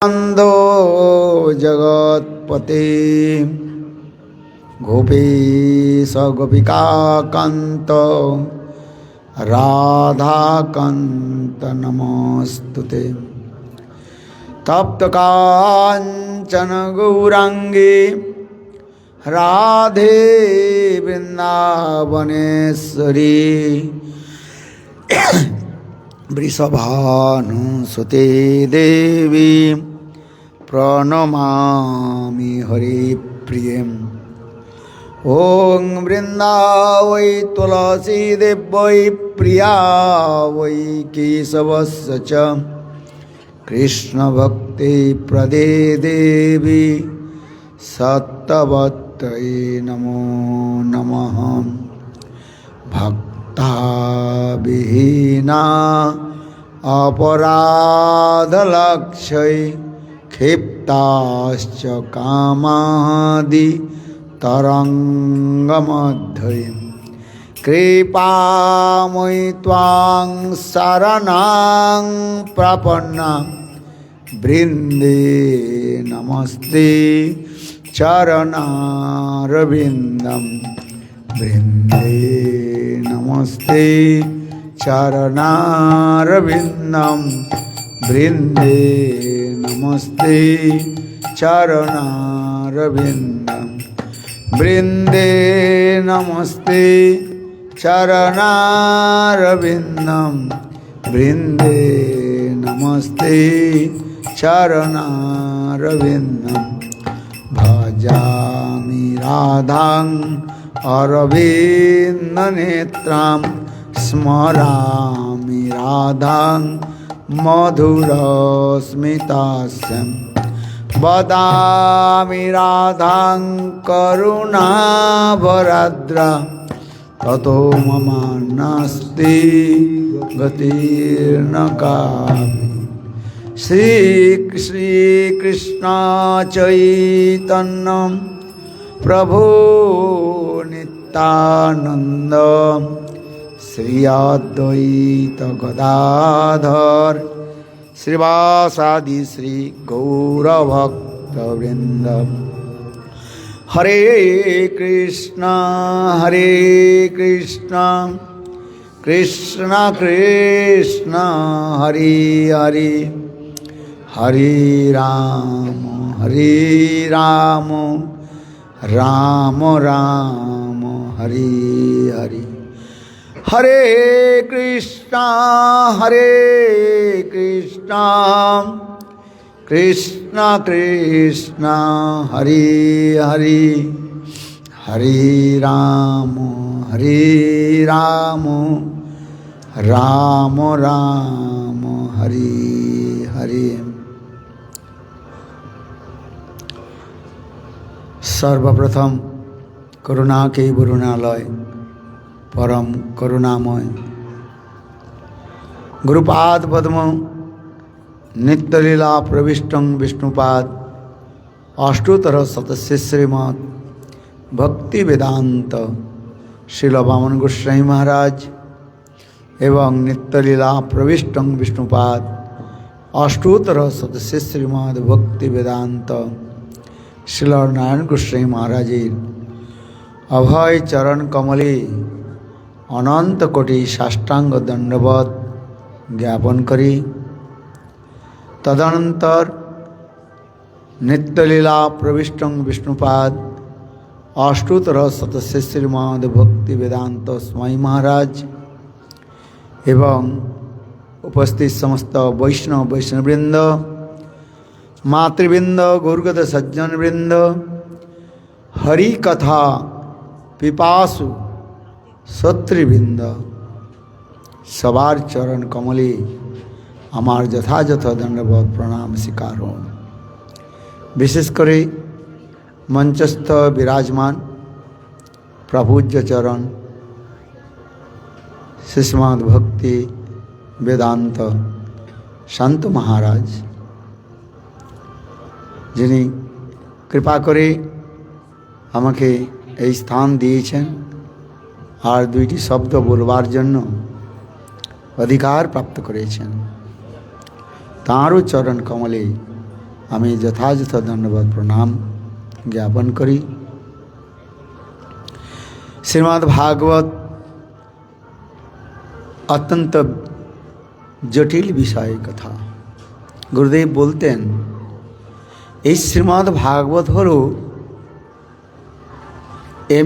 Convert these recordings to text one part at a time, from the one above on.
कांदो जगत्पते गोपीश गोपिका कांत राधाकांत नमोस्तुते। तप्त कांचन गौरांगी राधे वृंदावनेश्वरी वृषभानुसुते देवी प्रणमामि हरिप्रिये। ॐ वृंदावै तुलसी देवै प्रिया वै केशवस्य च कृष्ण भक्ति प्रदे देवी सत्तवत्यै नमो नमः। भक्ता विहीना अपराधलक्ष्यै क्षिप्ताश्च कामादि तरंगमध्यै कृपामयि त्वां शरणां प्रपन्ना वृन्दे नमस्ते चरणारविन्दं वृन्दे नमस्ते चरणारविन्दं वृन्दे नमस्ते चरणारविन्दं वृन्दे नमस्ते चरणारविन्दं वृन्दे नमस्ते चरणारविन्दं। भजामि राधां अरविन्दनेत्रां स्मरामि राधां मधुरस्मितास्यं वदामि राधां करुणाभराद्रा ततो मम नास्ति गतिर्न कामि। श्री कृष्ण चैतन्य प्रभु नित्यानंद श्री अद्वैत गदाधर श्रीवासादि श्री गौरभक्तवृंद। हरे कृष्ण कृष्ण कृष्ण हरे हरे हरे राम राम राम हरे हरे। हरे कृष्ण कृष्ण कृष्ण हरे हरे हरे राम राम राम हरे हरे। सर्वप्रथम करुणा के वरुणालय परम करुणामय गुरुपाद पद्म नित्यलीला प्रविष्टं विष्णुपाद अष्टोत्तर शतस्य श्रीमद् भक्ति वेदांत श्रील वामन गोस्वामी महाराज एवं नित्यलीला प्रविष्टं विष्णुपाद अष्टोत्तर शतस्य श्रीमद् भक्ति वेदांत श्रील नारायण गोस्वामी महाराजेर अभय चरण कमले अनंत कोटि साष्टांग दंडवत ज्ञापन करी तदनंतर नित्यलीला प्रविष्टं विष्णुपाद अष्टोत्तर शतस्य श्रीमद् भक्ति वेदांत स्वामी महाराज एवं उपस्थित समस्त वैष्णववृंद मातृवृंद गौरगत सज्जन वृंद हरि कथा पिपासु श्रोतृवृंद सबार चरण कमले आमार यथायथ दंडवत प्रणाम स्वीकार हो। विशेष करे मंचस्थ विराजमान प्रभुज्य चरण श्रीमद् भक्ति वेदांत शांत महाराज যিনি কৃপা করে আমাকে এই স্থান দিয়েছেন আর দুইটি শব্দ বলবার জন্য অধিকার প্রাপ্ত করেছেন, তাঁরও চরণ কমলে আমি যথাযথ ধন্যবাদ প্রণাম জ্ঞাপন করি। শ্রীমদ্ ভাগবত অত্যন্ত জটিল বিষয় কথা। গুরুদেব বলতেন এই শ্রীমদ্ ভাগবত হল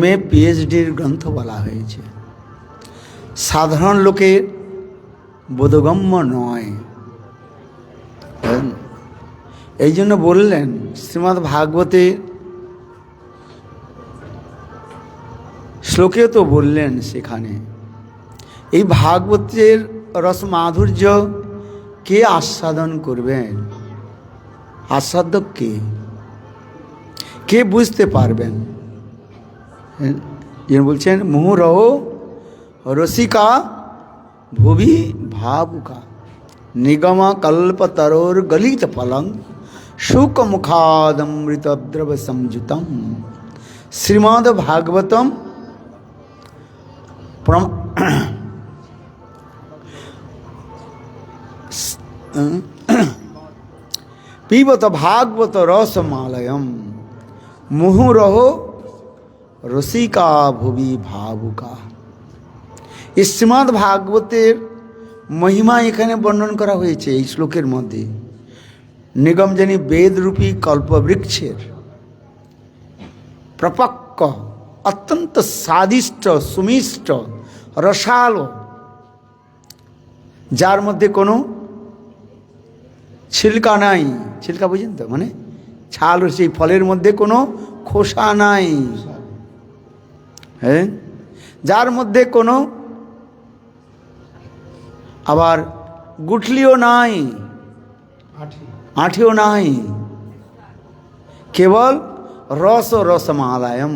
MA PhDর গ্রন্থ বলা হয়েছে, সাধারণ লোকের বোধগম্য নয়। এই জন্য বললেন শ্রীমদ্ ভাগবতে শ্লোকে তো বললেন, সেখানে এই ভাগবতের রস মাধুর্য কে আস্বাদন করবেন, আস্বাদক কে বুঝতে পারবেন? যিনি বলছেন মুহুরহ রসিকা ভুবি ভাবুকা নিগম কল্পতরোর গলিত ফলং শুক মুখাদমৃত দ্রব সংযুতম। শ্রীমদ্ ভাগবতম পিবত ভাগবত রসমালয়ম মুহুরহ রসিকা ভুবি ভাবুকা। এই শ্রীমদ্ ভাগবতের মহিমা এখানে বর্ণন করা হয়েছে এই শ্লোকের মধ্যে। নিগম জানি বেদরূপী কল্পবৃক্ষের প্রপক্ক অত্যন্ত স্বাদিষ্ট সুমিষ্ট রসালো, যার মধ্যে কোনো ছিলকা নাই। ছিলকা বুঝেন তো, মানে ছাল, সেই ফলের মধ্যে কোনো খোসা নাই, হ্যাঁ, যার মধ্যে কোনো আবার গুঠলিও নাই, আঠিও নাই, কেবল রস ও রসমালায়ম।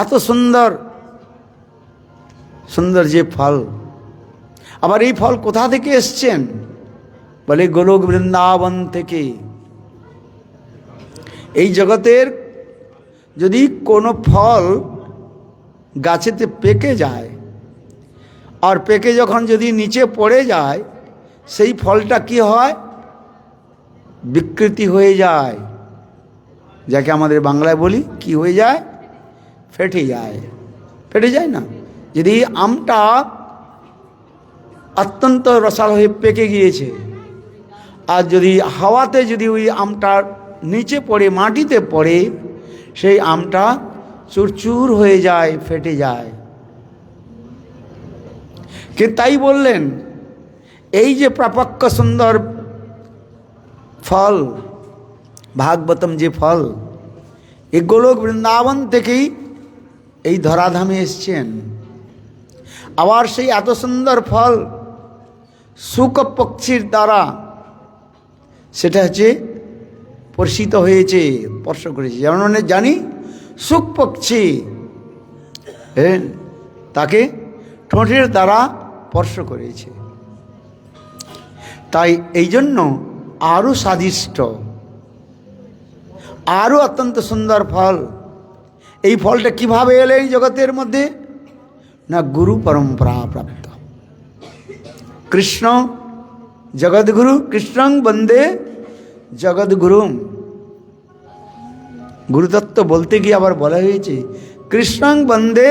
এত সুন্দর সুন্দর যে ফল। আবার এই ফল কোথা থেকে এসছেন? বলে গোলক বৃন্দাবন থেকে। এই জগতের যদি কোনো ফল গাছেতে পেকে যায়, আর পেকে যখন যদি নিচে পড়ে যায়, সেই ফলটা কি হয়? বিকৃতি হয়ে যায়, যাকে আমাদের বাংলায় বলি কি হয়ে যায়? ফেটে যায়। ফেটে যায় না? যদি আমটা অত্যন্ত রসাল হয়ে পেকে গিয়েছে, আর যদি হাওয়াতে যদি ওই আমটার নিচে পড়ে, মাটিতে পড়ে, সেই আমটা চুরচুর হয়ে যায়, ফেটে যায়। কে তাই বললেন এই যে প্রাপক্য সুন্দর ফল ভাগবতম, যে ফল, এই গোলক বৃন্দাবন থেকেই এই ধরাধামে এসছেন। আবার সেই এত সুন্দর ফল শুক পক্ষীর দ্বারা সেটা হচ্ছে স্পর্শিত হয়েছে, স্পর্শ করেছে। যেমন মানে জানি শুক পক্ষী, হ্যাঁ, তাকে ঠোঁটের দ্বারা স্পর্শ করেছে। তাই এই জন্য আরও স্বাদিষ্ট, আরও অত্যন্ত সুন্দর ফল। এই ফলটা কিভাবে এলো এই জগতের মধ্যে? না গুরু পরম্পরা প্রাপ্ত। কৃষ্ণ জগদ্গুরু, কৃষ্ণং বন্দে জগদ্গুরুম। গুরুতত্ত্ব বলতে গিয়ে আবার বলা হয়েছে কৃষ্ণং বন্দে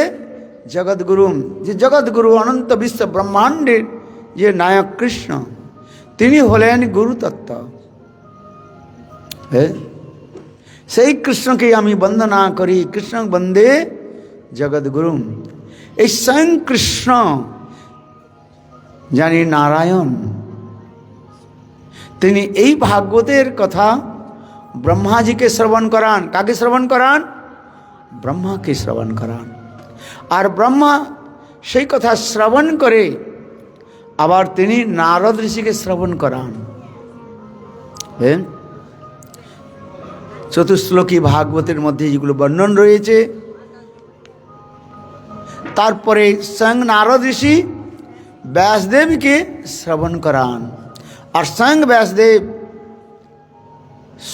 জগদ্গুরুম, যে জগদ্গুরু অনন্ত বিশ্ব ব্রহ্মাণ্ডের যে নায়ক কৃষ্ণ, তিনি হলেন গুরুতত্ত্ব। হ্যাঁ, সেই কৃষ্ণকে আমি বন্দনা করি, কৃষ্ণ বন্দে জগদ্গুরুম। এই স্বয়ং কৃষ্ণ জানি নারায়ণ, তিনি এই ভাগবতের কথা ব্রহ্মাজিকে শ্রবণ করান। কাকে শ্রবণ করান? ব্রহ্মাকে শ্রবণ করান। আর ব্রহ্মা সেই কথা শ্রবণ করে আবার তিনি নারদ ঋষিকে শ্রবণ করান। হ্যাঁ, চতুশ্লোকী ভাগবতের মধ্যে যেগুলো বর্ণন রয়েছে, তারপরে স্বয়ং নারদ ঋষি ব্যাসদেবকে শ্রবণ করান। আর স্বয়ং ব্যাসদেব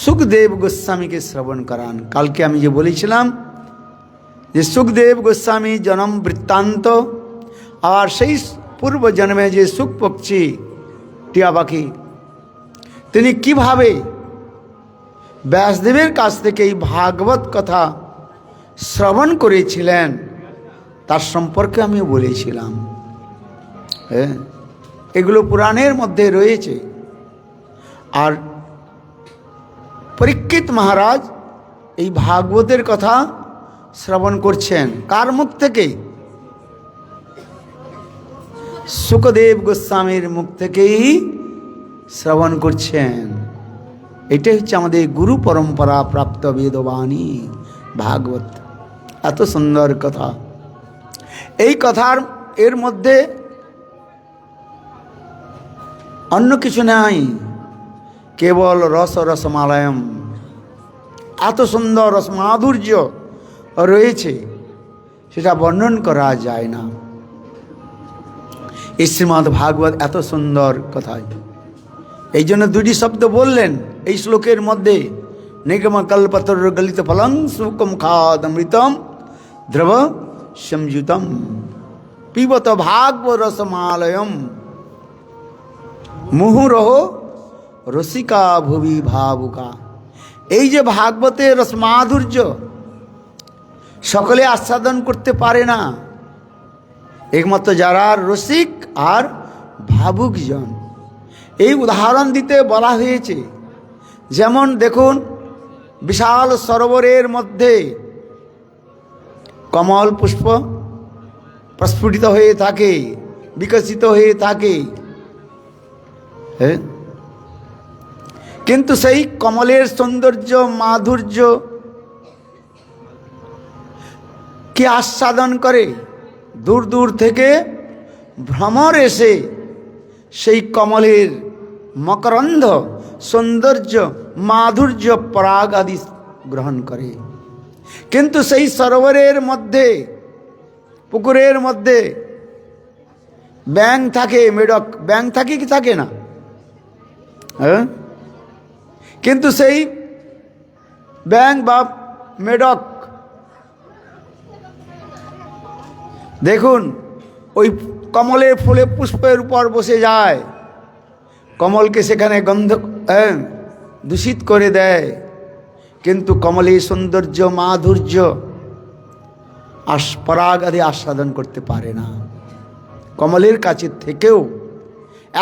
সুখদেব গোস্বামীকে শ্রবণ করান। কালকে আমি যে বলেছিলাম যে সুখদেব গোস্বামী জন্ম বৃত্তান্ত, আর সেই পূর্ব জন্মে যে সুখ পক্ষী টিয়া পাখি তিনি কিভাবে ব্যাসদেবের কাছ থেকে এই ভাগবত কথা শ্রবণ করেছিলেন তার সম্পর্কে আমি বলেছিলাম। হ্যাঁ, এগুলো পুরাণের মধ্যে রয়েছে। আর পরীক্ষিত মহারাজ এই ভাগবতের কথা শ্রবণ করছেন কার মুখ থেকে? সুখদেব গোস্বামীর মুখ থেকেই শ্রবণ করছেন। এটাই হচ্ছে আমাদের গুরু পরম্পরা প্রাপ্ত বেদবাণী ভাগবত। এত সুন্দর কথা। এই কথার এর মধ্যে অন্য কিছু নাই, কেবল রস রসমালয়ম। এত সুন্দর রস মাধুর্য রয়েছে, সেটা বর্ণন করা যায় না। এই শ্রীমদ্ ভাগবত এত সুন্দর কথা। এই জন্য দুটি শব্দ বললেন এই শ্লোকের মধ্যে, নিগম কল্পতর গলিত ফলং সুকম খাদমৃতম দ্রব সংযুতম পিবত ভাগব রসমালয়ম মুহুরহ রসিকা ভুবি ভাবুকা। এই যে ভাগবতের রসমাধুর্য সকলে আস্বাদন করতে পারে না, একমাত্র যারা রসিক আর ভাবুকজন। এই উদাহরণ দিতে বলা হয়েছে। যেমন দেখুন, বিশাল সরোবরের মধ্যে কমল পুষ্প প্রস্ফুটিত হয়ে থাকে, বিকশিত হয়ে থাকে। হ্যাঁ, কিন্তু সেই কমলের সৌন্দর্য মাধুর্য কে আস্বাদন করে? দূর দূর থেকে ভ্রমর এসে সেই কমলের মকরন্ধ সৌন্দর্য মাধুর্য পরাগ আদি গ্রহণ করে। কিন্তু সেই সরোবরের মধ্যে, পুকুরের মধ্যে ব্যাঙ থাকে, মেঢক। ব্যাঙ থাকে কি থাকে না? হ্যাঁ, কিন্তু সেই ব্যাঙ বা মেঢক দেখুন ওই কমলের ফুলে পুষ্পের উপর বসে যায়, কমলকে সেখানে গন্ধ দূষিত করে দেয়। কিন্তু কমলের সৌন্দর্য মাধুর্য পরাগ আদি আস্বাদন করতে পারে না। কমলের কাছে থেকেও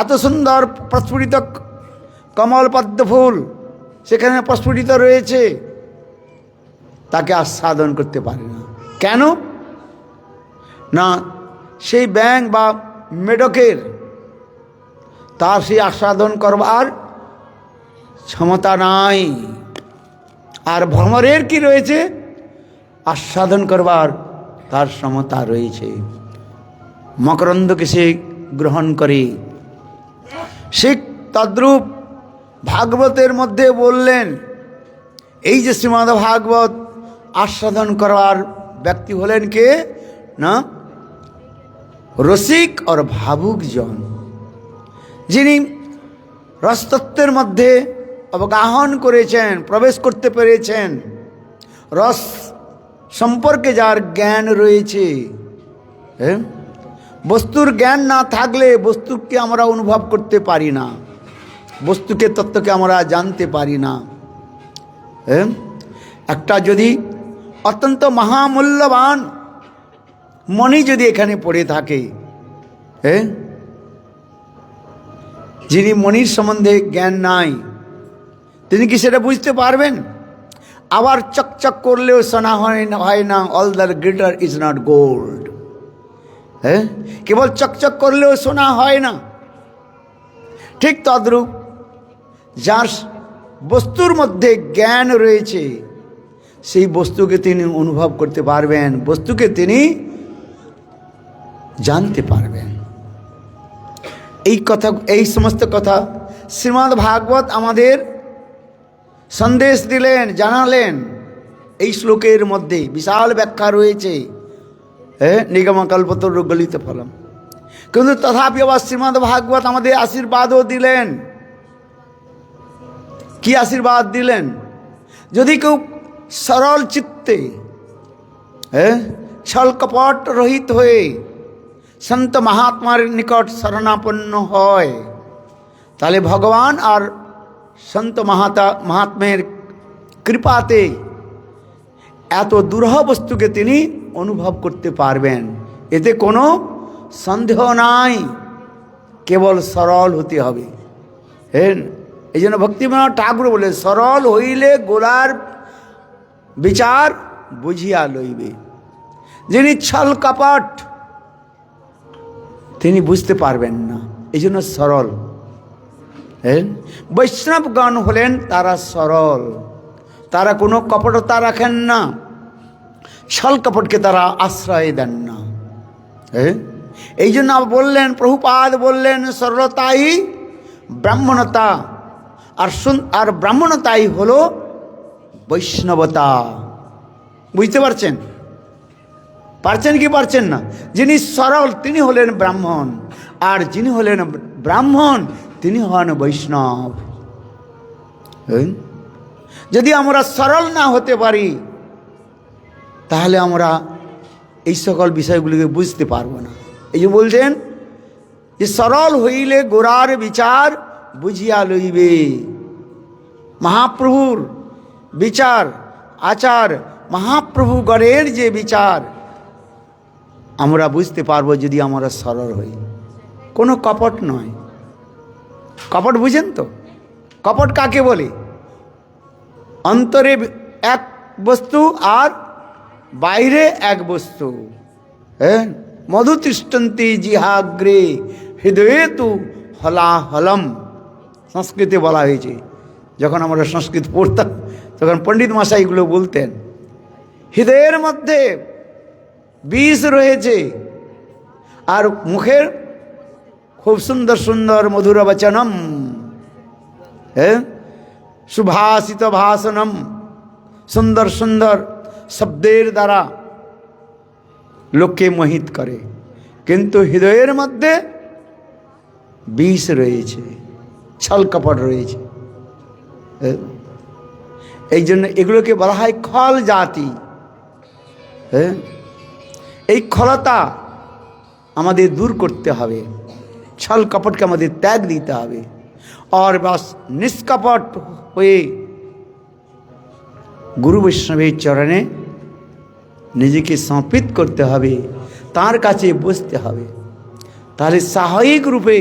এত সুন্দর প্রস্ফুটিত কমল পদ্ম ফুল সেখানে প্রস্ফুটিত রয়েছে, তাকে আস্বাদন করতে পারে না। কেন না? সেই ব্যাঙ বা মেঢকের তার সেই আস্বাদন করবার ক্ষমতা নাই। আর ভ্রমরের কি রয়েছে? আস্বাদন করবার তার ক্ষমতা রয়েছে। মকরন্দকে সে গ্রহণ করে। সে তদ্রূপ ভাগবতের মধ্যে বললেন, এই যে শ্রীমদ্ ভাগবত আস্বাদন করার ব্যক্তি হলেন কে না? রসিক আর ভাবুক জন, যিনি রসতত্ত্বের মধ্যে অবগাহন করেছেন, প্রবেশ করতে পেরেছেন। রস সম্পর্কে যার জ্ঞান রয়েছে। হ্যাঁ, বস্তুর জ্ঞান না থাকলে বস্তুকে আমরা অনুভব করতে পারি না, বস্তুকে তত্ত্বকে আমরা জানতে পারি না। হ্যাঁ, একটা যদি অত্যন্ত মহামূল্যবান মণি যদি এখানে পড়ে থাকে, হ্যাঁ, যিনি মণির সম্বন্ধে জ্ঞান নাই তিনি কি সেটা বুঝতে পারবেন? আবার চকচক করলেও শোনা হয় না, all the glitter is not gold. হ্যাঁ, কেবল চকচক করলেও শোনা হয় না। ঠিক তদ্রূপ যার বস্তুর মধ্যে জ্ঞান রয়েছে সেই বস্তুকে তিনি অনুভব করতে পারবেন, বস্তুকে তিনি জানতে পারবেন। এই কথা, এই সমস্ত কথা শ্রীমদ্ ভাগবত আমাদের সন্দেশ দিলেন, জানালেন। এই শ্লোকের মধ্যে বিশাল ব্যাখ্যা রয়েছে। হ্যাঁ, নিগম কল্পতরু গলিত ফলম। কিন্তু তথাপি আবার শ্রীমদ্ ভাগবত আমাদের আশীর্বাদও দিলেন। কি আশীর্বাদ দিলেন? যদি কেউ সরল চিত্তে, হ্যাঁ, ছল কপট রহিত হয়ে সন্ত মহাত্মার নিকট শরণাপন্ন হয়, তাহলে ভগবান আর সন্ত মহাত্মের কৃপাতে এত দুরূহ বস্তুকে তিনি অনুভব করতে পারবেন, এতে কোনো সন্দেহ নাই। কেবল সরল হতে হবে। হ্যাঁ, এই জন্য ভক্তিবিনোদ ঠাকুর বলে, সরল হইলে গোলার বিচার বুঝিয়া লইবে। যিনি ছল কপট তিনি বুঝতে পারবেন না, এই জন্য সরল। হ্যাঁ, বৈষ্ণবগণ হলেন তারা সরল, তারা কোনো কপটতা রাখেন না, ছল কপটকে তারা আশ্রয় দেন না। হ্যাঁ, এই জন্য বললেন, প্রভুপাদ বললেন, সরলতাই ব্রাহ্মণতা, আর ব্রাহ্মণতাই হলো বৈষ্ণবতা। বুঝতে পারছেন? পারছেন কি পারছেন না? যিনি সরল তিনি হলেন ব্রাহ্মণ, আর যিনি হলেন ব্রাহ্মণ তিনি হন বৈষ্ণব। যদি আমরা সরল না হতে পারি তাহলে আমরা এই সকল বিষয়গুলিকে বুঝতে পারবো না। এই যে বলছেন যে সরল হইলে গোড়ার বিচার বুঝিয়া লইবে। মহাপ্রভুর বিচার আচার, মহাপ্রভুগণের যে বিচার আমরা বুঝতে পারবো যদি আমরা সরল হই। কোনো কপট নয়। কপট বুঝেন তো? কপট কাকে বলে? অন্তরে এক বস্তু আর বাইরে এক বস্তু। হ্যাঁ, মধু তিষ্ঠন্তি জিহাগ্রে হৃদয়ে তু হলাহলম, সংস্কৃতে বলা হয়েছে। যখন আমরা সংস্কৃত পড়তাম তখন পণ্ডিত মশাইগুলো বলতেন, হৃদয়ের মধ্যে বিষ রয়েছে, আর মুখের খুব সুন্দর সুন্দর মধুর বচনম, হ্যাঁ, সুভাষিত ভাষণম, সুন্দর সুন্দর শব্দের দ্বারা লোককে মোহিত করে, কিন্তু হৃদয়ের মধ্যে বিষ রয়েছে, ছল কপট রয়েছে। এই জন্য এগুলোকে বলা হয় খল জাতি। হ্যাঁ, এই খলতা আমাদের দূর করতে হবে, ছল কপটকে আমাদের ত্যাগ দিতে হবে, আর বাস নিষ্কপট হয়ে গুরু বৈষ্ণবের চরণে নিজেকে সমর্পিত করতে হবে, তার কাছে বসতে হবে। তাহলে স্বাভাবিক রূপে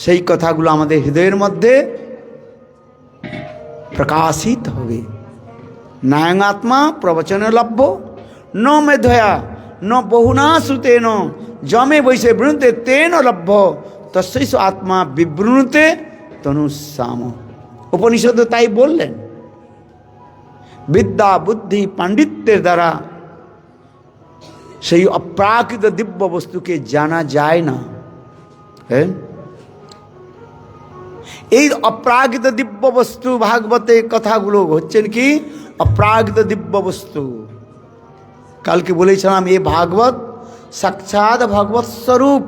সেই কথাগুলো আমাদের হৃদয়ের মধ্যে প্রকাশিত হবে। নায়ঙাত্মা প্রবচন লভ্য ন মেধয়া ন বহুনা শ্রুতেন যমে বৈশে বৃণুতে তেন লভ্য তস্যৈষ আত্মা বিবৃণুতে তনুসাম। উপনিষদ তাই বললেন, বিদ্যা বুদ্ধি পাণ্ডিত্যের দ্বারা সেই অপ্রাকৃত দিব্য বস্তুকে জানা যায় না। হ্যাঁ, এই অপ্রাকৃত দিব্য বস্তু ভাগবতে কথাগুলো হচ্ছেন কি অপ্রাকৃত দিব্য বস্তু। কালকে বলেছিলাম এই ভাগবত সাক্ষাৎ ভগবত স্বরূপ।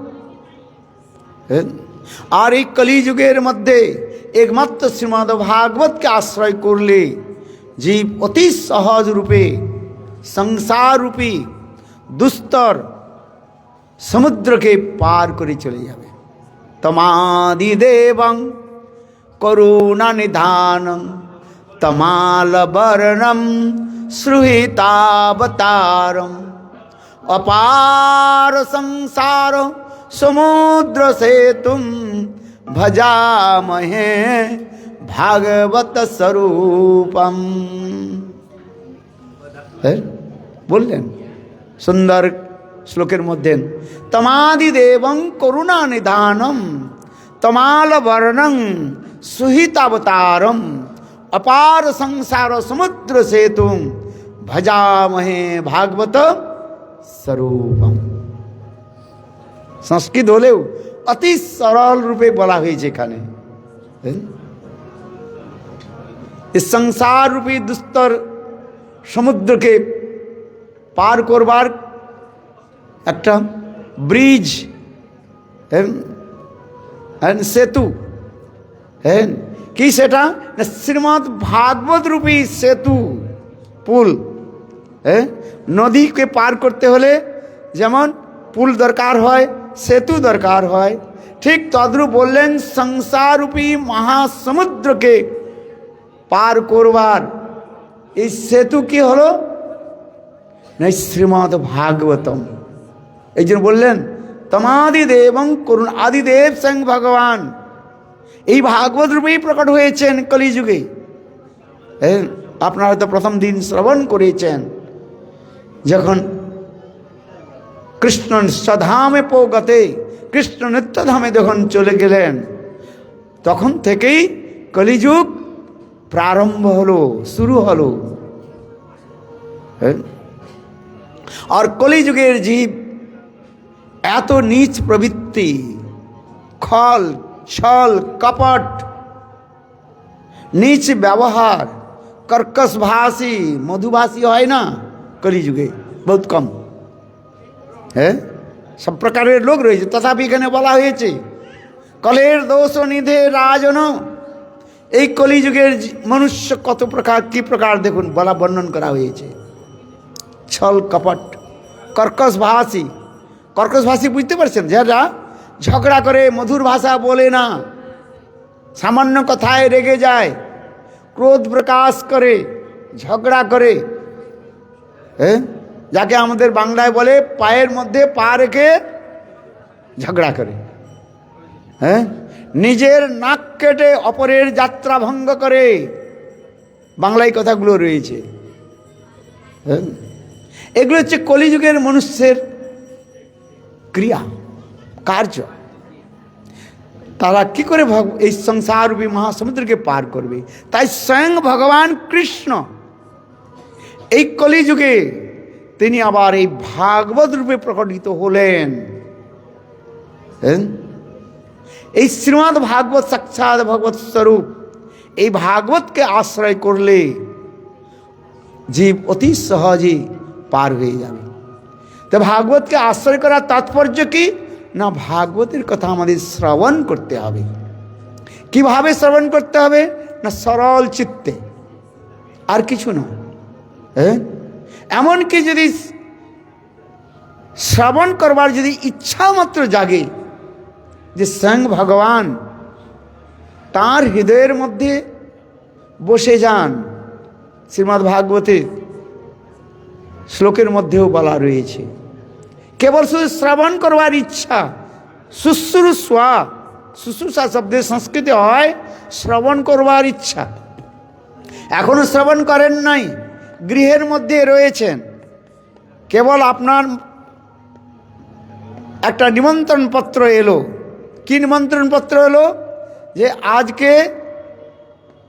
আর এই কলিযুগের মধ্যে একমাত্র শ্রীমদ ভাগবতকে আশ্রয় করলে জীব অতি সহজ রূপে সংসার রূপী দুস্তর সমুদ্রকে পার করে চলে যাবে। তমাদিদেবং করুণা নিধানং তমাল বর্ণম শ্রুহিতাবতারম অপার সংসার সমুদ্র সেতুম ভজামহে ভাগবত স্বরূপম। বললেন সুন্দর শ্লোকের মধ্যে, তমাদিদেবং করুণা নিধানম তমাল বর্ণং সুহিতাবতারম অপার সংসার সমুদ্র সেতুম ভজামহে ভাগবত স্বরূপম। সংস্কৃত হলেও অতি সরল রূপে বলা হয়েছে এখানে। সংসার রূপী দুস্তর সমুদ্রকে পার করবার একটা ব্রিজ, সেতু। হ্যাঁ, কি সেটা? শ্রীমদ্ ভাগবত রূপী সেতু, পুল। হ্যাঁ, নদীকে পার করতে হলে যেমন পুল দরকার হয়, সেতু দরকার হয়, ঠিক তদ্রূপ বললেন সংসাররূপী মহাসমুদ্রকে পার করবার এই সেতু কি হলো না শ্রীমদ্ ভাগবতম। এই জন্য বললেন তমাদিদেবং করুণ আদিদেব স্বয়ং ভগবান এই ভাগবত রূপেই প্রকট হয়েছেন কলিযুগে। আপনারা হয়তো প্রথম দিন শ্রবণ করেছেন যখন কৃষ্ণ স্বধামে পৌগতে কৃষ্ণ নিত্যধামে যখন চলে গেলেন তখন থেকেই কলিযুগ প্রারম্ভ হলো, শুরু হলো। আর কলিযুগের জীব এত নীচ প্রবৃত্তি, খল ছল কপট, নীচ ব্যবহার, কর্কশ ভাষী, মধুভাষী হয় না কলিযুগে, বহুত কম। হ্যাঁ, সব প্রকারের লোক রয়েছে, তথাপি এখানে বলা হয়েছে কলের দোষ নিধে রাজন। এই কলিযুগের মনুষ্য কত প্রকার, কি প্রকার দেখুন বলা বর্ণন করা হয়েছে। ছল কপট, কর্কশ ভাষী। কর্কশ ভাষী বুঝতে পারছেন, যারা ঝগড়া করে, মধুর ভাষা বলে না, সামান্য কথায় রেগে যায়, ক্রোধ প্রকাশ করে, ঝগড়া করে। হ্যাঁ, যাকে আমাদের বাংলায় বলে পায়ের মধ্যে পা রেখে ঝগড়া করে। হ্যাঁ, নিজের নাক কেটে অপরের যাত্রা ভঙ্গ করে, বাংলায় কথাগুলো রয়েছে। হ্যাঁ, এগুলো হচ্ছে কলিযুগের মনুষ্যের ক্রিয়া কার্য। তারা কি করে এই সংসাররূপী মহাসমুদ্রকে পার করবে? তাই স্বয়ং ভগবান কৃষ্ণ এই কলিযুগে তিনি আবার এই ভাগবত রূপে প্রকটিত হলেন। এই শ্রীমদ্ ভাগবত সাক্ষাৎ ভগবত স্বরূপ, এই ভাগবতকে আশ্রয় করলে জীব অতি সহজেই পার হয়ে যাবে। তো ভাগবতকে আশ্রয় করার তাৎপর্য কি না, ভাগবতের কথা আমাদের শ্রবণ করতে হবে। কিভাবে শ্রবণ করতে হবে না, সরল চিত্তে, আর কিছু নয়। হ্যাঁ, এমনকি যদি শ্রবণ করবার যদি ইচ্ছা মাত্র জাগে যে স্বয়ং ভগবান তাঁর হৃদয়ের মধ্যে বসে যান, শ্রীমদ্ ভাগবতে শ্লোকের মধ্যেও বলা রয়েছে। কেবল শুধু শ্রবণ করবার ইচ্ছা, শুশ্রূষা, শুশ্রূষা শব্দের সংস্কৃতি হয় শ্রবণ করবার ইচ্ছা। এখনো শ্রবণ করেন নাই, গৃহের মধ্যে রয়েছেন, কেবল আপনার একটা নিমন্ত্রণ পত্র এলো। কি নিমন্ত্রণ পত্র এলো? যে আজকে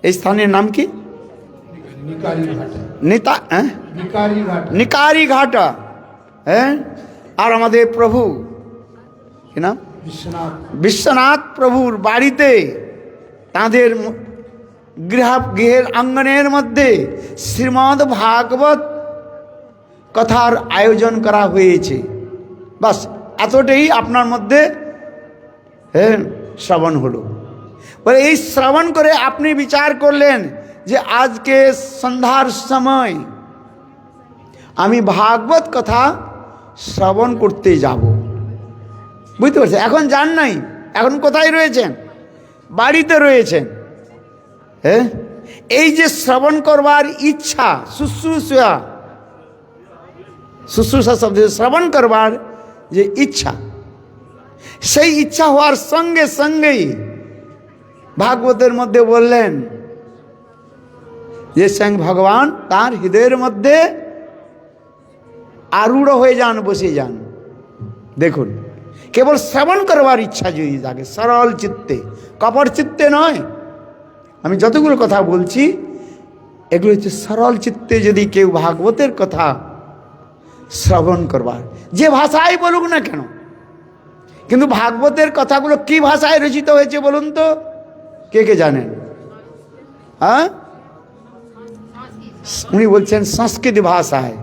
এই স্থানের নাম কি, নিকারি ঘাটা। হ্যাঁ, আর আমাদের প্রভু কি নাম, বিশ্বনাথ প্রভুর বাড়িতে, তাঁদের গৃহের আঙ্গনের মধ্যে শ্রীমদ্ ভাগবত কথার আয়োজন করা হয়েছে। বাস এতটাই আপনার মধ্যে হ্যাঁ শ্রবণ হলো। বলে এই শ্রবণ করে আপনি বিচার করলেন যে আজকে সন্ধ্যার সময় আমি ভাগবত কথা শ্রবণ করতে যাব। বুঝতে পারছেন? এখন যান নাই, এখন কোথায় রয়েছেন? বাড়িতে রয়েছেন। হ্যাঁ, এই যে শ্রবণ করবার ইচ্ছা, শুশ্রূষা, শুশ্রূষা শব্দ শ্রবণ করবার যে ইচ্ছা, সেই ইচ্ছা হওয়ার সঙ্গে সঙ্গেই ভাগবতের মধ্যে বললেন যে স্বয়ং ভগবান তার হৃদয়ের মধ্যে আরূঢ় হয়ে যান, বসে যান। দেখুন, কেবল শ্রবণ করবার ইচ্ছা যদি থাকে, সরল চিত্তে, কপট চিত্তে নয়। আমি যতগুলো কথা বলছি এগুলো হচ্ছে সরল চিত্তে যদি কেউ ভাগবতের কথা শ্রবণ করবার, যে ভাষায় বলুক না কেন। কিন্তু ভাগবতের কথাগুলো কি ভাষায় রচিত হয়েছে বলুন তো, কে কে জানেন? হ্যাঁ, উনি বলছেন সংস্কৃত ভাষায়,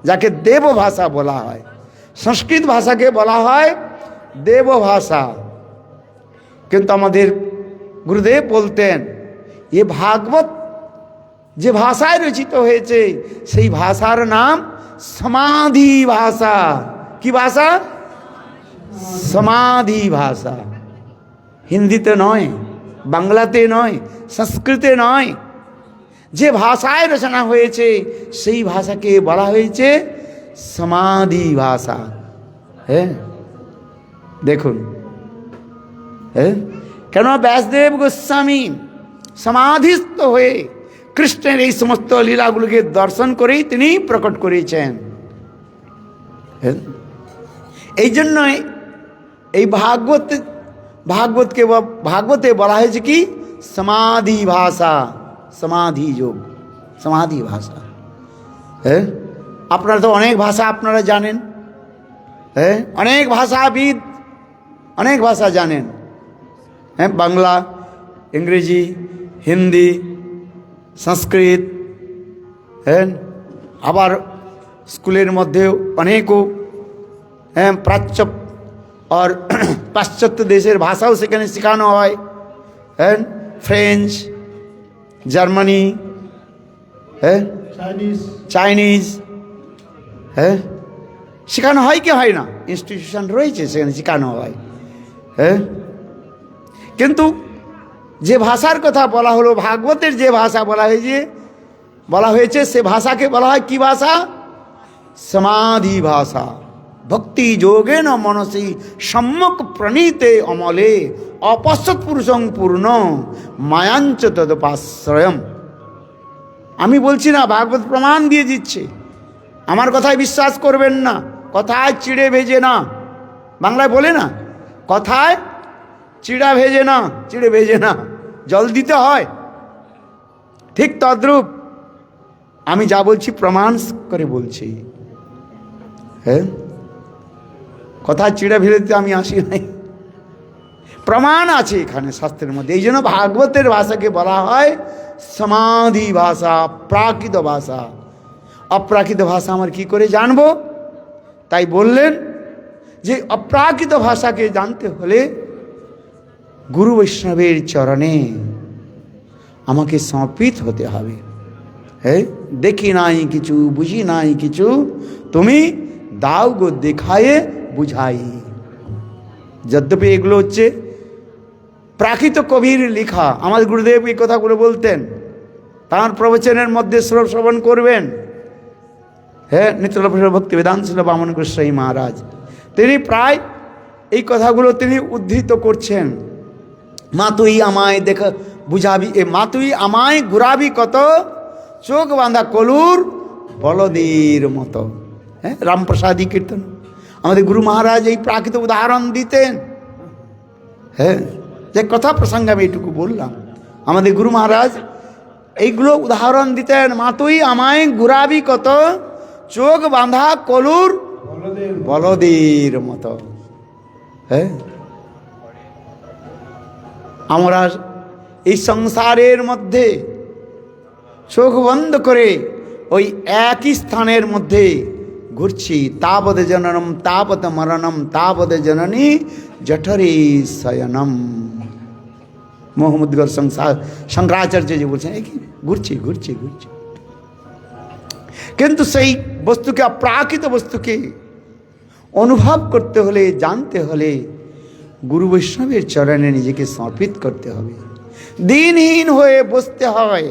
যাকে দেব ভাষা বলা হয়। সংস্কৃত ভাষাকে বলা হয় দেব ভাষা। কিন্তু আমাদের গুরুদেব বলতেন এ ভাগবত যে ভাষায় রচিত হয়েছে সেই ভাষার নাম সমাধি ভাষা। কি ভাষা? সমাধি ভাষা। হিন্দিতে নয়, বাংলাতে নয়, সংস্কৃতে নয়, যে ভাষায় রচনা হয়েছে সেই ভাষাকে বলা হয়েছে সমাধি ভাষা। হ্যাঁ, দেখুন, হ্যাঁ, কেন ব্যাসদেব গোস্বামী সমাধিস্থ হয়ে কৃষ্ণের এই সমস্ত লীলাগুলোকে দর্শন করেই তিনি প্রকট করেছেন। এই জন্যই এই ভাগবতে বলা হয়েছে কি সমাধি ভাষা, সমাধি যোগ, সমাধি ভাষা। হ্যাঁ, আপনারা তো অনেক ভাষা আপনারা জানেন, হ্যাঁ, অনেক ভাষাবিদ অনেক ভাষা জানেন, হ্যাঁ, বাংলা, ইংরেজি, হিন্দি, সংস্কৃত, হ্যাঁ, আবার স্কুলের মধ্যেও অনেকও, হ্যাঁ, প্রাচ্য আর পাশ্চাত্য দেশের ভাষাও সেখানে শেখানো হয়, হ্যাঁ, ফ্রেঞ্চ, জার্মানি, হ্যাঁ, চাইনিজ, হ্যাঁ, শেখানো হয় কি হয় না? ইনস্টিটিউশন রয়েছে, সেখানে শেখানো হয়। হ্যাঁ, কিন্তু যে ভাষার কথা বলা হলো, ভাগবতের যে ভাষা বলা হয়েছে সে ভাষাকে বলা হয় কি ভাষা? সমাধি ভাষা। ভক্তি যোগে ন মনসি সম্যক প্রণীতে অমলে অপশ্যৎ পুরুষং পূর্ণ মায়াঞ্চ তদপাশ্রয়ম। আমি বলছি না, ভাগবত প্রমাণ দিয়ে দিচ্ছে, আমার কথায় বিশ্বাস করবেন না। কথায় চিড়ে ভেজে না, বাংলায় বলে না, কথায় চিড়ে ভেজে না, জল দিতে হয়। ঠিক তদ্রূপ আমি যা বলছি প্রমাণ করে বলছি। হ্যাঁ, কথা চিড়ে ভেজে দিতে আমি আসি নাই, প্রমাণ আছে এখানে শাস্ত্রের মধ্যে। এই জন্য ভাগবতের ভাষাকে বলা হয় সমাধি ভাষা, প্রাকৃত ভাষা। অপ্রাকৃত ভাষা আমার কি করে জানবো? তাই বললেন যে অপ্রাকৃত ভাষাকে জানতে হলে গুরু বৈষ্ণবের চরণে আমাকে সমর্পিত হতে হবে। হ্যাঁ, দেখি নাই কিছু, বুঝি নাই কিছু, তুমি দাও গো দেখায়ে বুঝাই। যদ্যপি এগুলো হচ্ছে প্রাকৃত কবির লেখা, আমাদের গুরুদেব এই কথাগুলো বলতেন, তাঁর প্রবচনের মধ্যে শ্রবণ করবেন। হ্যাঁ, নিত্যলাভ ভক্তি বেদান্ত বামন গোস্বামী মহারাজ তিনি প্রায় এই কথাগুলো তিনি উদ্ধৃত করছেন। মা তুই আমায় দেখা বুঝাবি, মা তুই আমায় ঘুরাবি কত, চোখ বাঁধা কলুর বলদের মতো। হ্যাঁ, রামপ্রসাদী কীর্তন আমাদের গুরু মহারাজ এই প্রাকৃত উদাহরণ দিতেন। হ্যাঁ, যে কথা প্রসঙ্গে আমি এইটুকু বললাম, আমাদের গুরু মহারাজ এইগুলো উদাহরণ দিতেন। মা তুই আমায় ঘুরাবি কত, চোখ বাঁধা কলুর বলদের মতো। হ্যাঁ, আমরা এই সংসারের মধ্যে চোখ বন্ধ করে ওই একই স্থানের মধ্যে ঘুরছি। তাবৎ জননম তাবৎ মরণম তাবৎ জননী জঠরে শয়নম। মোহাম্মদগর শঙ্করাচার্য যে বলছেন ঘুরছি। কিন্তু সেই বস্তুকে, অপ্রাকৃত বস্তুকে অনুভব করতে হলে, জানতে হলে গুরু বৈষ্ণবের চরণে নিজেকে সমর্পিত করতে হবে। দিনহীন হয়ে বসতে হয়,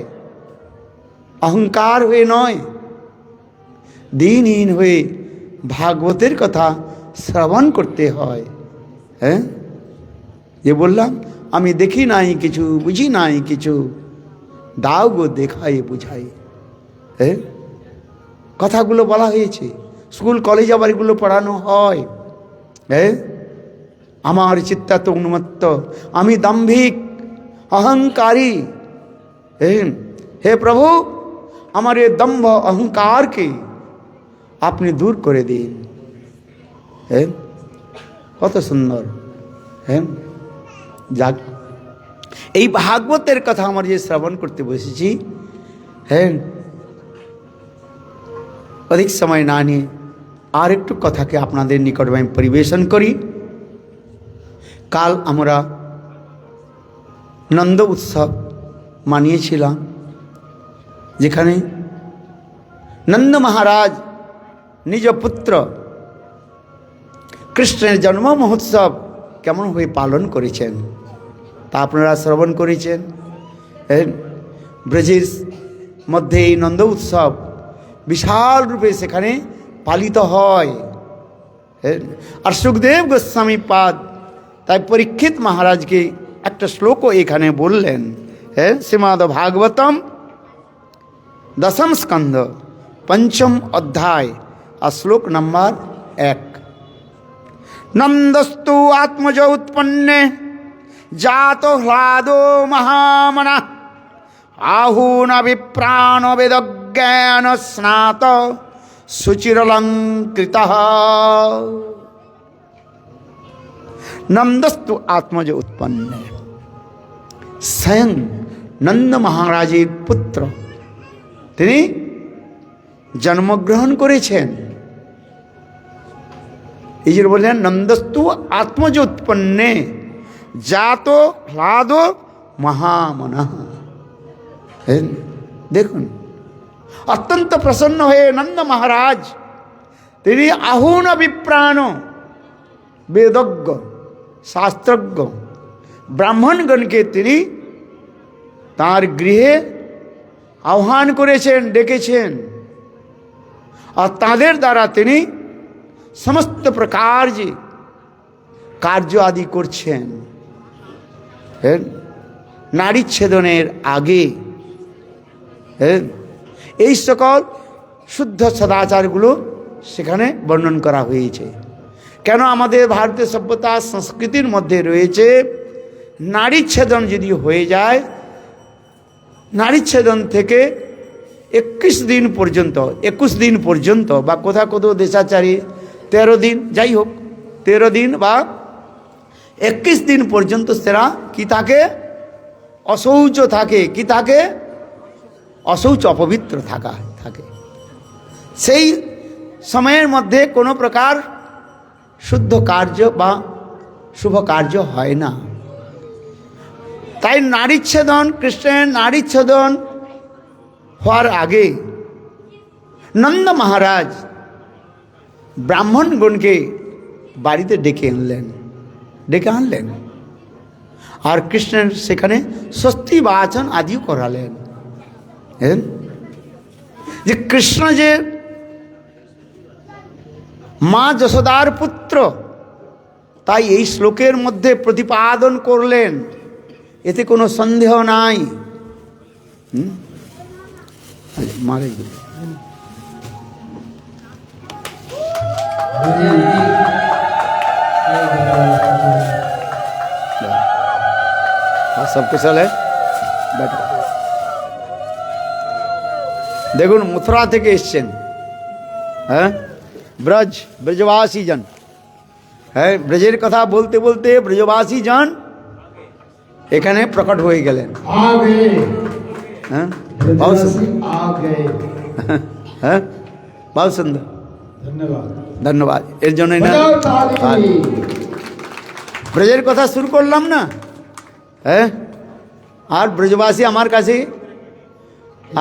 অহংকার হয়ে নয়। দিনহীন হয়ে ভাগবতের কথা শ্রবণ করতে হয়। হ্যাঁ, যে বললাম আমি দেখি নাই কিছু, বুঝি নাই কিছু, দাও গো দেখাই বুঝাই। হ্যাঁ, কথাগুলো বলা হয়েছে, স্কুল কলেজ আবার এগুলো পড়ানো হয়। হ্যাঁ, আমার চিত্তাত উন্মত্ত, আমি দাম্ভিক অহংকারী। হে প্রভু, আমার এ দম্ভ অহংকারকে আপনি দূর করে দিন। হ্যাঁ, কত সুন্দর। হ্যাঁ, যাক, এই ভাগবতের কথা আমার যে শ্রবণ করতে বসেছি, হ্যাঁ, অধিক সময় না নিয়ে আর একটু কথাকে আপনাদের নিকট আমি পরিবেশন করি। কাল আমরা নন্দ উৎসব মানিয়েছিলাম, যেখানে নন্দ মহারাজ নিজ পুত্র কৃষ্ণের জন্ম মহোৎসব কেমনভাবে পালন করেছেন। তা আপনারা শ্রবণ করেছেন। ব্রজের মধ্যে এই নন্দ উৎসব বিশাল রূপে সেখানে পালিত হয়। আর সুখদেব গোস্বামী পাদ তাই পরীক্ষিত মহারাজকে একটা শ্লোকও এখানে বললেন। শ্রীমদ্ ভাগবতম দশম স্কন্ধ পঞ্চম অধ্যায় আর শ্লোক নম্বর 1। নন্দস্তু আত্মজ উৎপন্নে জাত হ্লাদো মহামনা আহুন বিপ্রাণ বেদজ্ঞান স্নাত সুচিরলঙ্কৃত। নন্দস্তু আত্মজ উৎপন্নে, স্বয়ং নন্দ মহারাজের পুত্র তিনি জন্মগ্রহণ করেছেন। এই যে বললেন নন্দস্তু আত্মজ উৎপন্নে জাত হ্লাদ মহামনা। দেখুন, অত্যন্ত প্রসন্ন হয়ে নন্দ মহারাজ তিনি আহুন বিপ্রাণ বেদজ্ঞ শাস্ত্রজ্ঞ ব্রাহ্মণগণকে তিনি তাঁর গৃহে আহ্বান করেছেন, ডেকেছেন, আর তাদের দ্বারা তিনি সমস্ত প্রকার যে কার্য আদি করছেন। নারীচ্ছেদনের আগে এই সকল শুদ্ধ সদাচারগুলো সেখানে বর্ণন করা হয়েছে। কেন আমাদের ভারতীয় সভ্যতা সংস্কৃতির মধ্যে রয়েছে নারীচ্ছেদন যদি হয়ে যায়, নারীচ্ছেদন থেকে 21 দিন পর্যন্ত বা কোথাও দেশাচারী 13 দিন, যাই হোক 13 দিন বা 21 দিন পর্যন্ত সেরা কি থাকে, অশৌচ থাকে। কি থাকে? অশৌচ, অপবিত্র থাকে। সেই সময়ের মধ্যে কোনো প্রকার শুদ্ধ কার্য বা শুভ কার্য হয় না। তাই নারীচ্ছেদন, কৃষ্ণের নারীচ্ছেদন হওয়ার আগে নন্দ মহারাজ ব্রাহ্মণগণকে বাড়িতে ডেকে আনলেন আর কৃষ্ণের সেখানে স্বস্তি বাচন আদিও করালেন। যে কৃষ্ণ যে মা যশোদার পুত্র, তাই এই শ্লোকের মধ্যে প্রতিপাদন করলেন, এতে কোনো সন্দেহ নাই। মারে সব কুশল দেখুন, মথুরা থেকে এসছেন, ব্রজবাসী জন, ব্রজের কথা বলতে বলতে ব্রজবাসী জন এখানে প্রকট হয়ে গেলেন। बहुत সুন্দর, ধন্যবাদ। এর জন্যই না ব্রজের কথা শুরু করলাম না, আর ব্রজবাসী আমার কাছে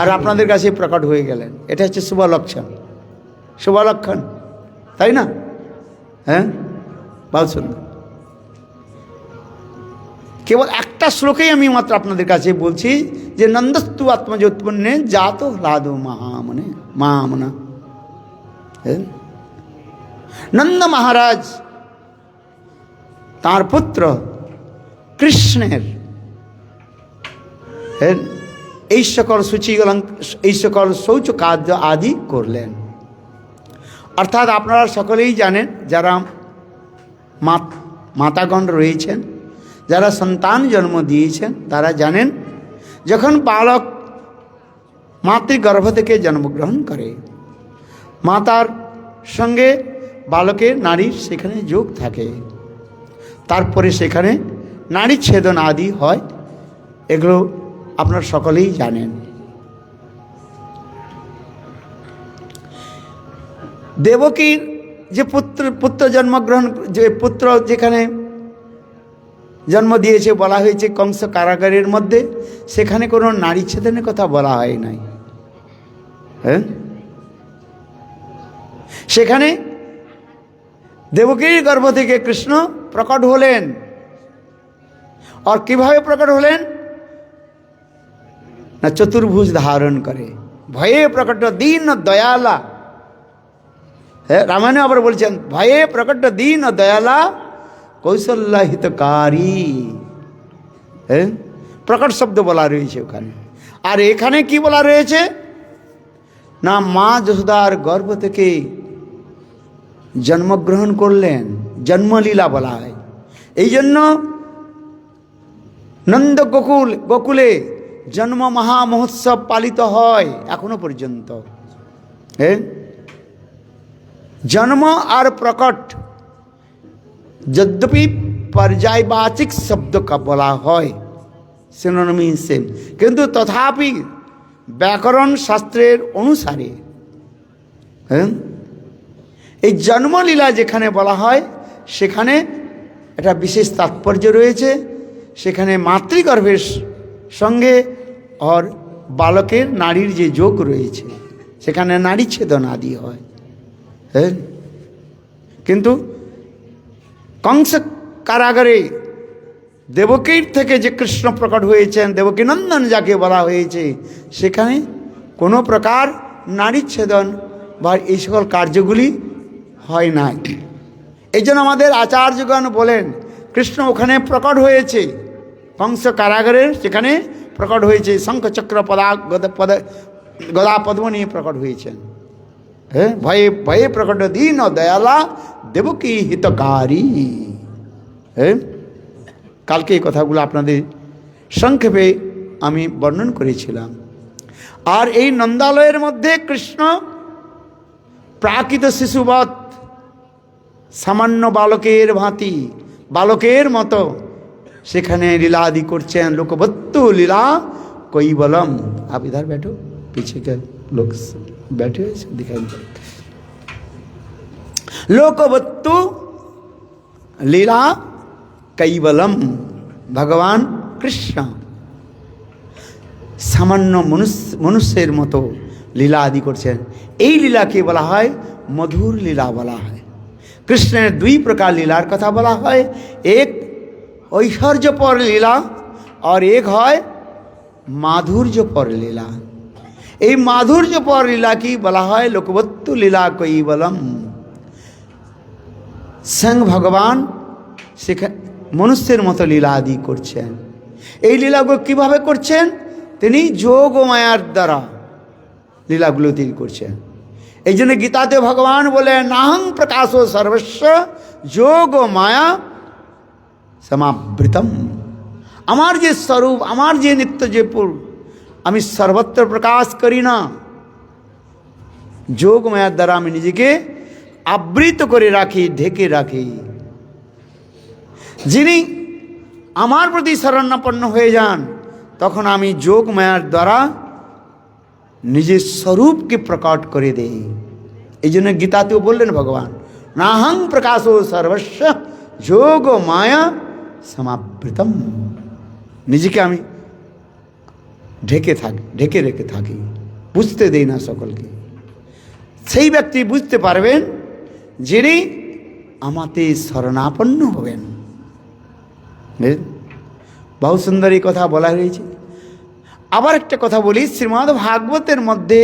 আর আপনাদের কাছে প্রকট হয়ে গেলেন। এটা হচ্ছে শুভ লক্ষণ, তাই না? बहुत সুন্দর। কেবল একটা শ্লোকেই আমি মাত্র আপনাদের কাছে বলছি যে নন্দস্তু আত্মজ উৎপন্নে জাত হ্লাদ মহামনা। নন্দ মহারাজ তাঁর পুত্র কৃষ্ণের এই সকল শৌচ কার্য আদি করলেন। অর্থাৎ আপনারা সকলেই জানেন, যারা মাতাগণ রয়েছেন, যারা সন্তান জন্ম দিয়েছেন, তারা জানেন যখন বালক মাতৃগর্ভ থেকে জন্মগ্রহণ করে, মাতার সঙ্গে বালকের নারীর সেখানে যোগ থাকে, তারপরে সেখানে নারী ছেদন আদি হয়। এগুলো আপনারা সকলেই জানেন। দেবকীর যে পুত্র জন্মগ্রহণ, যে পুত্র যেখানে জন্ম দিয়েছে বলা হয়েছে কংস কারাগারের মধ্যে, সেখানে কোনো নারী ছেদনের কথা বলা হয় নাই। সেখানে দেবকীর গর্ভ থেকে কৃষ্ণ প্রকট হলেন, আর কিভাবে প্রকট হলেন না চতুর্ভুজ ধারণ করে, ভয়ে প্রকট দীন দয়ালা। হ্যাঁ, রামায়ণে আবার বলছেন ভয়ে প্রকট দীন দয়ালা কৌশল্য হিতকারী। হ্যাঁ, প্রকট শব্দ বলা রয়েছে ওখানে। আর এখানে কি বলা রয়েছে না মা যশোদার গর্ভ থেকে জন্মগ্রহণ করলেন, জন্মলীলা বলা হয়। এই জন্য নন্দ গোকুলে জন্ম মহামহোৎসব পালিত হয় এখনো পর্যন্ত। হ্যাঁ, জন্ম আর প্রকট যদ্যপি পর্যায়বাচিক শব্দ বলা হয়, সিনোনিমি সেম, কিন্তু তথাপি ব্যাকরণ শাস্ত্রের অনুসারে হ্যাঁ এই জন্মলীলা যেখানে বলা হয় সেখানে একটা বিশেষ তাৎপর্য রয়েছে। সেখানে মাতৃগর্ভের সঙ্গে আর বালকের নারীর যে যোগ রয়েছে সেখানে নারী ছেদন আদি হয়। হ্যাঁ, কিন্তু কংস কারাগারে দেবকীর থেকে যে কৃষ্ণ প্রকট হয়েছেন, দেবকীনন্দন যাকে বলা হয়েছে, সেখানে কোনো প্রকার নারী ছেদন বা এই সকল কার্যগুলি হয় নাই। এই জন্য আমাদের আচার্যগণ বলেন কৃষ্ণ ওখানে প্রকট হয়েছে, কংস কারাগারের সেখানে প্রকট হয়েছে, শঙ্খচক্র গদা পদ্ম নিয়ে প্রকট হয়েছেন। হ্যাঁ, ভয়ে ভয়ে প্রকট দীন দয়ালা দেবকী হিতকারী। হ্যাঁ, কালকে এই কথাগুলো আপনাদের সংক্ষেপে আমি বর্ণন করেছিলাম। আর এই নন্দালয়ের মধ্যে কৃষ্ণ প্রাকৃত শিশুবৎ সামান্য বালকের ভাঁতি, বালকের মতো সেখানে লীলা আদি করছেন। লোকবত্তু লীলা কৈবলম। आप इधर बैठो, पीछे के लोग बैठे हुए दिखाई दे। लोकवत्तु লীলা কৈবলম। ভগবান কৃষ্ণ সামান্য মনুষ্যের মতো লীলা আদি করছেন। এই লীলাকে বলা হয় মধুর লীলা বলা হয়। কৃষ্ণের দুই প্রকার লীলার কথা বলা হয়, এক ঐশ্বর্যপর লীলা আর এক হয় মাধুর্যপর লীলা। এই মাধুর্যপর লীলা কি বলা হয় লোকবত্তু লীলা কৈবলম। স্বয়ং ভগবান সেখানে মনুষ্যের মতো লীলা আদি করছেন। এই লীলাগুলো কীভাবে করছেন? তিনি যোগ মায়ার দ্বারা লীলাগুলো তিনি করছেন। এই জন্য গীতাতে ভগবান বলে নাহং প্রকাশো সর্বস্ব যোগ মায়া সমাবৃতম। আমার যে স্বরূপ, আমার যে নিত্য যে পুর, আমি সর্বত্র প্রকাশ করি না, যোগ মায়ার দ্বারা আমি নিজেকে আবৃত করে রাখি, ঢেকে রাখি। যিনি আমার প্রতি শরণাপন্ন হয়ে যান তখন আমি যোগ মায়ার দ্বারা নিজের স্বরূপকে প্রকট করে দেই। এই জন্য গীতাতেও বললেন ভগবান নাহং প্রকাশো সর্বস্ব যোগ মায়া সমাবৃতম। নিজেকে আমি ঢেকে রেখে থাকি, বুঝতে দেই না সকলকে। সেই ব্যক্তি বুঝতে পারবেন যিনি আমাতে শরণাপন্ন হবেন। বহু সুন্দর এই কথা বলা হয়েছে। আবার একটা কথা বলি, শ্রীমদ্ ভাগবতের মধ্যে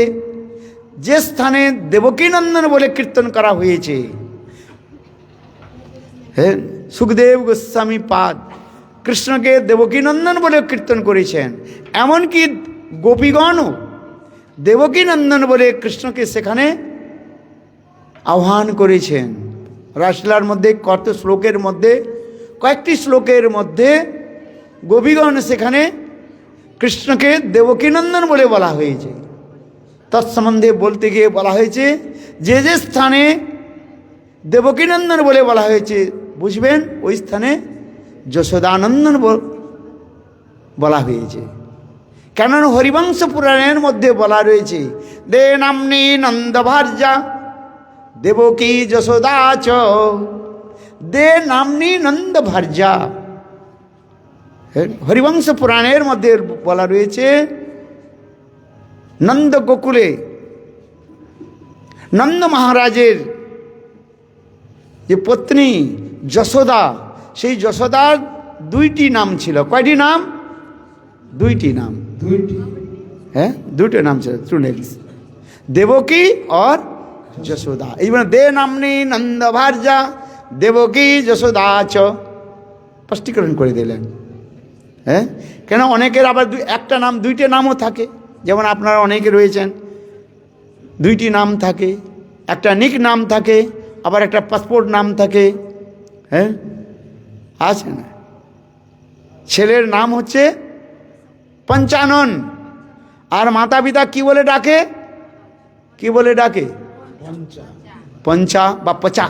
যে স্থানে দেবকীনন্দন বলে কীর্তন করা হয়েছে, হ্যাঁ, সুখদেব গোস্বামী পাদ কৃষ্ণকে দেবকীনন্দন বলে কীর্তন করেছেন। এমনকি গোপীগণও দেবকীনন্দন বলে কৃষ্ণকে সেখানে আহ্বান করেছেন। রাসলীলার মধ্যে কয়েকটি শ্লোকের মধ্যে গোপীগণ সেখানে কৃষ্ণকে দেবকীনন্দন বলে বলা হয়েছে। তৎসম্বন্ধে বলতে গিয়ে বলা হয়েছে যে যে স্থানে দেবকীনন্দন বলে বলা হয়েছে বুঝবেন ওই স্থানে যশোদানন্দন বলা হয়েছে। কেননা হরিবংশ পুরাণের মধ্যে বলা রয়েছে দে নাম্নী নন্দভার্যা দেবকী যশোদা চ, দে নাম্নী নন্দভার্যা। হরিবংশ পুরাণের মধ্যে বলা রয়েছে নন্দ গোকুলে নন্দ মহারাজের যে পত্নী যশোদা, সেই যশোদার দুইটি নাম ছিল। কয়টি নাম? দুইটি নাম। হ্যাঁ, দুটো নাম ছিল, টু নেমস, দেবকী আর যশোদা। এইবার দে নামনি নন্দ ভার্যা দেবকী যশোদা চ, স্পষ্টীকরণ করে দিলেন। হ্যাঁ, কেন অনেকের আবার একটা নাম দুইটা নামও থাকে, যেমন আপনারা অনেকে রয়েছেন দুইটি নাম থাকে, একটা নিক নাম থাকে, আবার একটা পাসপোর্ট নাম থাকে। হ্যাঁ, আছে না? ছেলের নাম হচ্ছে পঞ্চানন, আর মাতা পিতা কি বলে ডাকে? কি বলে ডাকে? পঞ্চা বা পচা।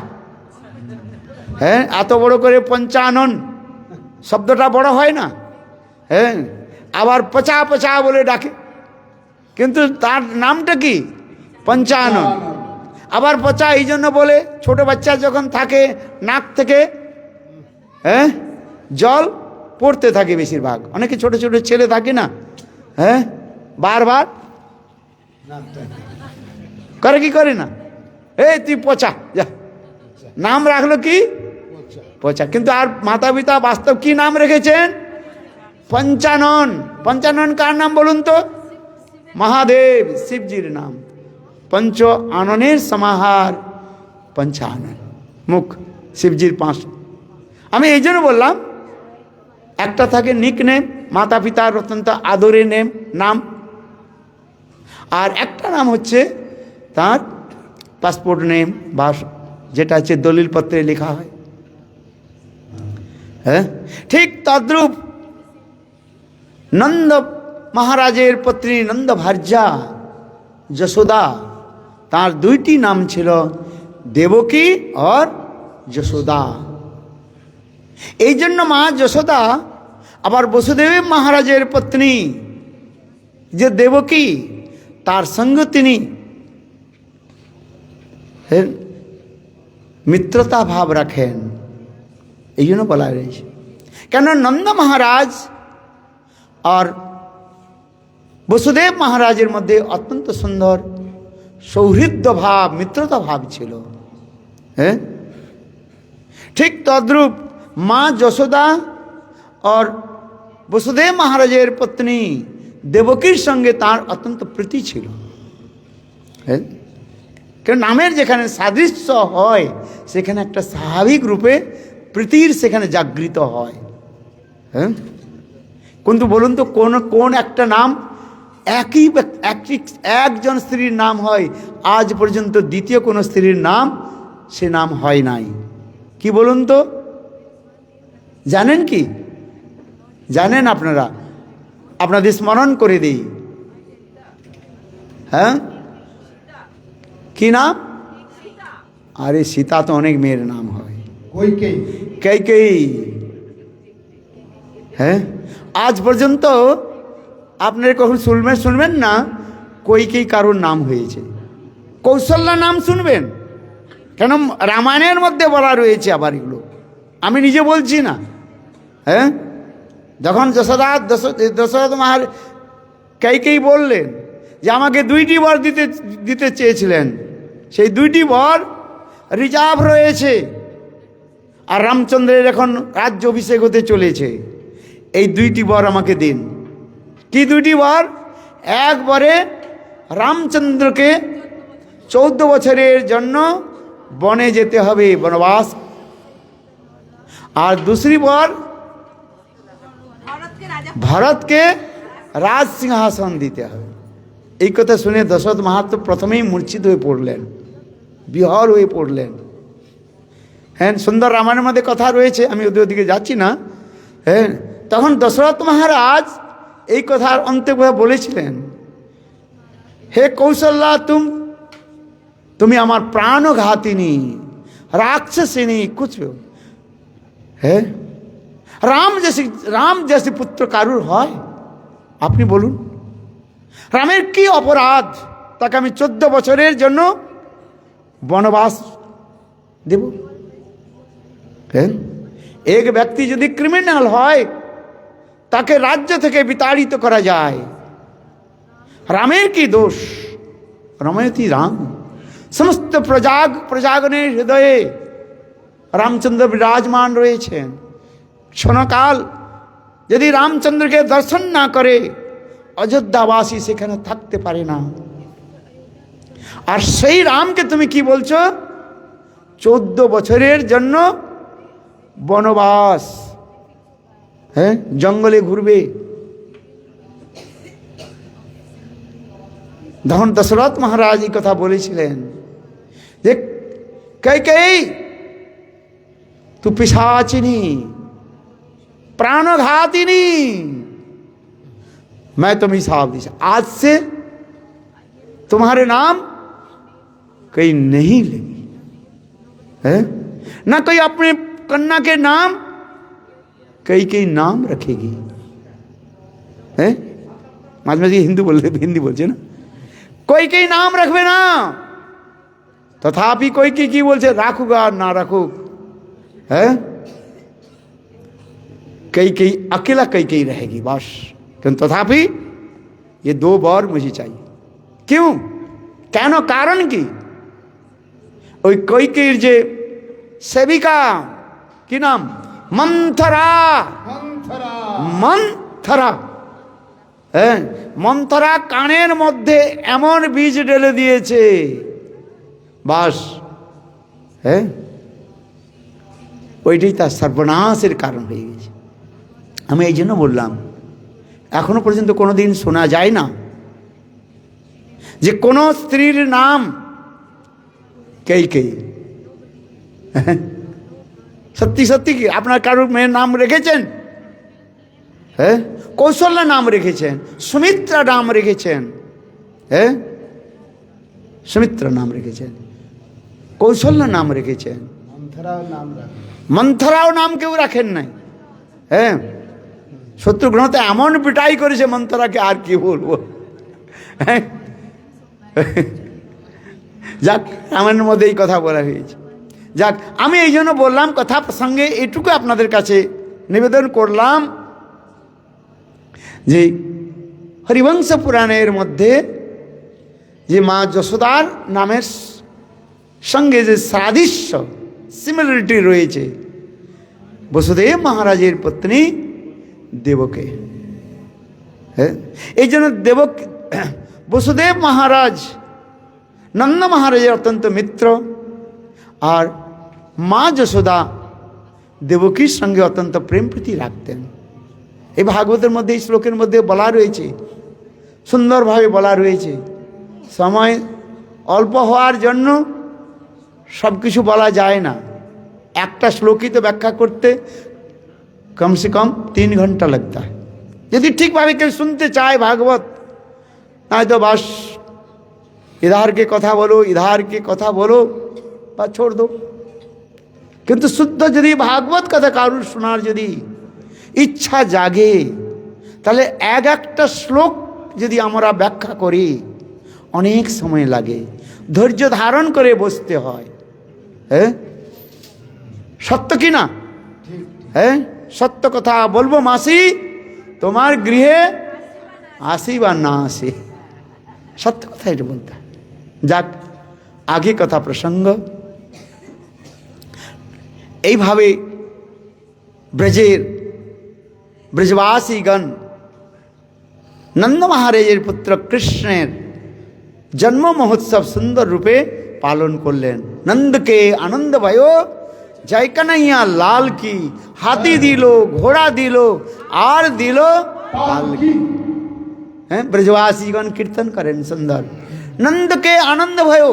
হ্যাঁ, এত বড় করে পঞ্চানন শব্দটা বড় হয় না? হ্যাঁ, আবার পচা পচা বলে ডাকে, কিন্তু তার নামটা কি? পঞ্চানন। আবার পচা এই জন্য বলে, ছোট বাচ্চা যখন থাকে নাক থেকে হ্যাঁ জল পড়তে থাকে বেশিরভাগ, অনেকে ছোট ছোট ছেলে থাকে না, হ্যাঁ, বারবার করে কি করে না, এই তুই পচা যা, নাম রাখলো কি? পচা। কিন্তু আর মাতা পিতা বাস্তব কি নাম রেখেছেন? পঞ্চানন। পঞ্চানন কার নাম বলুন তো? মহাদেব, শিবজির নাম। পঞ্চ আননের সমাহার পঞ্চানন, মুখ শিবজির 5। আমি এই জন্য বললাম, একটা থাকে নিক নেম, মাতা পিতার অত্যন্ত আদরের নাম, আর একটা নাম হচ্ছে তার পাসপোর্ট নেম বা যেটা হচ্ছে দলিলপত্রে লেখা হয়। হ্যাঁ, ঠিক তদ্রূপ নন্দ মহারাজের পত্নী নন্দ ভার্যা যশোদা, তার দুইটি নাম ছিল দেবকী আর যশোদা। এই জন্য মা যশোদা আবার বসুদেব মহারাজের পত্নী যে দেবকী, তার সঙ্গে তিনি মিত্রতা ভাব রাখেন, এই জন্য বলা রয়েছে। কেন নন্দ মহারাজ আর বসুদেব মহারাজের মধ্যে অত্যন্ত সুন্দর সৌহৃদ্য ভাব, মিত্রতা ভাব ছিল। হ্যাঁ, ঠিক তদ্রূপ মা যশোদা আর বসুদেব মহারাজের পত্নী দেবকীর সঙ্গে তার অত্যন্ত প্রীতি ছিল। হ্যাঁ, কারণ নামের যেখানে সাদৃশ্য হয় সেখানে একটা স্বাভাবিক রূপে প্রীতির সেখানে জাগৃত হয়। হ্যাঁ, কিন্তু বলুন তো কোন কোন একটা নাম একজন স্ত্রীর নাম হয়, আজ পর্যন্ত দ্বিতীয় কোনো স্ত্রীর নাম সে নাম হয় নাই? কি বলুন তো, জানেন কি? জানেন আপনারা? আপনাদের স্মরণ করে দিই। হ্যাঁ, কি নাম? আরে সীতা তো অনেক মেয়ের নাম হয়, কৈকেয়ী। হ্যাঁ, আজ পর্যন্ত আপনারা কখন শুনবেন না কৈকেয়ী কারোর নাম হয়েছে? কৌশল্যা নাম শুনবেন? কেন রামায়ণের মধ্যে বলা রয়েছে আবার এগুলো, আমি নিজে বলছি না। হ্যাঁ, যখন দশরথ কৈকেয়ী বললেন যে আমাকে 2টি বর দিতে চেয়েছিলেন, সেই 2টি বর রিজার্ভ রয়েছে, আর রামচন্দ্রের এখন রাজ্য অভিষেক হতে চলেছে, এই 2টি বর আমাকে দিন। কি 2টি বর? একবারে রামচন্দ্রকে 14 বছরের জন্য বনে যেতে হবে, বনবাস, আর दूसरी বর ভারতকে রাজ সিংহাসন দিতে হবে। এই কথা শুনে দশরথ মহারাজ প্রথমেই মূর্ছিত হয়ে পড়লেন, বিহর হয়ে পড়লেন। হ্যাঁ, সুন্দর রামায়ণের মধ্যে কথা রয়েছে, আমি ওদিকে যাচ্ছি না। হ্যাঁ, তখন দশরথ মহারাজ এই কথার অন্তে বলেছিলেন, হে কৌশল্যা, তুমি আমার প্রাণঘাতিনী, রাক্ষসিনী কুছ। হ্যাঁ, রাম जैसे পুত্র কারুর হয়? আপনি বলুন, রামের কি অপরাধ তাকে আমি 14 বছরের জন্য বনবাস দেব? হ্যাঁ, এক ব্যক্তি যদি ক্রিমিনাল হয় তাকে রাজ্য থেকে বিতাড়িত করা যায়, রামের কি দোষ? রময়তি রাম, সমস্ত প্রজাগণের হৃদয়ে রামচন্দ্র বিরাজমান রয়েছেন, ক্ষণকাল যদি রামচন্দ্রকে দর্শন না করে অযোধ্যাবাসী সেখানে থাকতে পারে না। আর সেই রামকে তুমি কি বলছো? 14 বছরের জন্য বনবাস, হ্যাঁ, জঙ্গলে ঘুরবে। তখন দশরথ মহারাজ এই কথা বলেছিলেন যে कैकेयी तू पिशाचिनी प्राणघातिनी, मैं तुम्हें साफ दी, आज से तुम्हारे नाम कहीं नहीं लेगी, है ना कोई अपने कन्या के नाम कई नाम रखेगी, है माঝে মাঝে हिंदी बोलছে ना, कई नाम रखबे ना, तथापि कोई की बोलছে राखूगा ना राखुक, है कई अकेला कई रहेगी बस, क्यों तथापि ये 2 बार मुझे चाहिए। क्यों কেন कारण की ওই কৈকেয়ীর যে সেবিকা কি নাম মন্থরা, মন্থরা, হ্যাঁ মন্থরা কানের মধ্যে এমন বীজ ঢেলে দিয়েছে বাস, হ্যাঁ ওইটাই তার সর্বনাশের কারণ হয়ে গেছে। আমি এই জন্য বললাম এখনো পর্যন্ত কোনো দিন শোনা যায় না যে কোনো স্ত্রীর নাম कैकेयी। সত্যি সত্যি কি আপনার কারোর মেয়ের নাম রেখেছেন? হ্যাঁ কৌশল্যা নাম রেখেছেন, সুমিত্রা নাম রেখেছেন, হ্যাঁ সুমিত্রা নাম রেখেছেন, কৌশল্যা নাম রেখেছেন, মন্থরাও নাম কেউ রাখেন নাই। হ্যাঁ শত্রুঘ্ন তো এমন পিটাই করেছে মন্থরাকে, আর কি বলবো। হ্যাঁ যাক রামায়ণের মধ্যে এই কথা বলা হয়েছে। যাক আমি এই জন্য বললাম, কথা প্রসঙ্গে এটুকু আপনাদের কাছে নিবেদন করলাম যে হরিবংশ পুরাণের মধ্যে যে মা যশোদার নামের সঙ্গে যে সাদৃশ্য সিমিলারিটি রয়েছে, বসুদেব মহারাজের পত্নী দেবকে, হ্যাঁ এই জন্য বসুদেব মহারাজ নন্দ মহারাজের অত্যন্ত মিত্র, আর মা যশোদা দেবকীর সঙ্গে অত্যন্ত প্রেম প্রীতি রাখতেন। এই ভাগবতের মধ্যে এই শ্লোকের মধ্যে বলা রয়েছে, সুন্দরভাবে বলা রয়েছে। সময় অল্প হওয়ার জন্য সব কিছু বলা যায় না, একটা শ্লোকিত ব্যাখ্যা করতে কমসে কম 3 ঘন্টা लगता है। যদি ঠিকভাবে কেউ শুনতে চায় ভাগবত, नहीं तो बस इधर के कथा बोलो इधर के कथा बोलो बस छोड़ दो। किंतु शुद्ध यदि भागवत कथा कारुर शोनार यदि इच्छा जागे ताहले एक एकटा श्लोक यदि आमरा व्याख्या करी अनेक समय लागे, धैर्य धारण करे बसते हय। हैं सत्य कि ना? हैं सत्य कथा बोलबो मासी, तुम्हार गृहे आसि बा ना आसि, सत्य कथा এটা বলতে। যাক আগে কথা প্রসঙ্গ এইভাবে ব্রজবাসীগণ নন্দ মহারাজের পুত্র কৃষ্ণের জন্ম মহোৎসব সুন্দর রূপে পালন করলেন। নন্দকে আনন্দ ভয় জয় কানাইয়া লাল কি, হাতি দিল ঘোড়া দিল আর দিল পালকি। হ্যাঁ ব্রজবাসীগণ কীর্তন করেন সুন্দর, নন্দকে আনন্দ ভয়।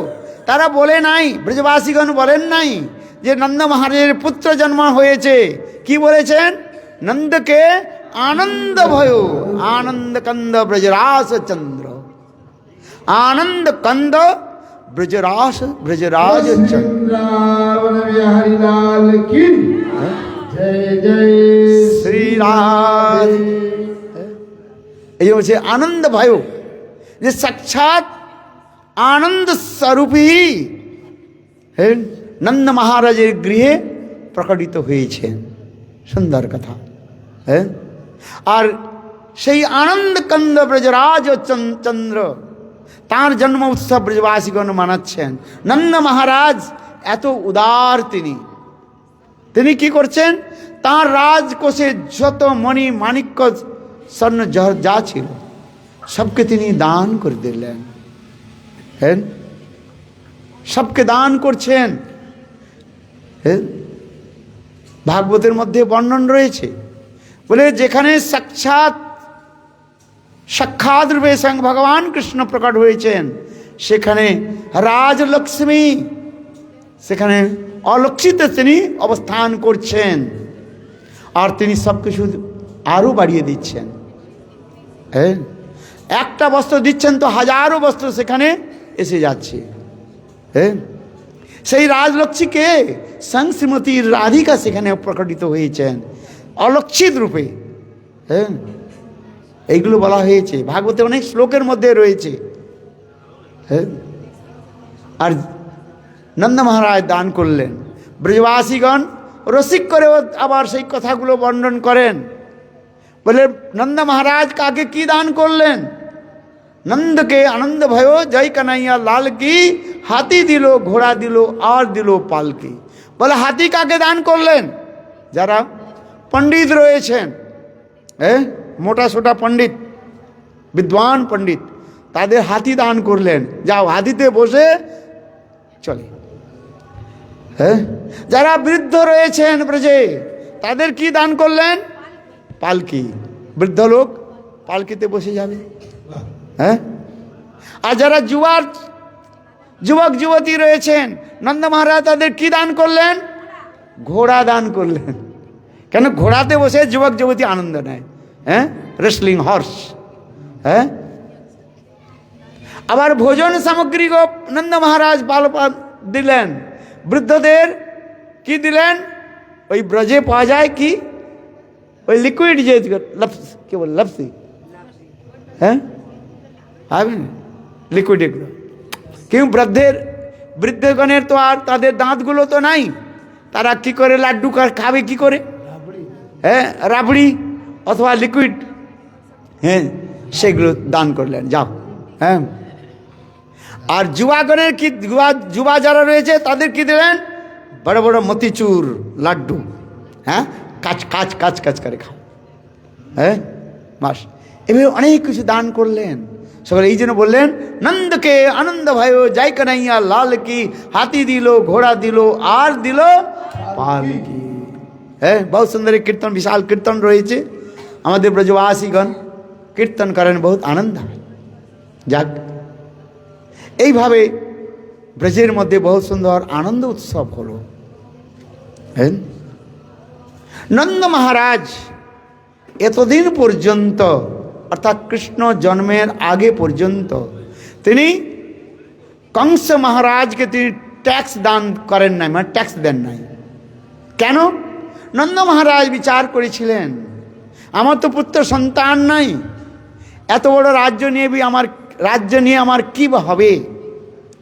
তারা বলে নাই, ব্রজবাসীগণ বলেন নাই যে নন্দ মহারাজের পুত্র জন্ম হয়েছে, কি বলেছেন? নন্দকে আনন্দ ভয়, আনন্দ কন্দ ব্রজরাস চন্দ্র, আনন্দ কন্দ ব্রজরাস ব্রজরাজ চন্দ্র। শ্রীরাজ এই হচ্ছে আনন্দ ভয়, যে সাক্ষাৎ आनंद स्वरूप ही है नंद महाराजेर गृहे प्रकटित হয়েছেন। सुंदर कथा है। और সেই आनंद कंद ब्रजराज चंद्र तार जन्म उत्सव ब्रजवासीगण मानाচ্ছেন। नंद महाराज এত উদার, তিনি কি করছেন? তাঁর রাজকোষে যত মণি মাণিক্য স্বর্ণ যা ছিল সবকে তিনি দান করে দিলেন। হ্যাঁ, সবকে দান করছেন। হ্যাঁ, ভাগবতের মধ্যে বর্ণন রয়েছে, বলে যেখানে সাক্ষাৎ রূপে স্বয়ং ভগবান কৃষ্ণ প্রকট হয়েছেন, সেখানে রাজলক্ষ্মী সেখানে অলক্ষিত তিনি অবস্থান করছেন, আর তিনি সব কিছু আরও বাড়িয়ে দিচ্ছেন। হ্যাঁ, একটা বস্ত্র দিচ্ছেন তো হাজারো বস্ত্র সেখানে এসে যাচ্ছে। হ্যাঁ, সেই রাজলক্ষ্মীকে স্বয়ং শ্রীমতী রাধিকা সেখানে প্রকটিত হয়েছেন অলক্ষিত রূপে। হ্যাঁ, এইগুলো বলা হয়েছে ভাগবতে, অনেক শ্লোকের মধ্যে রয়েছে। হ্যাঁ, আর নন্দ মহারাজ দান করলেন। ব্রজবাসীগণ রসিক করেও আবার সেই কথাগুলো বর্ণন করেন, বলে নন্দ মহারাজ কাকে কি দান করলেন? নন্দকে আনন্দ भयो জয় কানাইয়া লাল কি, হাতি দিল ঘোড়া দিল আর দিল পালকি। বলে হাতি কাকে দান করলেন? যারা পণ্ডিত রয়েছেন, হ্যাঁ, মোটা সোটা পণ্ডিত, বিদ্বান পণ্ডিত, তাদের হাতি দান করলেন, যাও হাতিতে বসে চলে। হ্যাঁ, যারা বৃদ্ধ রয়েছেন ব্রজে, তাদের কি দান করলেন? পালকি। বৃদ্ধ লোক পালকিতে বসে যাবে। হ্যাঁ, আর যারা যুবক যুবতী রয়েছেন, নন্দ মহারাজ তাদের কি দান করলেন? ঘোড়া দান করলেন। কেন? ঘোড়াতে বসে যুবক যুবতী আনন্দ নেয়। হ্যাঁ, রেসলিং হর্স। হ্যাঁ, আবার ভোজন সামগ্রী নন্দ মহারাজ দিলেন। বৃদ্ধদের কি দিলেন? ওই ব্রজে পাওয়া যায় কি, ওই লিকুইড যে কি বল, লপসি। হ্যাঁ, লিকুইড এগুলো। কেউ বৃদ্ধগণের তো আর তাদের দাঁতগুলো তো নাই, তারা কি করে লাড্ডু খাবে কি করে? হ্যাঁ, রাবড়ি অথবা লিকুইড, হ্যাঁ, সেগুলো দান করলেন, যাও। হ্যাঁ, আর যুবাগণের কি, যুবা যারা রয়েছে তাদের কি দিলেন? বড় বড় মতিচুর লাড্ডু। হ্যাঁ, কাজ করে খাও। হ্যাঁ, বাস, এভাবে অনেক কিছু দান করলেন। সকলে এই জন্য বললেন নন্দকে আনন্দ भयो জয় কানাইয়া লাল কি, হাতি দিল ঘোড়া দিল আর দিল পালকি। হ্যাঁ, বহুত সুন্দর কীর্তন, বিশাল কীর্তন রয়েছে। আমাদের ব্রজবাসীগণ কীর্তন করেন, বহুত আনন্দ হয়। যাক, এইভাবে ব্রজের মধ্যে বহু সুন্দর আনন্দ উৎসব হলো। হ্যাঁ, নন্দ মহারাজ এতদিন পর্যন্ত, অর্থাৎ কৃষ্ণ জন্মের আগে পর্যন্ত, তিনি কংস মহারাজকে তিনি ট্যাক্স দান করেন নাই, মানে ট্যাক্স দেন নাই। কেন? নন্দ মহারাজ বিচার করেছিলেন, আমার তো পুত্র সন্তান নাই, এত বড় রাজ্য নিয়ে আমার কি হবে?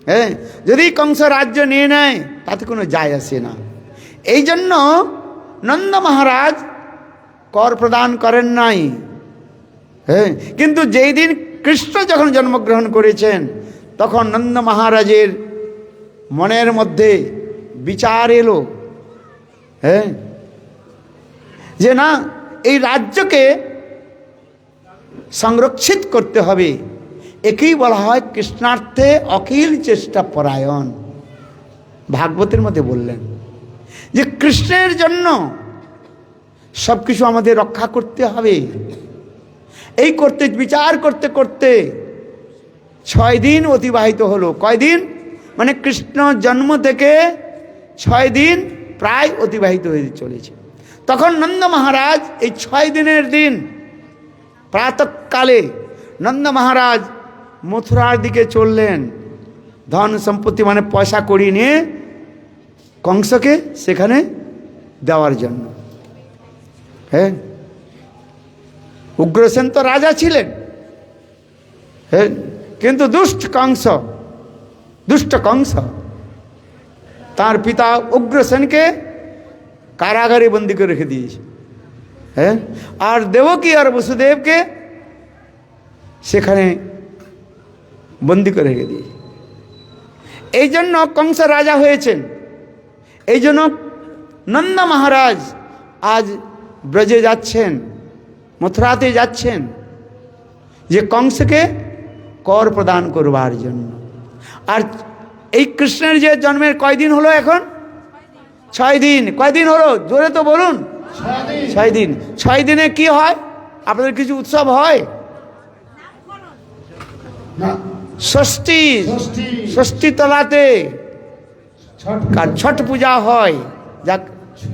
হ্যাঁ, যদি কংস রাজ্য নিয়ে নেয় তাতে কোনো যায় আসে না। এই জন্য নন্দ মহারাজ কর প্রদান করেন নাই। হ্যাঁ, কিন্তু যেই দিন কৃষ্ণ যখন জন্মগ্রহণ করেছেন, তখন নন্দ মহারাজের মনের মধ্যে বিচার এলো, হ্যাঁ, যে না, এই রাজ্যকে সংরক্ষিত করতে হবে। একেই বলা হয় কৃষ্ণার্থে অখিল চেষ্টা পরায়ণ। ভাগবতের মধ্যে বললেন যে কৃষ্ণের জন্য সব কিছু আমাদের রক্ষা করতে হবে। এই বিচার করতে করতে 6 দিন অতিবাহিত হলো। কয়দিন? মানে কৃষ্ণ জন্ম থেকে 6 দিন প্রায় অতিবাহিত হয়ে চলেছে। তখন নন্দ মহারাজ এই 6 দিনের দিন প্রাতঃকালে নন্দ মহারাজ মথুরার দিকে চললেন, ধন সম্পত্তি মানে পয়সা কড়ি নিয়ে কংসকে সেখানে দেওয়ার জন্য। হ্যাঁ, উগ্রসেন তো রাজা ছিলেন, হ্যাঁ, কিন্তু দুষ্ট কংস তার পিতা উগ্রসেনকে কারাগারে বন্দি করে রেখে দিয়েছে। হ্যাঁ, আর দেবকী আর বসুদেবকে সেখানে বন্দি করে রেখে দিয়েছে। এই জন্য কংস রাজা হয়েছেন। এই জন্য নন্দ মহারাজ আজ ব্রজে যাচ্ছেন, মথুরাতে যাচ্ছেন, যে কংসকে কর প্রদান করবার জন্য। আর এই কৃষ্ণের যে জন্মের কয়দিন হলো এখন? 6 দিন। কয়দিন হলো জোরে তো বলুন? 6 দিন। 6 দিনে কি হয়? আপনাদের কিছু উৎসব হয়? ষষ্ঠী, ষষ্ঠী তলাতে ছট পূজা হয়। যাক,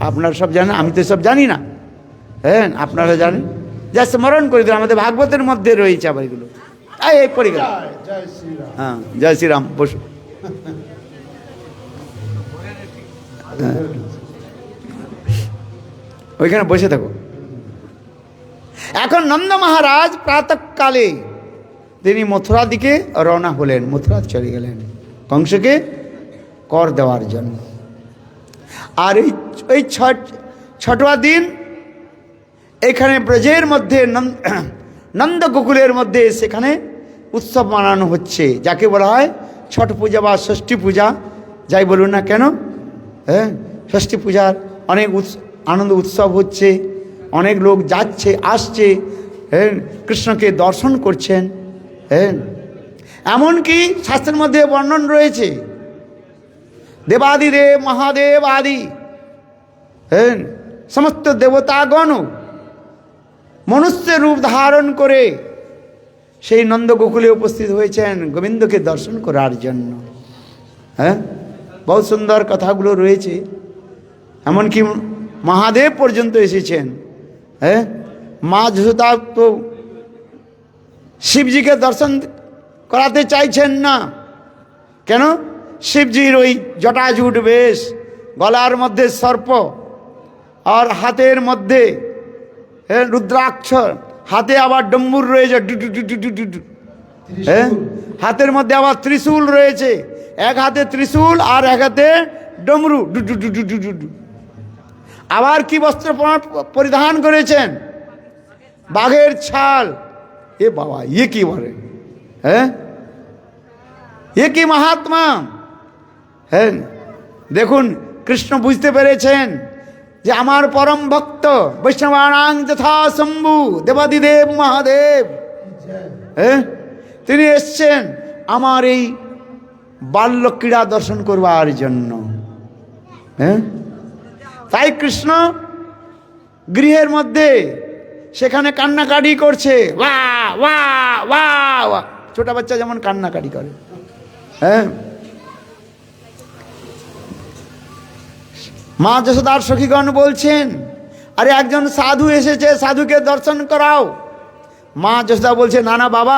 আপনারা সব জানেন, আমি তো সব জানি না। হ্যাঁ, আপনারা জানেন, যা স্মরণ করে দিন, আমাদের ভাগবতের মধ্যে রয়েছে আবার এগুলো। এই পড়ে গেল। হ্যাঁ, জয় শ্রীরাম। বসু। ওইখানে বসে থাকো। এখন নন্দ মহারাজ প্রাতঃকালে তিনি মথুরা দিকে রওনা হলেন, মথুরা চলে গেলেন কংসকে কর দেওয়ার জন্য। আর এই ছটওয়া দিন এখানে ব্রজের মধ্যে নন্দ গোকুলের মধ্যে সেখানে উৎসব মানানো হচ্ছে, যাকে বলা হয় ছট পূজা বা ষষ্ঠী পূজা, যাই বলুন না কেন। হ্যাঁ, ষষ্ঠী পূজার অনেক আনন্দ উৎসব হচ্ছে, অনেক লোক যাচ্ছে আসছে, হ্যাঁ, কৃষ্ণকে দর্শন করছেন। হ্যাঁ, এমনকি শাস্ত্রের মধ্যে বর্ণন রয়েছে, দেবাদিদেব মহাদেব আদি, হ্যাঁ, সমস্ত দেবতাগণ মনুষ্য রূপ ধারণ করে সেই নন্দগোকুলে উপস্থিত হয়েছেন গোবিন্দকে দর্শন করার জন্য। হ্যাঁ, বহুত সুন্দর কথাগুলো রয়েছে। এমনকি মহাদেব পর্যন্ত এসেছেন। হ্যাঁ, মা যশোদা তো শিবজিকে দর্শন করাতে চাইছেন না। কেন? শিবজির ওই জটাজুট বেশ, গলার মধ্যে সর্প, আর হাতের মধ্যে রুদ্রাক্ষ, হাতে আবার ডম্বুর রয়েছে, হ্যাঁ, হাতের মধ্যে আবার ত্রিশূল রয়েছে, এক হাতে ত্রিশূল আর এক হাতে ডমরু। আবার কি বস্ত্র পরিধান করেছেন? বাঘের ছাল। এ বাবা, ইয়ে কি বলে? হ্যাঁ, এ কি মহাত্মা! হ্যাঁ, দেখুন, কৃষ্ণ বুঝতে পেরেছেন যে আমার পরম ভক্ত বৈষ্ণবানাং যথা শম্ভু দেবাদিদেব মহাদেব, হ্যাঁ, তিনি এসছেন আমার এই বাল্য ক্রীড়া দর্শন করবার জন্য। হ্যাঁ, তাই কৃষ্ণ গৃহের মধ্যে সেখানে কান্নাকাটি করছে, ওয়া ওয়া ওয়া ওয়া, ছোট বাচ্চা যেমন কান্নাকাটি করে। হ্যাঁ, মা যশোদার সখীগণ বলছেন, আরে একজন সাধু এসেছে, সাধুকে দর্শন করাও। মা যশোদা বলছে, না না বাবা,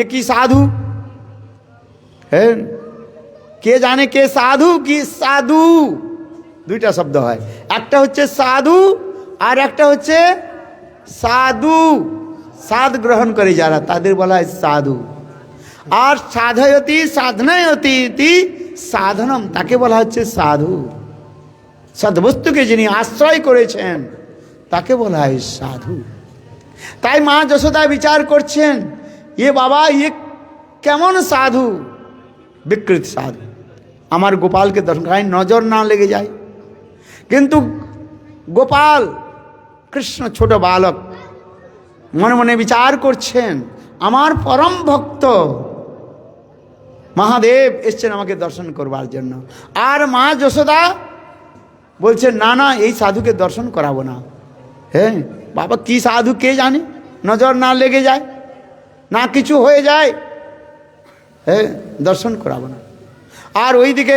এ কি সাধু? হ্যাঁ, কে জানে কে সাধু কি সাধু? দুইটা শব্দ হয়, একটা হচ্ছে সাধু আর একটা হচ্ছে সাধু। সাধ গ্রহণ করে যারা, তাদের বলা হয় সাধু। আর সাধয়তি সাধনায়তি সাধনম, তাকে বলা হচ্ছে সাধু। সদ্বস্তুকে যিনি আশ্রয় করেছেন তাকে বলা হয় সাধু। তাই মা যশোদা বিচার করছেন, এ বাবা, এ কেমন সাধু? বিকৃত সাধু। আমার গোপালকে দর্শন করায় নজর না লেগে যায়। কিন্তু গোপাল কৃষ্ণ ছোট বালক মনে মনে বিচার করছেন, আমার পরম ভক্ত মহাদেব এসছেন আমাকে দর্শন করবার জন্য। আর মা যশোদা বলছেন, না না, এই সাধুকে দর্শন করাবো না। হ্যাঁ বাবা, কি সাধু কে জানে, নজর না লেগে যায়, না কিছু হয়ে যায়, হ্যাঁ, দর্শন করাবো না। আর ওইদিকে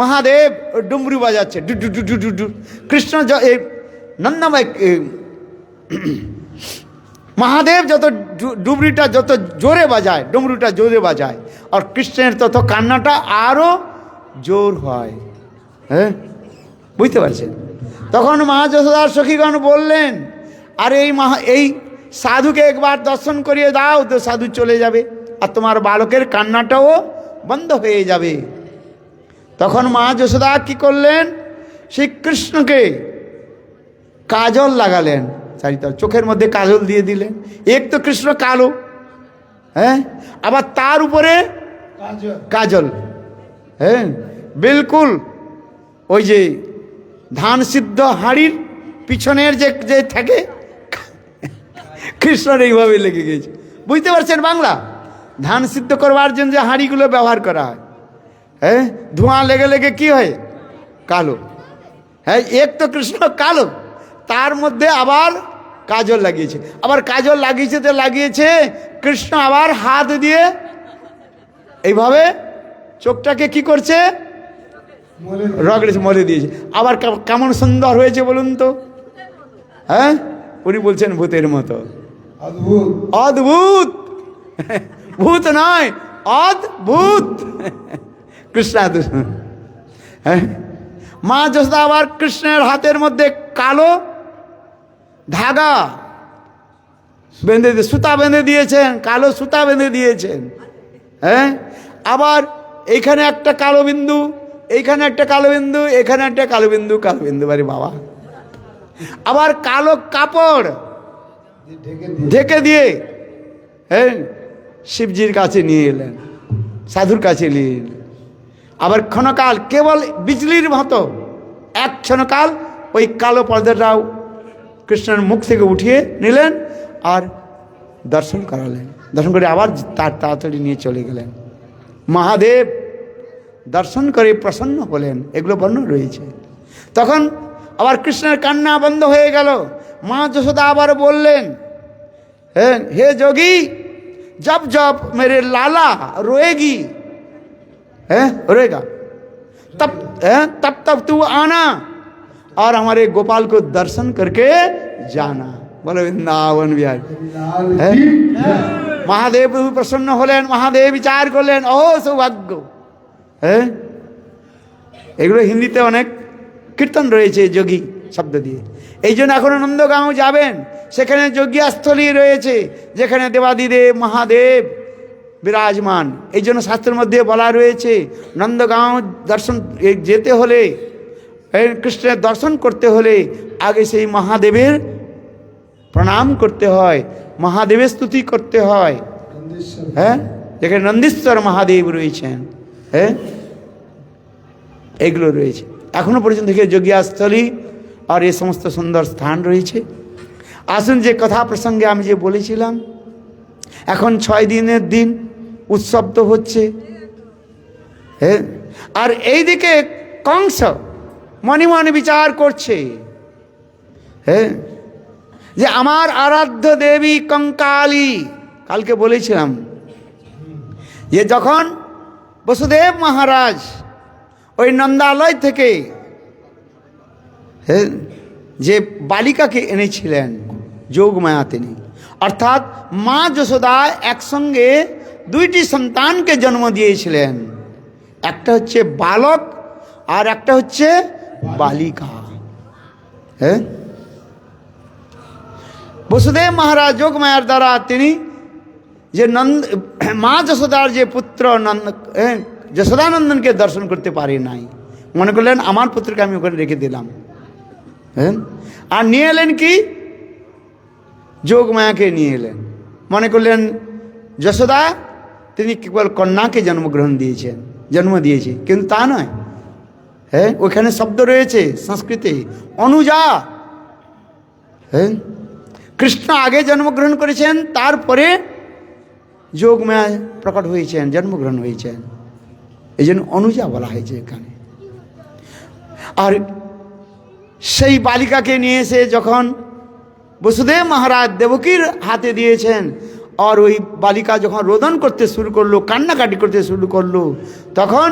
মহাদেব ডুমরু বাজাচ্ছে, ডু ডু ডু ডু ডু। কৃষ্ণ নন্দময় মহাদেব যত ডুবরিটা যত জোরে বাজায়, ডমরুটা জোরে বাজায়, আর কৃষ্ণের তত কান্নাটা আরো জোর হয়। হ্যাঁ, বুঝতে পারছেন? তখন মা যশোদার সখীগণ বললেন, আরে এই সাধুকে একবার দর্শন করিয়ে দাও, তো সাধু চলে যাবে আর তোমার বালকের কান্নাটাও বন্ধ হয়ে যাবে। তখন মা যশোদা কি করলেন? সেই কৃষ্ণকে কাজল লাগালেন, চারিতর চোখের মধ্যে কাজল দিয়ে দিলেন। এক তো কৃষ্ণ কালো, হ্যাঁ, আবার তার উপরে কাজল। হ্যাঁ, বিলকুল ওই যে ধান সিদ্ধ হাঁড়ির পিছনের যে যে থাকে কৃষ্ণর এইভাবে লেগে গেছে। বুঝতে পারছেন বাংলা? ধান সিদ্ধ করবার জন্য যে হাঁড়িগুলো ব্যবহার করা হয়, হ্যাঁ, ধোঁয়া লেগে লেগে কি হয়? কালো। হ্যাঁ, এক তো কৃষ্ণ কালো, তার মধ্যে আবার কাজল লাগিয়েছে। আবার কাজল লাগিয়েছে তো লাগিয়েছে, কৃষ্ণ আবার হাত দিয়ে এইভাবে চোখটাকে কি করছে? রগড়েছে, মলে দিয়েছে। আবার কেমন সুন্দর হয়েছে বলুন তো? হ্যাঁ, উনি বলছেন ভূতের মতো। অদ্ভুত, ভূত নয়, অদ্ভুত। কৃষ্ণ, হ্যাঁ, মা যশোদা আবার কৃষ্ণের হাতের মধ্যে কালো ধাগা বেঁধে সুতা বেঁধে দিয়েছেন, কালো সুতা বেঁধে দিয়েছেন। হ্যাঁ, আবার এইখানে একটা কালো বিন্দু, এইখানে একটা কালো বিন্দু, এখানে একটা কালো বিন্দু, কালো বিন্দু বাড়ি বাবা। আবার কালো কাপড় ঢেকে দিয়ে, হ্যাঁ, শিবজির কাছে নিয়ে এলেন, সাধুর কাছে নিয়ে এলেন। আবার ক্ষণকাল কেবল বিজলির মতো এক ক্ষণকাল ওই কালো পর্দাটাও কৃষ্ণের মুখ থেকে উঠিয়ে নিলেন আর দর্শন করালেন। দর্শন করে আবার তার তাড়াতাড়ি নিয়ে চলে গেলেন। মহাদেব দর্শন করে প্রসন্ন হলেন, এগুলো বর্ণনা রয়েছে। তখন আবার কৃষ্ণের কান্না বন্ধ হয়ে গেল। মা যশোদা আবার বললেন, হ্যাঁ, হে যোগী, जब जब मेरे लाला रोएगी, है रोएगा, तब तब तब तू आना और हमारे गोपाल को दर्शन करके जाना। बोलो वृंदावन बिहार। महादेव प्रसन्न হলেন, মহাদেব বিচার করলেন, ও সৌভাগ্য। হ্যাঁ, এগুলো হিন্দিতে অনেক কীর্তন রয়েছে যোগী শব্দ দিয়ে। এই জন্য এখন নন্দগাঁও যাবেন, সেখানে যজ্ঞস্থলী রয়েছে যেখানে দেবাদিদেব মহাদেব বিরাজমান। এই জন্য শাস্ত্রের মধ্যে বলা রয়েছে নন্দগাঁও দর্শন যেতে হলে, কৃষ্ণের দর্শন করতে হলে আগে সেই মহাদেবের প্রণাম করতে হয়, মহাদেবের স্তুতি করতে হয়। হ্যাঁ, যেখানে নন্দীশ্বর মহাদেব রয়েছেন, হ্যাঁ, এগুলো রয়েছে। এখনো পর্যন্ত যজ্ঞস্থলী আর এই সমস্ত সুন্দর স্থান রয়েছে। আসুন, যে কথা প্রসঙ্গে আমি যে বলেছিলাম, এখন 6 দিনের দিন উৎসব তো হচ্ছে, হ্যাঁ, আর এইদিকে কংস মনে মনে বিচার করছে, হ্যাঁ, যে আমার আরাধ্য দেবী কঙ্কালী, কালকে বলেছিলাম যে যখন বসুদেব মহারাজ ওই নন্দালয় থেকে, হ্যাঁ, যে বালিকাকে এনেছিলেন যোগমায়া, তিনি অর্থাৎ মা যশোদা একসঙ্গে 2টি সন্তানকে জন্ম দিয়েছিলেন। একটা হচ্ছে বালক আর একটা হচ্ছে বালিকা। হ্যাঁ, বসুদেব মহারাজ যোগমায়ার দ্বারা তিনি যে মা যশোদার যে পুত্র যশোদানন্দনকে দর্শন করতে পারে নাই, মনে করলেন আমার পুত্রকে আমি ওখানে রেখে দিলাম। হ্যাঁ, আর নিয়ে এলেন কি, যোগমায়াকে নিয়ে এলেন। মনে করলেন যশোদা তিনি কেবল কন্যাকে জন্ম দিয়েছে, কিন্তু তা নয়। হ্যাঁ, ওখানে শব্দ রয়েছে সংস্কৃতে অনুজা। হ্যাঁ, কৃষ্ণ আগে জন্মগ্রহণ করেছেন, তারপরে যোগমায়া প্রকট হয়েছেন, জন্মগ্রহণ হয়েছেন, এই জন্য অনুজা বলা হয়েছে এখানে। আর সেই বালিকাকে নিয়ে এসে যখন বসুদেব মহারাজ দেবকীর হাতে দিয়েছেন, আর ওই বালিকা যখন রোদন করতে শুরু করলো, কান্নাকাটি করতে শুরু করলো, তখন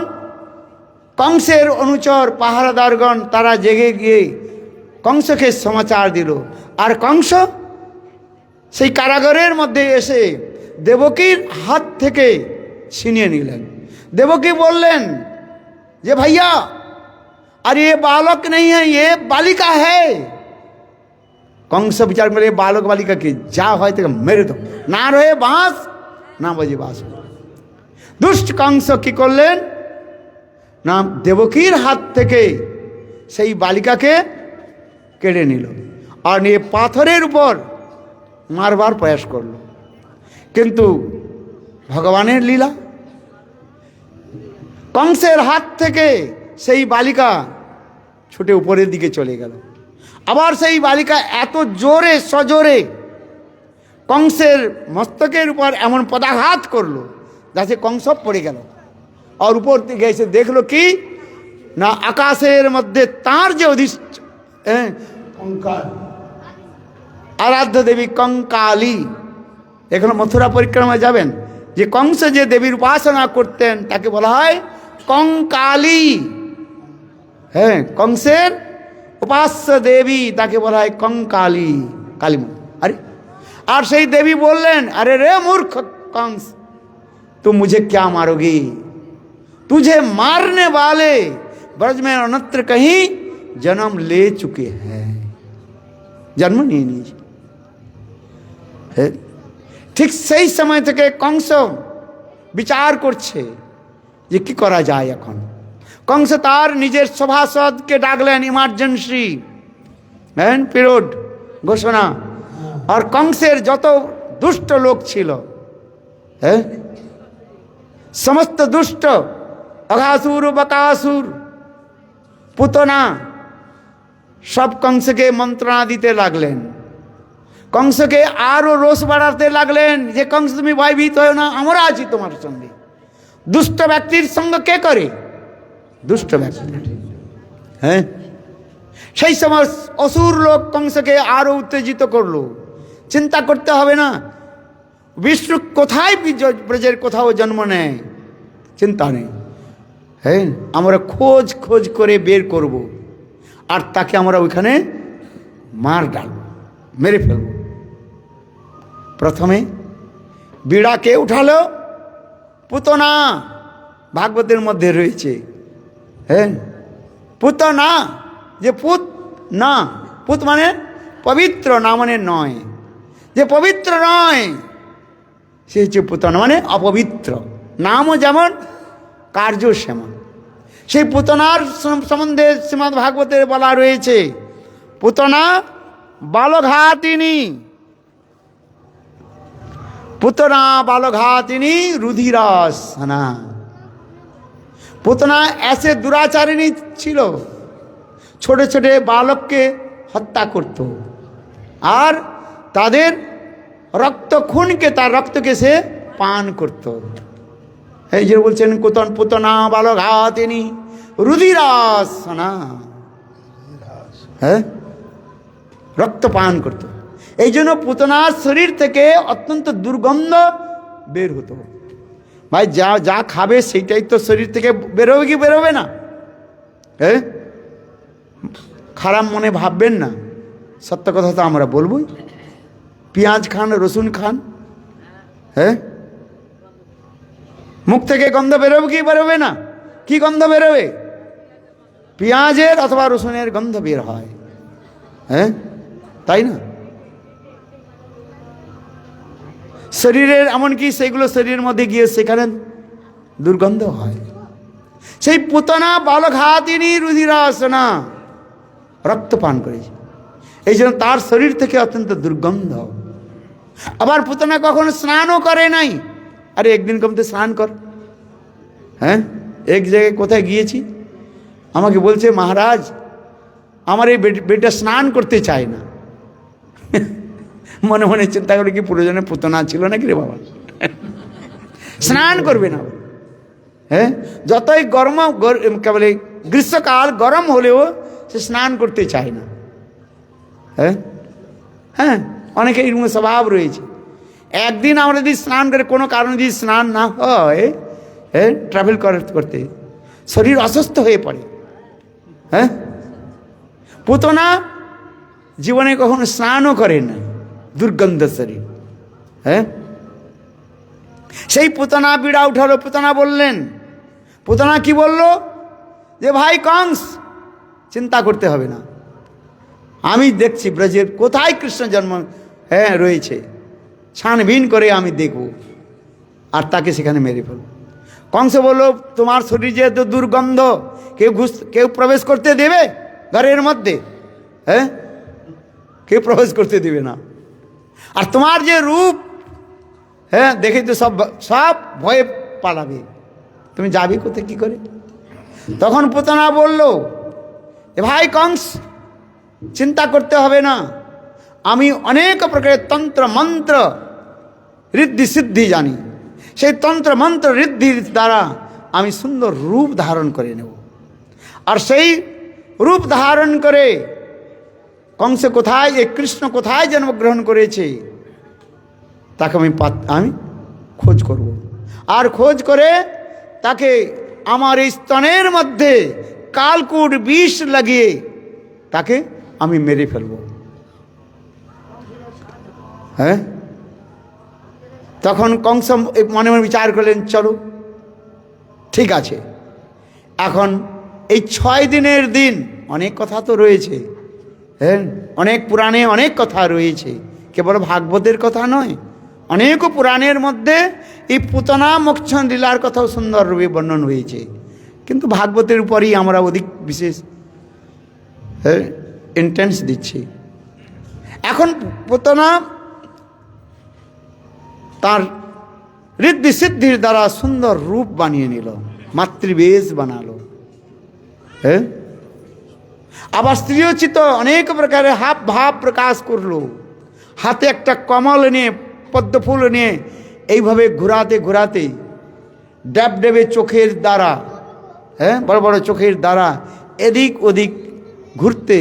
কংসের অনুচর পাহারাদারগণ তারা জেগে গিয়ে কংসকে সমাচার দিল। আর কংস সেই কারাগারের মধ্যে এসে দেবকীর হাত থেকে ছিনিয়ে নিলেন। দেবকী বললেন যে भैया, अरे ये बालक नहीं है, ये बालिका है। कंस विचार करे बालक बालिका की जा হয় থেকে মেরে তো, না রয়ে বাঁশ না বাজে বাঁশ। দুষ্ট কংস কি করলেন না, দেবকীর হাত থেকে সেই বালিকাকে কেড়ে নিল আর নিয়ে পাথরের উপর মারবার প্রয়াস করল। কিন্তু ভগবানের লীলা, কংসের হাত থেকে সেই বালিকা ছুটে উপরের দিকে চলে গেল। আবার সেই বালিকা এত জোরে সজোরে কংসের মস্তকের উপর এমন পদাঘাত করলো যাতে কংস পড়ে গেল। আর উপর থেকে এসে দেখলো কি না, আকাশের মধ্যে তার যে আরাধ্য দেবী কঙ্কালী, এখানে মথুরা পরিক্রমায় যাবেন, যে কংস যে দেবীর উপাসনা করতেন তাকে বলা হয় কঙ্কালী। হ্যাঁ, কংসের উপাস্য দেবী তাকে বলা হয় কঙ্কালী, কালীমা। আরে আর সেই দেবী বললেন, আরে রে মূর্খ कंस, तुम मुझे क्या मारोगी? तुझे मारने वाले ब्रज में अन्यत्र कहीं जन्म ले चुके हैं, जन्म नहीं लीजिए। ঠিক সেই সময় থেকে কংস বিচার করছে যে কি করা যায় এখন। কংস তার নিজের সভাসদকে ডাকলেন, ইমার্জেন্সি পিরিয়ড ঘোষণা। আর কংসের যত দুষ্ট লোক ছিল, হ্যাঁ, সমস্ত দুষ্ট অঘাসুর বকাসুর পুতনা সব কংসকে মন্ত্রণা দিতে লাগলেন। কংসকে আরো রোষ বাড়াতে লাগলেন যে কংস তুমি ভয়ভীত হও না, আমরা আছি তোমার সঙ্গে। দুষ্ট ব্যক্তির সঙ্গ কে করে? দুষ্ট ব্যক্তি। হ্যাঁ, সেই সময় অসুর লোক কংসকে আরো উত্তেজিত করলো। চিন্তা করতে হবে না, বিষ্ণু কোথায় ব্রজের কোথাও জন্ম নেয়, চিন্তা নেই। হ্যাঁ, আমরা খোঁজ খোঁজ করে বের করব, আর তাকে আমরা ওইখানে মার ডালব, মেরে ফেলব। প্রথমে বিড়া কে উঠালো? পুতনা, ভাগবতের মধ্যে রয়েছে। হ্যাঁ, পুতনা, যে পুত না, পুত মানে পবিত্র, না মানে নয়, যে পবিত্র নয় সে হচ্ছে পুতনা, মানে অপবিত্র। নামও যেমন কার্য সেমন। সেই পুতনার সম্বন্ধে শ্রীমদ্ ভাগবতের বলা রয়েছে, পুতনা বালঘাতিনী, পুতনা বালঘাতিনী রুধিরাসনা। পুতনা ऐसे दुराचारिणी ছিল, ছোট ছোট বালককে হত্যা করত, আর তাদের রক্ত খুনকে, তার রক্তকে সে পান করত। এই যে বলছেন পুতনা বালঘাতিনী রুধিরাসনা, হ্যাঁ, রক্ত পান করত। এই জন্য পুতনার শরীর থেকে অত্যন্ত দুর্গন্ধ বের হতো। ভাই যা যা খাবে সেইটাই তো শরীর থেকে বেরোবে কি বেরোবে না? হ্যাঁ, খারাপ মনে ভাববেন না, সত্য কথা তো আমরা বলবই। পেঁয়াজ খান, রসুন খান, হ্যাঁ, মুখ থেকে গন্ধ বেরোবে কি বেরোবে না? কি গন্ধ বেরোবে? পেঁয়াজের অথবা রসুনের গন্ধ বের হয়, হ্যাঁ, তাই না? শরীরের এমনকি সেগুলো শরীরের মধ্যে গিয়ে সেখানে দুর্গন্ধ হয়। সেই পুতনা বালঘাতিনী রুধিরাসনা রক্ত পান করেছে, এই জন্য তার শরীর থেকে অত্যন্ত দুর্গন্ধ। আবার পুতনা কখনো স্নানও করে নাই। আরে একদিন কমতে স্নান কর। হ্যাঁ, এক জায়গায় কোথায় গিয়েছি, আমাকে বলছে মহারাজ আমার এই বেটা স্নান করতে চায় না। মনে মনে চিন্তা করে কি প্রয়োজনে পুতনা ছিল নাকি রে বাবা, স্নান করবে না। হ্যাঁ, যতই গরম বলে গ্রীষ্মকাল গরম হলেও সে স্নান করতে চায় না। হ্যাঁ হ্যাঁ, অনেকের এরকম স্বভাব রয়েছে। একদিন আমরা যদি স্নান করে, কোনো কারণে যদি স্নান না হয়, হ্যাঁ, ট্রাভেল করতে শরীর অসুস্থ হয়ে পড়ে। হ্যাঁ, পুতনা জীবনে কখনো স্নানও করে না, দুর্গন্ধ শরীর। হ্যাঁ, সেই পুতনা বিড়া উঠালো। পুতনা বললেন, পুতনা কি বলল যে ভাই কংস, চিন্তা করতে হবে না, আমি দেখছি ব্রজের কোথায় কৃষ্ণ জন্ম হ্যাঁ রয়েছে, ছানবিন করে আমি দেখব, আর তাকে সেখানে মেরে ফেলব। কংস বলল, তোমার শরীর যেহেতু দুর্গন্ধ, কেউ প্রবেশ করতে দেবে ঘরের মধ্যে? হ্যাঁ, কেউ প্রবেশ করতে দেবে না। আর তোমার যে রূপ, হ্যাঁ, দেখে তো সব সব ভয়ে পালাবে, তুমি যাবে কোথায়, কি করে? তখন পুতনা বলল, ভাই কংস, চিন্তা করতে হবে না, আমি অনেক প্রকারের তন্ত্র মন্ত্র ঋদ্ধি সিদ্ধি জানি, সেই তন্ত্র মন্ত্র ঋদ্ধির দ্বারা আমি সুন্দর রূপ ধারণ করে নেব। আর সেই রূপ ধারণ করে কংস কোথায়, এই কৃষ্ণ কোথায় জন্মগ্রহণ করেছে তাকে আমি খোঁজ করব। আর খোঁজ করে তাকে আমার এই স্তনের মধ্যে কালকূট বিষ লাগিয়ে তাকে আমি মেরে ফেলব। হ্যাঁ, তখন কংস মনে মনে বিচার করলেন, চলো ঠিক আছে, এখন এই 6 দিনের দিন, অনেক কথা তো রয়েছে, হ্যাঁ, অনেক পুরাণে অনেক কথা রয়েছে, কেবল ভাগবতের কথা নয়, অনেক পুরাণের মধ্যে এই পুতনা মোক্ষণ লীলার কথাও সুন্দরভাবে বর্ণন হয়েছে, কিন্তু ভাগবতের উপরই আমরা অধিক বিশেষ ইন্টেন্স দিচ্ছি। এখন পুতনা তার ঋদ্ধি সিদ্ধির দ্বারা সুন্দর রূপ বানিয়ে নিল, মাতৃবেশ বানালো। হ্যাঁ, আবার স্ত্রীচিত অনেক প্রকারের হাব ভাব প্রকাশ করলো, হাতে একটা কমল নিয়ে, পদ্মফুল নিয়ে এইভাবে ঘোরাতে ঘোরাতে ড্যাব ডেবে চোখের দ্বারা, হ্যাঁ, বড় বড় চোখের দ্বারা এদিক ওদিক ঘুরতে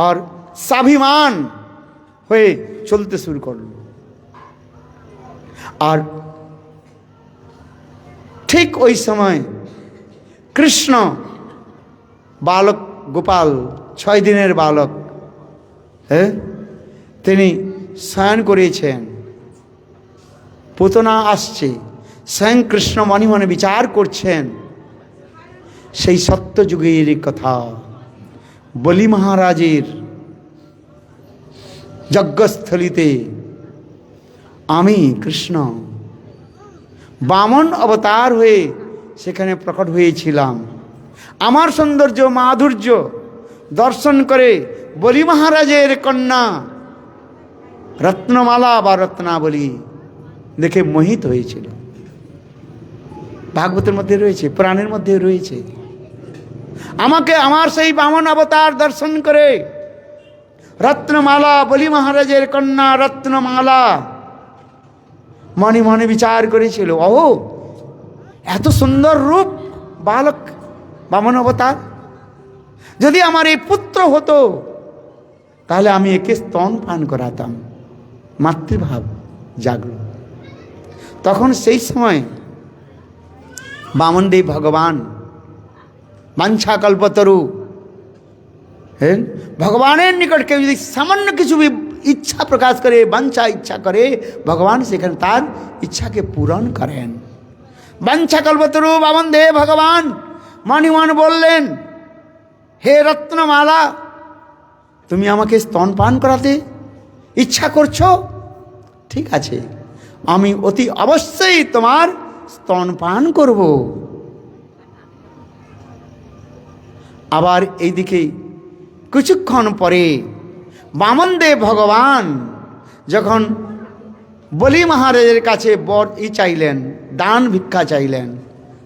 আর স্বাভিমান হয়ে চলতে শুরু করলো। আর ঠিক ওই সময় কৃষ্ণ বালক গোপাল, 6 দিনের বালক, হ্যাঁ, তিনি শয়ন করেছেন, পুতনা আসছে, স্বয়ং কৃষ্ণ মনে মনে বিচার করছেন সেই সত্যযুগের কথা, বলি মহারাজের যজ্ঞস্থলিতে আমি কৃষ্ণ বামন অবতার হয়ে সেখানে প্রকট হয়েছিলাম। আমার সৌন্দর্য মাধুর্য দর্শন করে বলি মহারাজের কন্যা রত্নমালা বা রত্নাবলী দেখে মোহিত হয়েছিল। ভাগবতের মধ্যে রয়েছে, পুরাণের মধ্যে রয়েছে। আমাকে আমার সেই বামন অবতার দর্শন করে রত্নমালা, বলি মহারাজের কন্যা রত্নমালা মনে মনে বিচার করেছিল, ও এত সুন্দর রূপ বালক বামন অবতার, যদি আমার এই পুত্র হতো তাহলে আমি একে স্তন পান করাতাম। মাতৃভাব জাগলো। তখন সেই সময় বামনদেব ভগবান বাঞ্ছা কল্পতরু, হ্যাঁ, ভগবানের নিকট কেউ যদি সামান্য কিছু ইচ্ছা প্রকাশ করে, বাঞ্ছা ইচ্ছা করে, ভগবান সেখানে তার ইচ্ছাকে পূরণ করেন। বাঞ্ছা কল্পতরু বামনদেব ভগবান মণিমন বললেন, হে রত্নমালা, তুমি আমাকে স্তনপান করাতে ইচ্ছা করছো, ঠিক আছে, আমি অতি অবশ্যই তোমার স্তনপান করব। আবার এইদিকে কিছুক্ষণ পরে বামনদেব ভগবান যখন বলি মহারাজের কাছে চাইলেন, দান ভিক্ষা চাইলেন,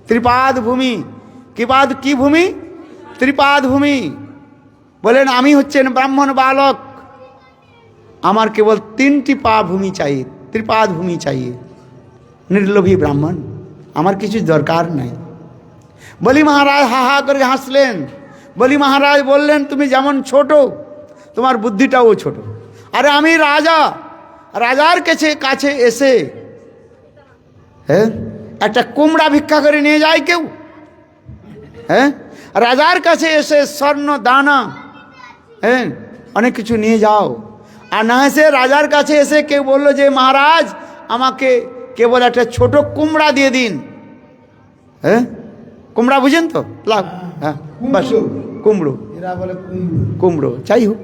ত্রিপাদ ভূমি, কি ভূমি? ত্রিপাদ ভূমি। বলেন, আমি হচ্ছেন ব্রাহ্মণ বালক, আমার কেবল 3টি পা ভূমি চাই, ত্রিপাদ ভূমি চাই, নির্লোভী ব্রাহ্মণ, আমার কিছু দরকার নাই। বলি মহারাজ হা হা করে হাসলেন। বলি মহারাজ বললেন, তুমি যেমন ছোট, তোমার বুদ্ধিটাও ছোট। আরে আমি রাজা, রাজার কাছে এসে, হ্যাঁ, একটা কুমড়া ভিক্ষা করে নিয়ে যায় কেউ? হ্যাঁ, রাজার কাছে এসে স্বর্ণ দানা, হ্যাঁ, অনেক কিছু নিয়ে যাও। আর না এসে রাজার কাছে এসে কেউ বললো যে মহারাজ আমাকে কেবল একটা ছোট কুমড়া দিয়ে দিন। হ্যাঁ, কুমড়া বুঝেন তো? লাভ, হ্যাঁ, বাস কুমড়ো, কুমড়ো যাই হোক,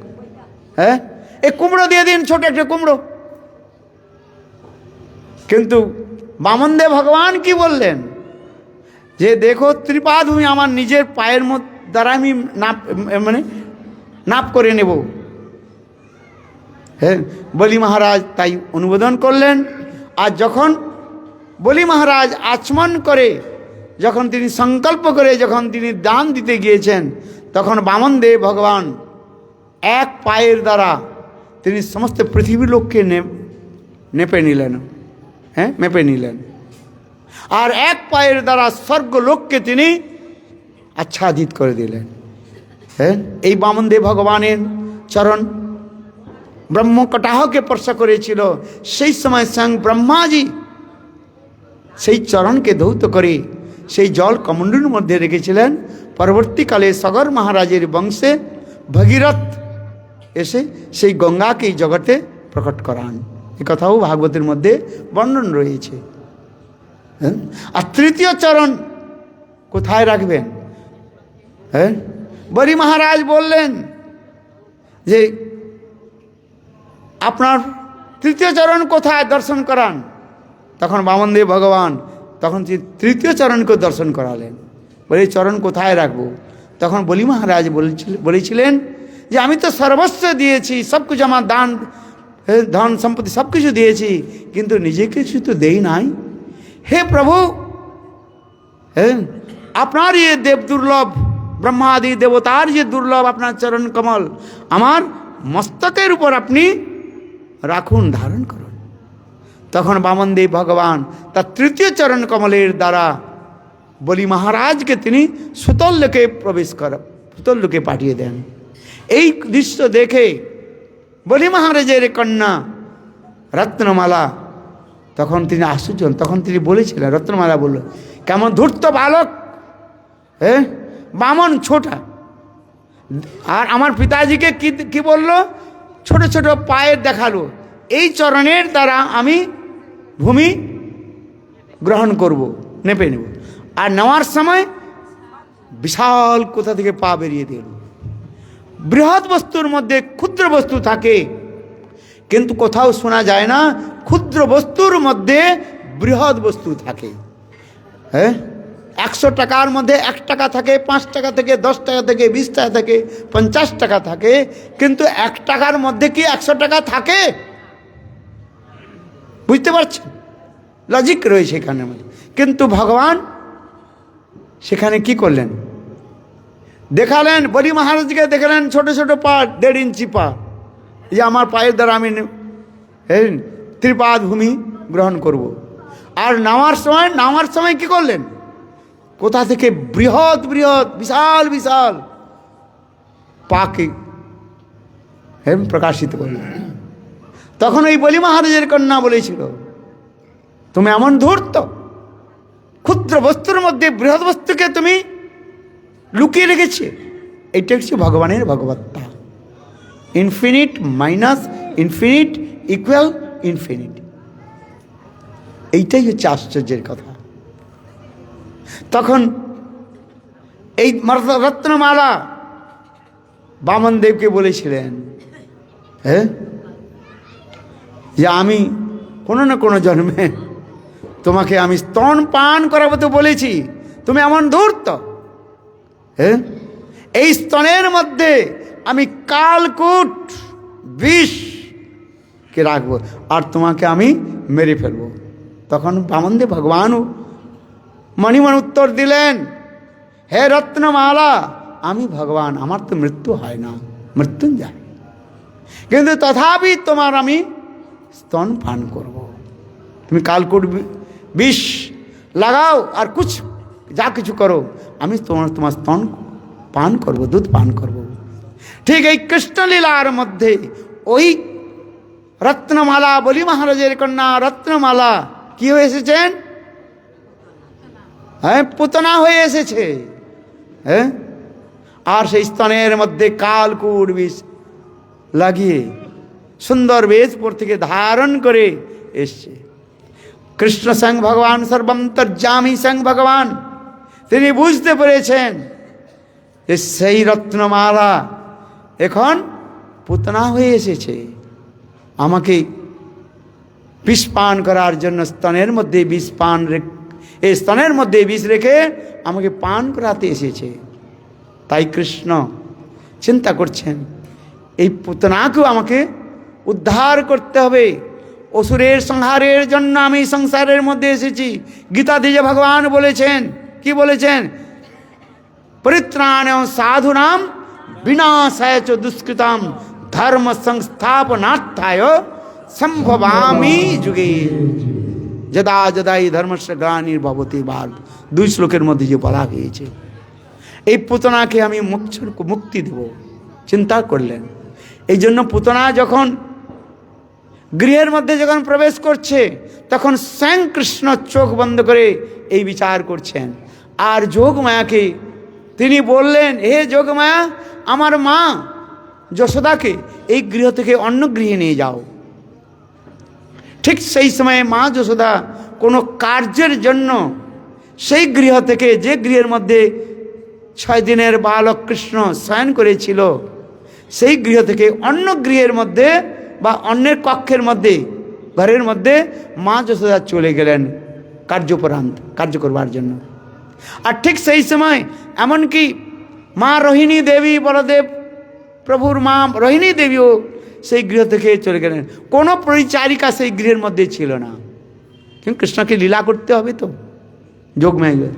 হ্যাঁ, এই কুমড়ো দিয়ে দিন, ছোট একটা কুমড়ো। কিন্তু বামনদেব ভগবান কি বললেন যে দেখো, ত্রিপাদ ভূমি আমার নিজের পায়ের দ্বারা আমি নাপ করে নেব। হ্যাঁ, বলি মহারাজ তাই অনুমোদন করলেন। আর যখন বলি মহারাজ আচমন করে, যখন তিনি সংকল্প করে, যখন তিনি দান দিতে গিয়েছেন, তখন বামনদেব ভগবান এক পায়ের দ্বারা তিনি সমস্ত পৃথিবী লোককে মেপে নিলেন আর এক পায়ের দ্বারা স্বর্গলোককে তিনি আচ্ছাদিত করে দিলেন। হ্যাঁ, এই বামনদেব ভগবানের চরণ ব্রহ্মকটাহকে স্পর্শ করেছিল। সেই সময় স্বয়ং ব্রহ্মাজি সেই চরণকে ধৌত করে সেই জল কমণ্ডলুর মধ্যে রেখেছিলেন। পরবর্তীকালে সগর মহারাজের বংশে ভগীরথ এসে সেই গঙ্গাকে এই জগতে প্রকট করান। এ কথাও ভাগবতের মধ্যে বর্ণন রয়েছে। হ্যাঁ, আর তৃতীয় চরণ কোথায় রাখবেন? হ্যাঁ, বলি মহারাজ বললেন যে আপনার তৃতীয় চরণ কোথায় দর্শন করান? তখন বামনদেব ভগবান তখন তৃতীয় চরণকে দর্শন করালেন। বলে চরণ কোথায় রাখবো? তখন বলি মহারাজ বলেছিলেন যে আমি তো সর্বস্ব দিয়েছি, সব কিছু আমার দান ধন সম্পত্তি সব কিছু দিয়েছি, কিন্তু নিজেকে কিছু তো দেই নাই। হে প্রভু, হ্যাঁ, আপনার ये দেব দুর্লভ, ব্রহ্মাদি দেবতার যে দুর্লভ আপনার চরণ কমল আমার মস্তকের উপর আপনি রাখুন, ধারণ করুন। তখন বামনদেব ভগবান তার তৃতীয় চরণ কমলের দ্বারা বলি মহারাজকে তিনি সুতল লোকে সুতল লোকে পাঠিয়ে দেন। এই দৃশ্য দেখে বলি মহারাজের কন্যা রত্নমালা তখন তিনি আশ্চর্য, তখন তিনি বলেছিলেন, রত্নমালা বলল, কেমন ধূর্ত বালক, হ্যাঁ, বামন ছোটা। আর আমার পিতাজিকে কি বলল? ছোট ছোট পায়ের দেখালো, এই চরণের দ্বারা আমি ভূমি গ্রহণ করব, নেপে নেব। আর নেওয়ার সময় বিশাল কোথা থেকে পা বেরিয়ে দিল। বৃহৎ বস্তুর মধ্যে ক্ষুদ্র বস্তু থাকে, কিন্তু কোথাও শোনা যায় না ক্ষুদ্র বস্তুর মধ্যে বৃহৎ বস্তু থাকে। হ্যাঁ, 100 টাকার মধ্যে 1 টাকা থাকে, 5 টাকা থেকে 10 টাকা থেকে 20 টাকা থেকে 50 টাকা থাকে, কিন্তু 1 টাকার মধ্যে কি 100 টাকা থাকে? বুঝতে পারছেন? লজিক রয়েছে এখানে। কিন্তু ভগবান সেখানে কি করলেন? দেখালেন, বলি মহারাজকে দেখালেন ছোট ছোট পা, 1.5 ইঞ্চি পা, যে আমার পায়ের দ্বারা আমি ত্রিপাদ ভূমি গ্রহণ করব। আর নামার সময় কি করলেন? কোথা থেকে বৃহৎ বৃহৎ বিশাল বিশাল পাকে প্রকাশিত করলেন। তখন ওই বলি মহারাজের কন্যা বলেছিল, তুমি এমন ধূর্ত, ক্ষুদ্র বস্তুর মধ্যে বৃহৎ বস্তুকে তুমি লুকিয়ে রেখেছে। এইটা হচ্ছে ভগবানের ভগবত্তা। Infinite minus infinite equal infinite, এইটাই হচ্ছে আশ্চর্যের কথা। তখন এই রত্নমালা বামনদেবকে বলেছিলেন, হ্যাঁ, যে আমি কোনো না কোনো জন্মে তোমাকে আমি স্তন পান করাবো তো বলেছি, তুমি এমন ধূর্ত, হ্যাঁ, এই স্তনের মধ্যে আমি কালকূট বিষকে রাখবো আর তোমাকে আমি মেরে ফেলবো। তখন বামনদেব ভগবানও মণিমণ উত্তর দিলেন, হে রত্নমালা, আমি ভগবান, আমার তো মৃত্যু হয় না, মৃত্যুঞ্জয়, কিন্তু তথাপি তোমার আমি স্তন পান করব। তুমি কালকূট বিষ লাগাও আর যা কিছু করো, আমি তোমার স্তন পান করব, দুধ পান করব। ঠিক এই কৃষ্ণলীলার মধ্যে ওই রত্নমালা, বলি মহারাজের কন্যা রত্নমালা কি হয়ে এসেছেন? হ্যাঁ, পুতনা হয়ে এসেছে। হ্যাঁ, আর সেই স্তনের মধ্যে কালকূট বিষ লাগিয়ে সুন্দর বেশ পর থেকে ধারণ করে এসছে। কৃষ্ণ স্বয়ং ভগবান, সর্বন্তর্যামী স্বয়ং ভগবান, তিনি বুঝতে পেরেছেন যে সেই রত্নমালা এখন পুতনা হয়ে এসেছে, আমাকে বিষ পান করার জন্য স্তনের মধ্যে বিষ এই স্তনের মধ্যে বিষ রেখে আমাকে পান করাতে এসেছে। তাই কৃষ্ণ চিন্তা করছেন, এই পুতনাকেও আমাকে উদ্ধার করতে হবে। অসুরের সংহারের জন্য আমি সংসারের মধ্যে এসেছি। গীতাতে যে ভগবান বলেছেন, কি বলেছেন? পরিত্রাণ সাধুনাম विनाशाय च दुष्कृताम धर्म संस्थापनार्थाय संभवामि जुगे যদা যদাই ধর্মস্য গ্লানির্ভবতি ভারত। 2 শ্লোকের মধ্যে যে বলা হয়েছে, এই পুতনাকে আমি মুক্তি দেব, চিন্তা করলেন। এই জন্য পুতনা যখন গৃহের মধ্যে যখন প্রবেশ করছে, তখন স্বয়ং কৃষ্ণ চোখ বন্ধ করে এই বিচার করছেন। আর যোগমায়াকে তিনি বললেন, হে যোগমায়া, আমার মা যশোদাকে এই গৃহ থেকে অন্য গৃহে নিয়ে যাও। ঠিক সেই সময়ে মা যশোদা কোনো কার্যের জন্য সেই গৃহ থেকে, যে গৃহের মধ্যে 6 দিনের বালক কৃষ্ণ শয়ন করেছিল, সেই গৃহ থেকে অন্য গৃহের মধ্যে বা অন্যের কক্ষের মধ্যে, ঘরের মধ্যে মা যশোদা চলে গেলেন কার্য করবার জন্য। আর ঠিক সেই সময় এমনকি মা রোহিণী দেবী, বলদেব প্রভুর মা রোহিণী দেবীও সেই গৃহ থেকে চলে গেলেন। কোনো পরিচারিকা সেই গৃহের মধ্যে ছিল না, কিন্তু কৃষ্ণকে লীলা করতে হবে তো, যোগমায়া।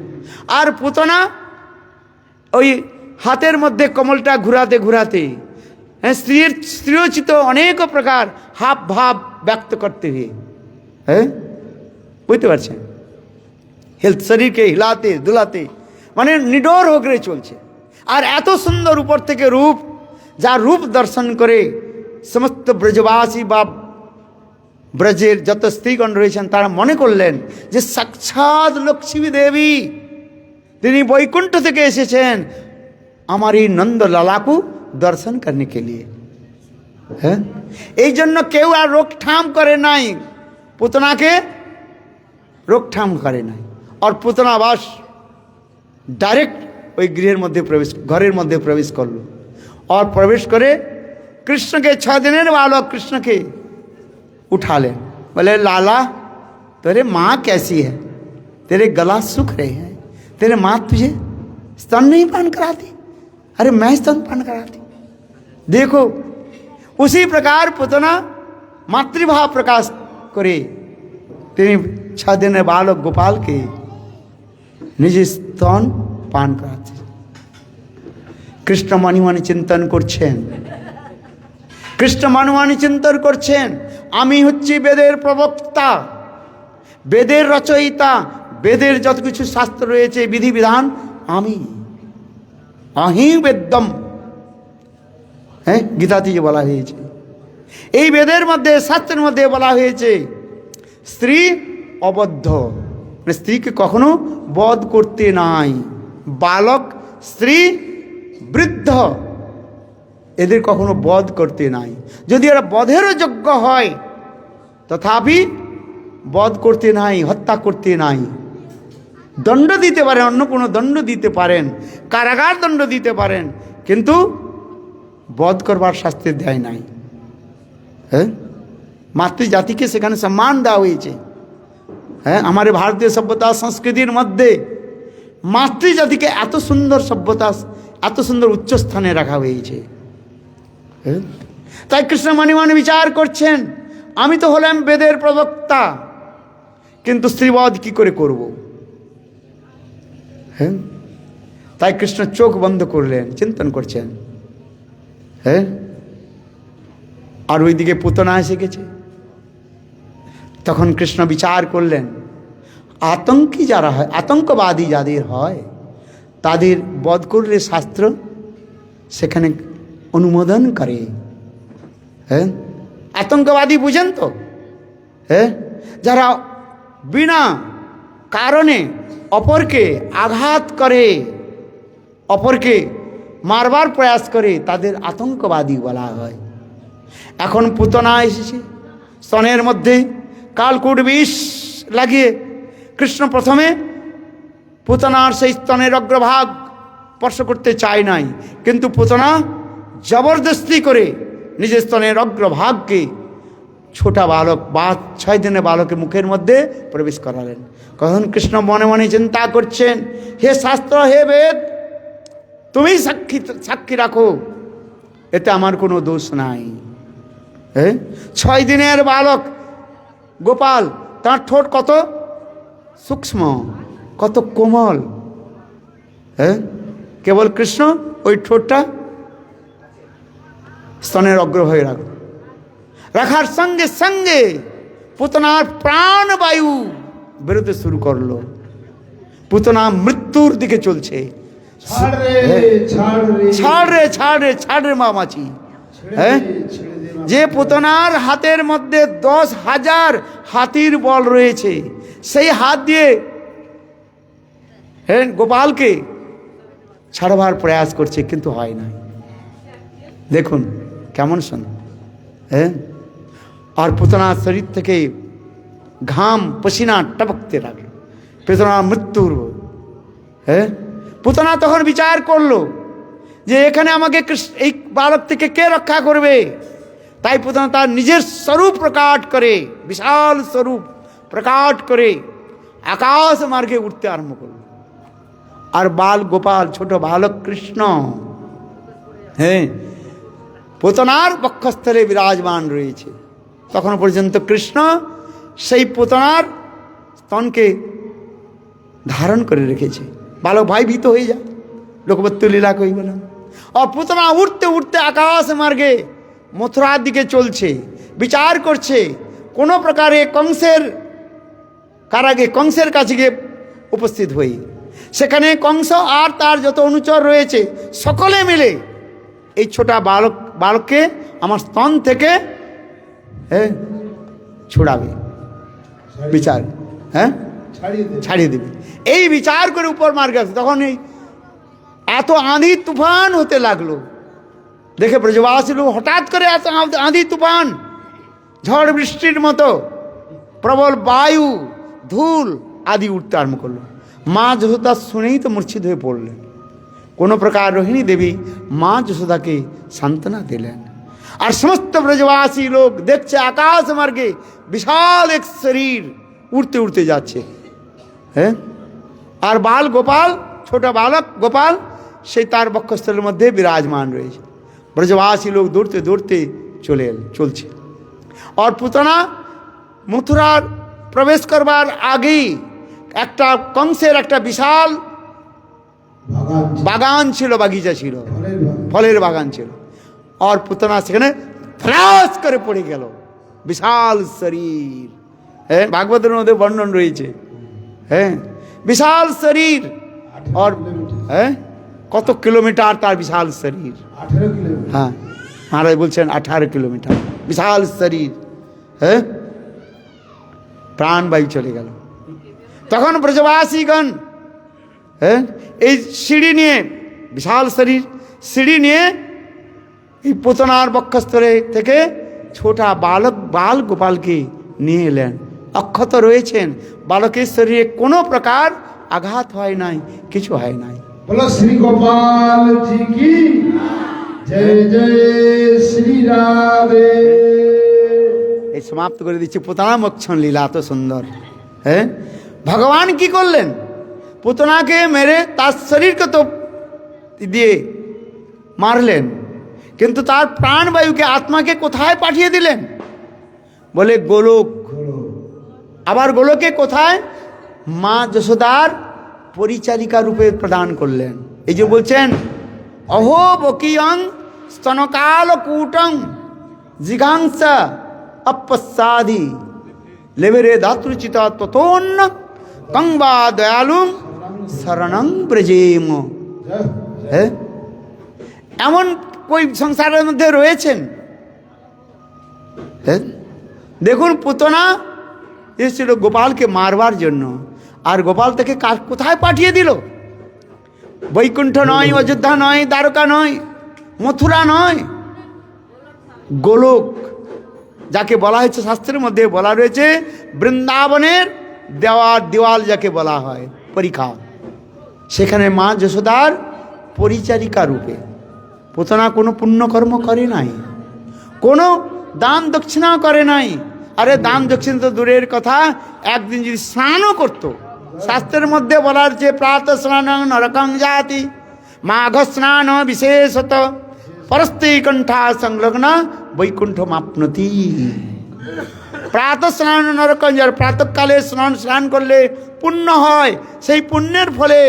আর পুতনা ওই হাতের মধ্যে কমলটা ঘুরাতে ঘুরাতে, স্ত্রীচিত অনেক প্রকার হাব ভাব ব্যক্ত করতে हुए, হ্যাঁ বুঝতে পারছেন, শরীরকে হিলাতে দুলাতে, মানে নিডর হোকরে চলছে। আর এত সুন্দর উপর থেকে রূপ, যার রূপ দর্শন করে সমস্ত ব্রজবাসী বা ব্রজের যত স্ত্রীগণ রয়েছেন তারা মনে করলেন যে সাক্ষাৎ লক্ষ্মী দেবী, তিনি বৈকুণ্ঠ থেকে এসেছেন আমার এই নন্দ লালাকু দর্শন করনে কে লিয়ে। হ্যাঁ, এই জন্য কেউ আর রোকঠাম করে নাই, পুতনাকে রোকঠাম করে নাই। আর পুতনা বাস ডাইরেক্ট ওই গৃহের মধ্যে ঘরের মধ্যে প্রবেশ করলো। और प्रवेश करे कृष्ण के 6 दिनेर बालक कृष्ण के उठा ले, बोले लाला तेरे माँ कैसी है, तेरे गला सूख रहे हैं, तेरे माँ तुझे स्तन नहीं पान कराती? अरे मैं स्तन पान कराती। देखो उसी प्रकार पुतना मातृभाव प्रकाश करे, তিনি 6 দিনের বালক গোপালকে নিজে স্তন পান করাতে। কৃষ্ণ মনে মনে চিন্তন করছেন, কৃষ্ণ মনে মনে চিন্তন করছেন, আমি হচ্ছি বেদের প্রবক্তা, বেদের রচয়িতা, বেদের যত কিছু শাস্ত্র রয়েছে বিধিবিধান আমি, অহি বেদম। হ্যাঁ, গীতাতে যে বলা হয়েছে, এই বেদের মধ্যে শাস্ত্রের মধ্যে বলা হয়েছে স্ত্রী অবদ্ধ, মানে স্ত্রীকে কখনো বধ করতে নাই, বালক স্ত্রী বৃদ্ধ এদের কখনো বধ করতে নাই। যদি এরা বধেরও যোগ্য হয় তথাপি বধ করতে নাই, হত্যা করতে নাই। দণ্ড দিতে পারেন, অন্য কোনো দণ্ড দিতে পারেন, কারাগার দণ্ড দিতে পারেন, কিন্তু বধ করবার শাস্তি দেয় নাই। হ্যাঁ, মাতৃজাতিকে সেখানে সম্মান দেওয়া হয়েছে। হ্যাঁ, हमारे भारतीय सभ्यता संस्कृतिर मध्य मातृजातिके एत सुंदर सभ्यता, एत सुंदर उच्च स्थाने रखा হয়েছে। তাই কৃষ্ণ মনে মনে বিচার করছেন, আমি তো হলাম বেদের প্রবক্তা, কিন্তু স্ত্রীবধ কি করে করব? হ্যাঁ, তাই কৃষ্ণ চোখ বন্ধ করলেন, চিন্তন করছেন। হ্যাঁ, আর ওইদিকে পুতনা এসে গেছে। তখন কৃষ্ণ বিচার করলেন, আতঙ্কি যারা হয়, আতঙ্কবাদী যাদের হয় তাদের বধ করলে শাস্ত্র সেখানে অনুমোদন করে। হ্যাঁ, আতঙ্কবাদী বুঝেন তো? হ্যাঁ, যারা বিনা কারণে অপরকে আঘাত করে, অপরকে মারবার প্রয়াস করে, তাদের আতঙ্কবাদী বলা হয়। এখন পুতনা এসেছে, স্তনের মধ্যে কালকুট বিষ লাগিয়ে কৃষ্ণ প্রথমে পুতনার সেই স্তনের অগ্রভাগ স্পর্শ করতে চায় নাই, কিন্তু পুতনা জবরদস্তি করে নিজের স্তনের অগ্রভাগকে ছোটা বালক বা 6 দিনের বালকের মুখের মধ্যে প্রবেশ করালেন। তখন কৃষ্ণ মনে মনে চিন্তা করছেন, হে শাস্ত্র, হে বেদ, তুমি সাক্ষী রাখো, এতে আমার কোনো দোষ নাই। হ্যাঁ, 6 দিনের বালক গোপাল, তার ঠোঁট কত সূক্ষ্ম, কত কোমল। হ্যাঁ, কেবল কৃষ্ণ ওই ঠোঁটটা স্তনের অগ্রভাগে রাখলো। রাখার সঙ্গে সঙ্গে পুতনার প্রাণবায়ু বেরোতে শুরু করলো। পুতনা মৃত্যুর দিকে চলছে। ছাড় রে মামাছি। হ্যাঁ, যে পুতনার হাতের মধ্যে 10,000 হাতির বল রয়েছে, সেই হাত দিয়ে হ্যাঁ গোপালকে ছাড়বার প্রয়াস করছে, কিন্তু হয় না। দেখুন কেমন শোন। হ্যাঁ, আর পুতনার শরীর থেকে ঘাম পসিনা টপকতে লাগলো। পুতনার মৃত্যুর হ্যাঁ, পুতনা তখন বিচার করলো যে এখানে আমাকে এই বালক থেকে কে রক্ষা করবে। তাই পুতনা তার নিজের স্বরূপ প্রকাশ করে, বিশাল স্বরূপ প্রকাশ করে আকাশ মার্গে উঠতে আরম্ভ করলো। আর বাল গোপাল, ছোট বালক কৃষ্ণ, হ্যাঁ, পুতনার বক্ষস্থলে বিরাজমান রয়েছে। তখন পর্যন্ত কৃষ্ণ সেই পুতনার স্তনকে ধারণ করে রেখেছে। বালক ভাই ভীত হয়ে যায়, লোকবত্য লীলা কই বলেন। আর পুতনা উঠতে উঠতে আকাশ মার্গে মথুরার দিকে চলছে, বিচার করছে কোনো প্রকারে কংসের কারাগে, কংসের কাছে গিয়ে উপস্থিত হই। সেখানে কংস আর তার যত অনুচর রয়েছে সকলে মিলে এই ছোটা বালককে আমার স্তন থেকে হ্যাঁ ছুড়াবে, বিচার হ্যাঁ ছাড়িয়ে দেবে। এই বিচার করে উপর মার্গে আসে। তখন এই এত আঁধি তুফান হতে লাগলো। দেখে ব্রজবাসী লোক হঠাৎ করে এত আঁধি তুফান, ঝড় বৃষ্টির মতো প্রবল বায়ু, ধুল আদি উঠতে আরম্ভ করলো। মা যশোদা শুনেই তো মূর্ছিত হয়ে পড়লেন। কোনো প্রকার রোহিণী দেবী মা যশোদাকে সান্ত্বনা দিলেন। আর সমস্ত ব্রজবাসী লোক দেখছে আকাশ মার্গে বিশাল এক শরীর উড়তে উড়তে যাচ্ছে। হ্যাঁ, আর বাল গোপাল, ছোট বালক গোপাল সেই তার বক্ষস্থলের মধ্যে বিরাজমান রয়েছে। ব্রজবাসী লোক দৌড়তে দৌড়তে চলছে। আর পুতনা মথুরার প্রবেশ করবার আগেই একটা কংসের একটা বিশাল বাগান ছিল, বাগিচা ছিল, ফলের বাগান ছিল। আর পুতনা সেখানে ফ্রাস করে পড়ে গেল। বিশাল শরীর, হ্যাঁ, ভাগবতের মধ্যে বর্ণন রয়েছে। হ্যাঁ, বিশাল শরীর। আর হ্যাঁ, কত কিলোমিটার তার বিশাল শরীর। হ্যাঁ, মহারাজ বলছেন 18 কিলোমিটার বিশাল শরীর। হ্যাঁ, প্রাণবায়ু চলে গেল। তখন ব্রজবাসীগণ হ্যাঁ এই সিঁড়ি নিয়ে, বিশাল শরীর, সিঁড়ি নিয়ে এই পুতনার বক্ষস্থলে থেকে ছোটা বাল গোপালকে নিয়ে এলেন। অক্ষত রয়েছেন, বালকের শরীরে কোনো প্রকার আঘাত হয় নাই, কিছু হয় নাই। বলো শ্রী গোপাল জি কি জয়, জয় শ্রী রাধে। এই সমাপ্ত করে দিচ্ছি পুতনা মোক্ষণ লীলা। এত সুন্দর। হ্যাঁ, ভগবান কি করলেন? পুতনাকে মেরে তার শরীরকে তো দিয়ে মারলেন, কিন্তু তার প্রাণবায়ুকে, আত্মাকে কোথায় পাঠিয়ে দিলেন? বলে গোলক। আবার গোলকে কোথায়? মা যশোদার পরিচারিকা রূপে প্রদান করলেন। এই যে বলছেন অহো বকিয়ং স্তনকাল কূটং জিঘাংস অপসাদি লেবেরে ধাতৃচিত ততোন্ন কংবা দয়ালুম শরণং ব্রজেম। হ্যাঁ, এমন কই সংসারের মধ্যে রয়েছেন? হ্যাঁ, দেখুন পুতনা এসেছিল গোপালকে মারবার জন্য, আর গোপাল থেকে কোথায় পাঠিয়ে দিল? বৈকুণ্ঠ নয়, অযোধ্যা নয়, দ্বারকা নয়, মথুরা নয়, গোলক, যাকে বলা হয়েছে শাস্ত্রের মধ্যে বলা রয়েছে বৃন্দাবনের দেওয়াল যাকে বলা হয় পরীক্ষা। সেখানে মা যশোদার পরিচারিকা রূপে। পুতনা কোনো পুণ্যকর্ম করে নাই, কোনো দান দক্ষিণাও করে নাই। আরে দান দক্ষিণা তো দূরের কথা, একদিন যদি স্নানও করত, শাস্ত্রের মধ্যে বলার যে প্রাতঃ স্নান নরকং জাতি, মাঘ স্নান বিশেষত পরস্তে কণ্ঠা সংলগ্ন বৈকুণ্ঠ মাপনতি। প্রাতঃ স্নান নরকং, যার প্রাতঃকালে স্নান করলে পুণ্য হয়, সেই পুণ্যের ফলে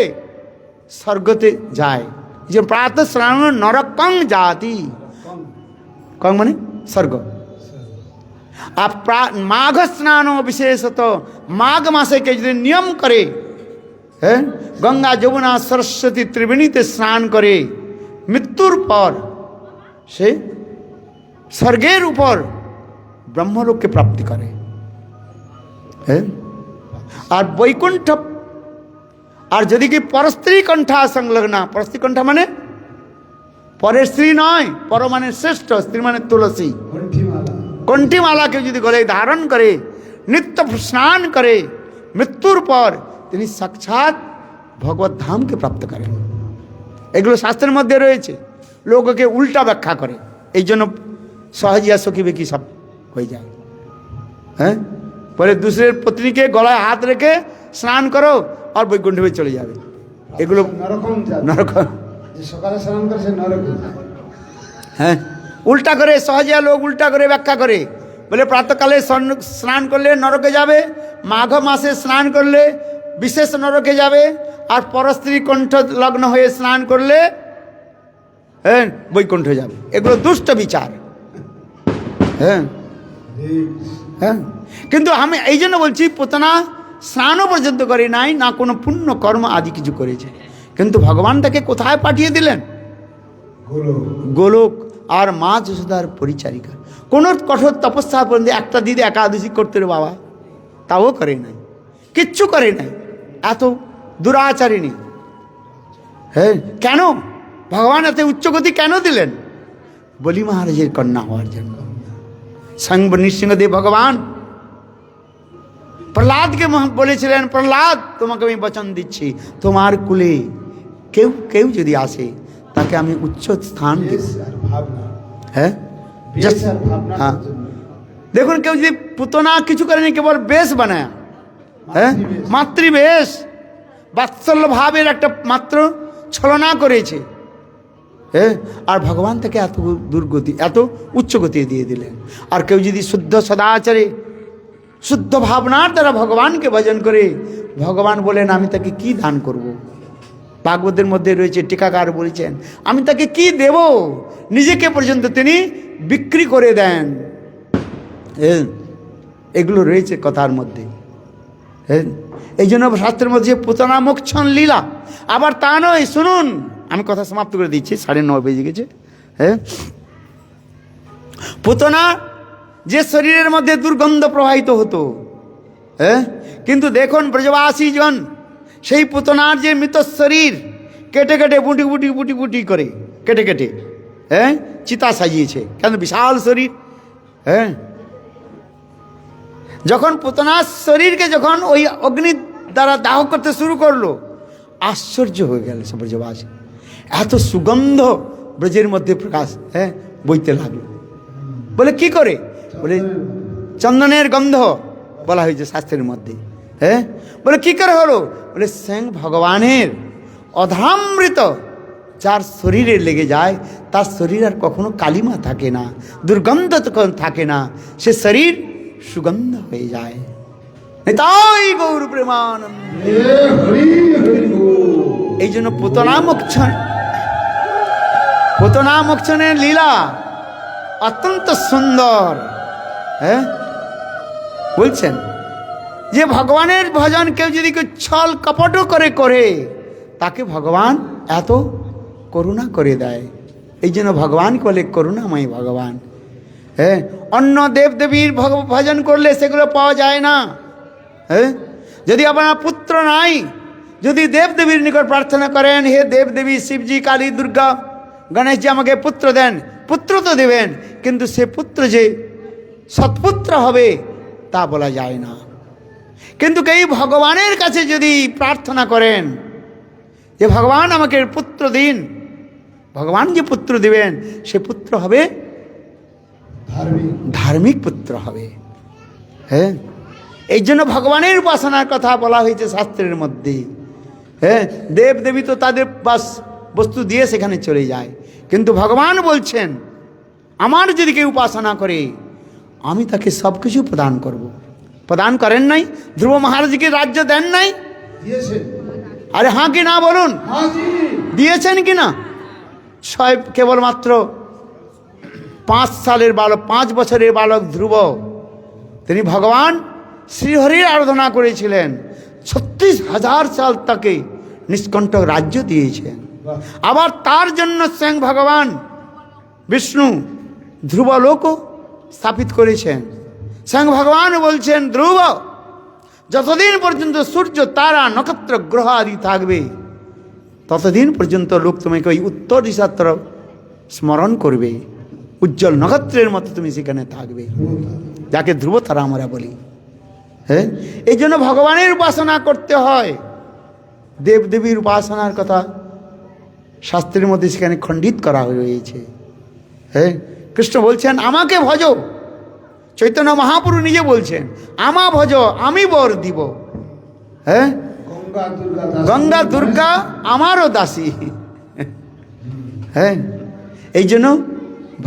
স্বর্গতে যায়। যে প্রাতঃ স্নান নরকং জাতি, কং মানে স্বর্গ। আর মাঘ স্নান বিশেষত মাঘ মাসে কে যদি নিয়ম করে, হ্যাঁ, গঙ্গা যমুনা সরস্বতী ত্রিবেণীতে স্নান করে মৃত্যুর পর সে স্বর্গের উপর ব্রহ্মলোককে প্রাপ্তি করে। হ্যাঁ, আর বৈকুণ্ঠ, আর যদি কি পরস্ত্রী কণ্ঠা সংলগ্না, পরস্ত্রী কণ্ঠা মানে পরের স্ত্রী নয়, পর মানে শ্রেষ্ঠ, স্ত্রী মানে তুলসী, কণ্ঠিমালাকে যদি গলে ধারণ করে নিত্য স্নান করে মৃত্যুর পর তিনি সাক্ষাৎ ভগবত ধামকে প্রাপ্ত করেন। এগুলো শাস্ত্রের মধ্যে রয়েছে, লোককে উল্টা ব্যাখ্যা করে, এই জন্য সহজিয়া সখী বেকি সব হয়ে যায়। হ্যাঁ, পরে दूसरे পত্নীকে গলায় হাত রেখে স্নান করো আর বৈকুণ্ঠে চলে যাবে। এগুলো নরকম, সকালে স্নান করে সে নরকে। হ্যাঁ, উল্টা করে সহজিয়া লোক উল্টা করে ব্যাখ্যা করে, বলে প্রাতকালে স্নান করলে নরকে যাবে, মাঘ মাসে স্নান করলে বিশেষ নরকে যাবে, আর পরস্ত্রী কণ্ঠ লগ্ন হয়ে স্নান করলে হ্যাঁ বৈকুণ্ঠ যাবে। এগুলো দুষ্ট বিচার। হ্যাঁ হ্যাঁ, কিন্তু আমি এই জন্য বলছি পুতনা স্নানও পর্যন্ত করে নাই, না কোনো পুণ্য কর্ম আদি কিছু করেছে, কিন্তু ভগবান তাকে কোথায় পাঠিয়ে দিলেন? গোলক। আর মা যশোদার পরিচারিকা। কোনো কঠোর তপস্যা পর্যন্ত একটা দিদি একাদশী করতে রে বাবা, তাও করে নাই, কিচ্ছু করে নাই, এত দুরাচারিণী। হ্যাঁ, কেন ভগবান এত উচ্চগতি কেন দিলেন? বলি মহারাজের কন্যা হওয়ার জন্য। সংব নৃসিংহদেব ভগবান প্রহ্লাদকে বলেছিলেন, প্রহ্লাদ তোমাকে আমি বচন দিচ্ছি, তোমার কুলে কেউ কেউ যদি আসে তাকে আমি উচ্চ স্থান দেব। হ্যাঁ, হ্যাঁ, দেখুন কেউ যদি পুতনা কিছু করেনি, কেবল বেশ বানায়, হ্যাঁ, মাতৃবেশ, বাৎসল্য ভাবের একটা মাত্র ছলনা করেছে। হ্যাঁ, আর ভগবান তাকে এত দুর্গতি, এত উচ্চগতি দিয়ে দিলেন। আর কেউ যদি শুদ্ধ সদাচারে শুদ্ধ ভাবনার দ্বারা ভগবানকে ভজন করে, ভগবান বলেন আমি তাকে কি দান করব। ভাগবতের মধ্যে রয়েছে, টিকাকার বলেছেন আমি তাকে কি দেব, নিজেকে পর্যন্ত তিনি বিক্রি করে দেন। এগুলো রয়েছে কথার মধ্যে। হ্যাঁ, এই জন্য শাস্ত্রের মধ্যে পুতনা মোক্ষণ লীলা। আবার তা নয়, শুনুন আমি কথা সমাপ্ত করে দিচ্ছি, 9:30 বেজে গেছে। হ্যাঁ, পুতনা যে শরীরের মধ্যে দুর্গন্ধ প্রবাহিত হতো, হ্যাঁ, কিন্তু দেখুন ব্রজবাসী জন সেই পুতনার যে মৃত শরীর কেটে কেটে বুটি বুটি বুটি বুটি করে কেটে কেটে, হ্যাঁ, চিতা সাজিয়েছে, কেন বিশাল শরীর। হ্যাঁ, যখন পুতনার শরীরকে যখন ওই অগ্নি দ্বারা দাহ করতে শুরু করলো, আশ্চর্য হয়ে গেল সব ব্রজবাসী, এত সুগন্ধ ব্রজের মধ্যে প্রকাশ, হ্যাঁ, বইতে লাগলো। বলে কি করে? বলে চন্দনের গন্ধ বলা হয়েছে শাস্ত্রের মধ্যে। হ্যাঁ, বলে কি করে হলো? বলে স্বয়ং ভগবানের অধামৃত যার শরীরে লেগে যায়, তার শরীর আর কখনো কালিমা থাকে না, দুর্গন্ধ তখন থাকে না, সে শরীর সুগন্ধ হয়ে যায়। তাই গৌর প্রেমানন্দ। এই জন্য পুতনা মোক্ষণের লীলা অত্যন্ত সুন্দর। হ্যাঁ, বলছেন যে ভগবানের ভজন কেউ যদি কেউ ছল কপটও করে তাকে ভগবান এত করুণা করে দেয়। এই জন্য ভগবানকে বলে করুণাময় ভগবান। হ্যাঁ, অন্য দেবদেবীর ভজন করলে সেগুলো পাওয়া যায় না। হ্যাঁ, যদি আপনার পুত্র নাই, যদি দেবদেবীর নিকট প্রার্থনা করেন, হে দেবদেবী শিবজি, কালী, দুর্গা, গণেশজি আমাকে পুত্র দেন, পুত্র তো দেবেন, কিন্তু সে পুত্র যে সৎপুত্র হবে তা বলা যায় না। কিন্তু এই ভগবানের কাছে যদি প্রার্থনা করেন যে ভগবান আমাকে পুত্র দিন, ভগবান যে পুত্র দিবেন সে পুত্র হবে ধার্মিক পুত্র হবে। হ্যাঁ, এই জন্য ভগবানের উপাসনার কথা বলা হয়েছে শাস্ত্রের মধ্যে। হ্যাঁ, দেবদেবী তো তাদের বাস বস্তু দিয়ে সেখানে চলে যায়, কিন্তু ভগবান বলছেন আমার যদি কেউ উপাসনা করে আমি তাকে সব কিছু প্রদান করব। প্রদান করেন নাই? ধ্রুব মহারাজকে রাজ্য দেন নাই? আরে হ্যাঁ কি না বলুন, দিয়েছেন কি না? কেবলমাত্র সালের বালক, 5 বছরের বালক ধ্রুব, তিনি ভগবান শ্রীহরির আরাধনা করেছিলেন। 36,000 সাল তাকে নিষ্কণ্টক রাজ্য দিয়েছেন। আবার তার জন্য স্বয়ং ভগবান বিষ্ণু ধ্রুবলোকও স্থাপিত করেছেন। স্বয়ং ভগবান বলছেন, ধ্রুব, যতদিন পর্যন্ত সূর্য, তারা, নক্ষত্র, গ্রহ আদি থাকবে, ততদিন পর্যন্ত লোক তোমাকে ওই উত্তর দিশার তরফ স্মরণ করবে। উজ্জ্বল নক্ষত্রের মতো তুমি সেখানে থাকবে, যাকে ধ্রুব তারা আমরা বলি। হ্যাঁ, এই জন্য ভগবানের উপাসনা করতে হয়। দেবদেবীর উপাসনার কথা শাস্ত্রের মধ্যে সেখানে খণ্ডিত করা হয়েছে। হ্যাঁ, কৃষ্ণ বলছেন, আমাকে ভজ। চৈতন্য মহাপ্রভু নিজে বলছেন, আমা ভজ, আমি বর দিব। হ্যাঁ, গঙ্গা দুর্গা আমারও দাসী। হ্যাঁ, এই জন্য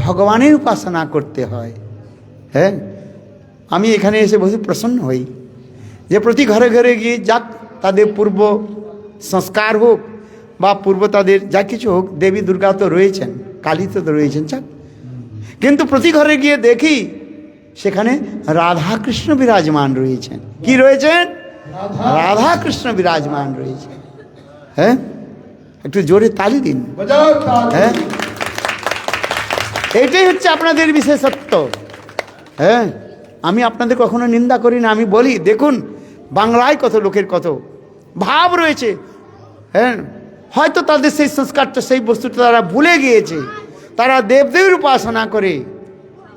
ভগবানের উপাসনা করতে হয়। হ্যাঁ, আমি এখানে এসে বসে প্রসন্ন হই যে প্রতি ঘরে ঘরে গিয়ে যাক, তাদের পূর্ব সংস্কার হোক বা পূর্ব তাদের যা কিছু হোক, দেবী দুর্গা তো রয়েছেন, কালী তো রয়েছেন, যাক, কিন্তু প্রতি ঘরে গিয়ে দেখি সেখানে রাধা কৃষ্ণ বিরাজমান রয়েছেন। কি রয়েছেন? রাধা কৃষ্ণ বিরাজমান রয়েছেন। হ্যাঁ, একটু জোরে তালি দিন। হ্যাঁ, এটাই হচ্ছে আপনাদের বিশেষত্ব। হ্যাঁ, আমি আপনাদের কখনো নিন্দা করি না। আমি বলি, দেখুন বাংলায় কত লোকের কত ভাব রয়েছে। হ্যাঁ, হয়তো তাদের সেই সংস্কারটা, সেই বস্তুটা তারা ভুলে গিয়েছে। তারা দেবদেবীর উপাসনা করে।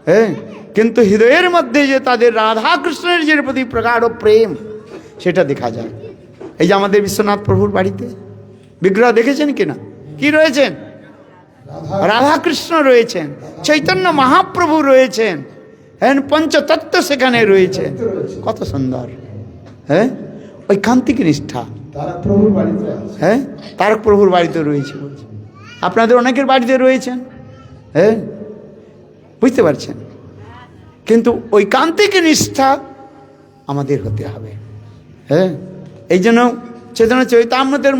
হ্যাঁ, কিন্তু হৃদয়ের মধ্যে যে তাদের রাধা কৃষ্ণের যে প্রতি প্রগাঢ় প্রেম, সেটা দেখা যায়। এই যে আমাদের বিশ্বনাথ প্রভুর বাড়িতে বিগ্রহ দেখেছেন কিনা? কি রয়েছেন? রাধা কৃষ্ণ রয়েছেন, চৈতন্য মহাপ্রভু রয়েছেন। হ্যাঁ, পঞ্চতত্ত্ব সেখানে রয়েছে। কত সুন্দর। হ্যাঁ, ওই কান্তিক নিষ্ঠা। হ্যাঁ, তারক প্রভুর বাড়িতে রয়েছে বলছে, আপনাদের অনেকের বাড়িতে রয়েছেন। হ্যাঁ, বুঝতে পারছেন? কিন্তু ওই কান্তিক নিষ্ঠা আমাদের হতে হবে। হ্যাঁ, এই জন্য চৈতন্য চৈতামৃতের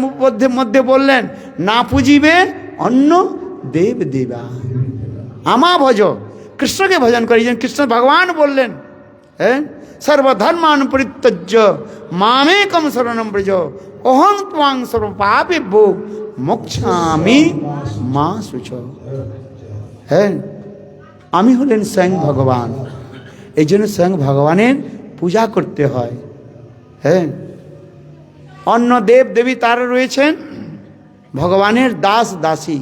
মধ্যে বললেন, না পুজিবে অন্য দেব দেবা, আমা ভজ। কৃষ্ণকে ভজন করে। এই জন্য কৃষ্ণ ভগবান বললেন, হ্যাঁ, সর্বধর্মান পরিত্যজ্য মামেকম শরণম ব্রজ, অহং ত্বাং সর্ব পাপেভ্যো মোক্ষামি মা শুচ। হ্যাঁ, আমি হলেন স্বয়ং ভগবান। এই জন্য স্বয়ং ভগবানের পূজা করতে হয়। হ্যাঁ, অন্য দেব দেবী তারা রয়েছেন ভগবানের দাস দাসী।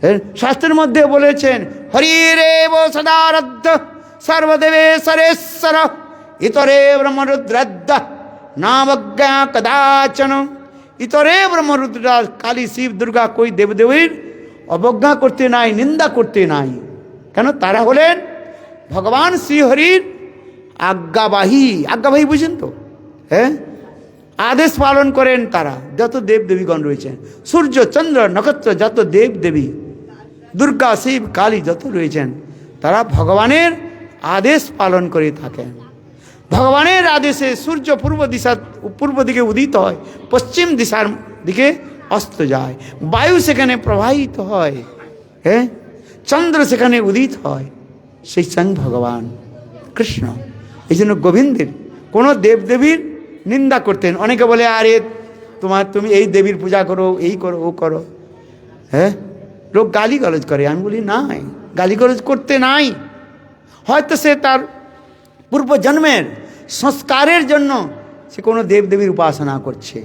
হ্যাঁ, শাস্ত্রের মধ্যে বলেছেন, হরিরেব সদারদ্ধ সর্বদেবেশ্বরেশ্বর ইতরে ব্রহ্মরুদ্রদ্দ নাবজ্ঞা কদাচন। ইতরে ব্রহ্মরুদ্র, কালী, শিব, দুর্গা, কই দেবদেবীর অবজ্ঞা করতে নাই, নিন্দা করতে নাই। কেন? তারা হলেন ভগবান শ্রীহরির আজ্ঞাবাহী। আজ্ঞাবাহী বুঝেন তো? হ্যাঁ, আদেশ পালন করেন তারা। যত দেব দেবীগণ রয়েছেন, সূর্য, চন্দ্র, নক্ষত্র, যত দেব দেবী, দুর্গা, শিব, কালী যত রয়েছেন, তারা ভগবানের আদেশ পালন করে থাকেন। ভগবানের আদেশে সূর্য পূর্ব দিকে উদিত হয়, পশ্চিম দিশার দিকে অস্ত যায়, বায়ু সেখানে প্রবাহিত হয়। হ্যাঁ, চন্দ্র সেখানে উদিত হয়। সেই স্বয়ং ভগবান কৃষ্ণ। এই জন্য গোবিন্দের কোনো দেবদেবীর নিন্দা করতেন। অনেকে বলে, আরে তুমি এই দেবীর পূজা করো, এই করো, ও করো। হ্যাঁ, লোক গালি গলজ করে। আমি বলি, নাই, গালি গলজ করতে নাই। হয়তো সে তার পূর্বজন্মের সংস্কারের জন্য সে কোনো দেবদেবীর উপাসনা করছে।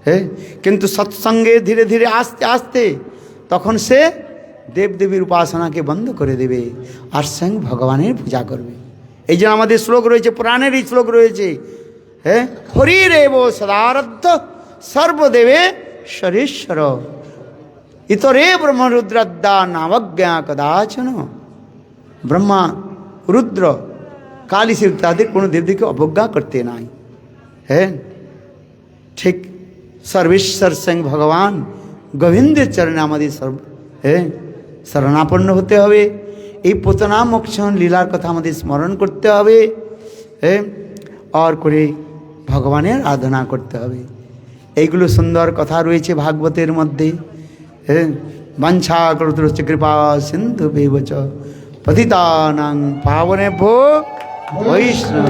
হ্যাঁ, কিন্তু সৎসঙ্গে ধীরে ধীরে আস্তে আস্তে তখন সে দেবদেবীর উপাসনাকে বন্ধ করে দেবে আর স্বয়ং ভগবানের পূজা করবে। এই জন্য আমাদের শ্লোক রয়েছে, পুরাণের এই শ্লোক রয়েছে, হ্যাঁ, হরিরেব সদারদ্ধ সর্বদেবে সরেশ্বর ইতরে ব্রহ্মরুদ্রদ্দা নাবজ্ঞা কদাচন। ব্রহ্মা, রুদ্র, কালী, শিব তাদের কোনো দেবদেবীকে অবজ্ঞা করতে নাই। হ্যাঁ, ঠিক সর্বেশ্বর স্বয়ং ভগবান গোবিন্দের চরণে আমাদের শরণাপন্ন হতে হবে। এই পোতনা মোক্ষণ লীলার কথা আমাদের স্মরণ করতে হবে। হ্যাঁ, আর করে ভগবানের আরাধনা করতে হবে। এইগুলো সুন্দর কথা রয়েছে ভাগবতের মধ্যে। হ্যাঁ, वंशा करुतुश्च कृपा सिंधु बेवच पतितानां पावनेभ्यो वैष्णव।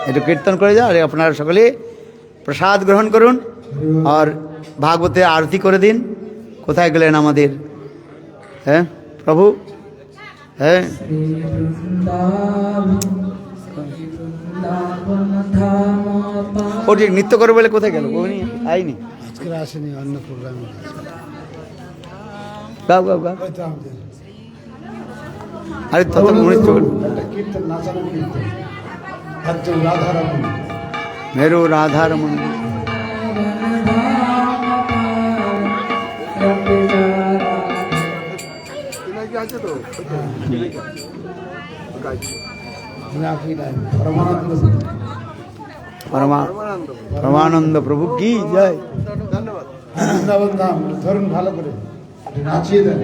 একটু কীর্তন করে যাও, আর আপনারা সকলে প্রসাদ গ্রহণ করুন আর ভাগবতে আরতি করে দিন। কোথায় গেলেন আমাদের হ্যাঁ প্রভু? হ্যাঁ ও ঠিক নৃত্য করে বলে কোথায় গেল? উনি আইনি, আজকে আসেনি, অন্য প্রোগ্রামে গাও গাও গাও। হয়তো আমাদের আরে তত নৃত্য একটা কীর্তন, নাচানো কীর্তন, একজন রাধারমণ। মেরু রাধারমণ। পরমানন্দ প্রভু কি জয়। বৃন্দাবন ধাম ধরুন ভালো করে, নাচিয়ে দেন।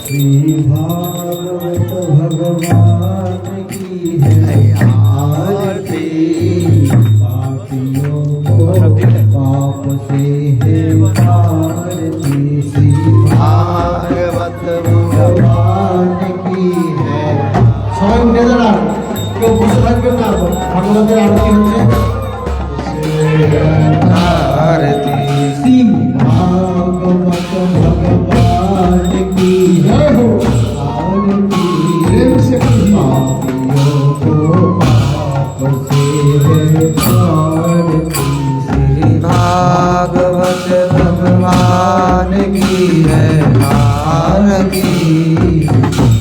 श्री भागवत भगवान की है आरती, पापियों को पाप से है आरती। श्री भागवत भगवान की है। সবাই উঠে দাঁড়ান, কেউ বসে থাকবেন না। ভগবতের আরতি হচ্ছে आरती। श्री भागवत भगवान की है आरती। पापियों को पाप से है आरती। श्री भागवत भगवान की है आरती।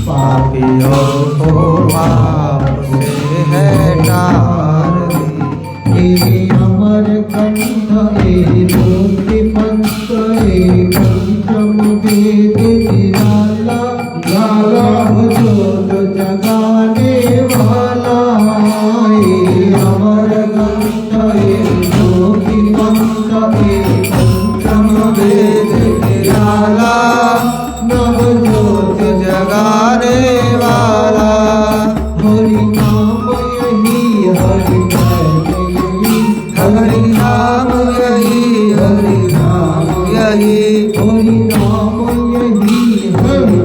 पापियों को पाप से है आरती। अमर कंठ मुक्ति पंथ पंचम वेद निराला, लाला जोत जगाने वाला। अमर कंठ मुक्ति पंथ पंचम वेद निराला, नव जोत जगाने वाला। हरि नाम यही हरि हरि नाम यही हरि नाम यही हरि नाम यही हरि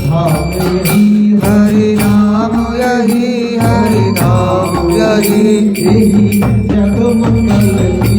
नाम यही हरि नाम यही हरि नाम यही यही जग मंगल की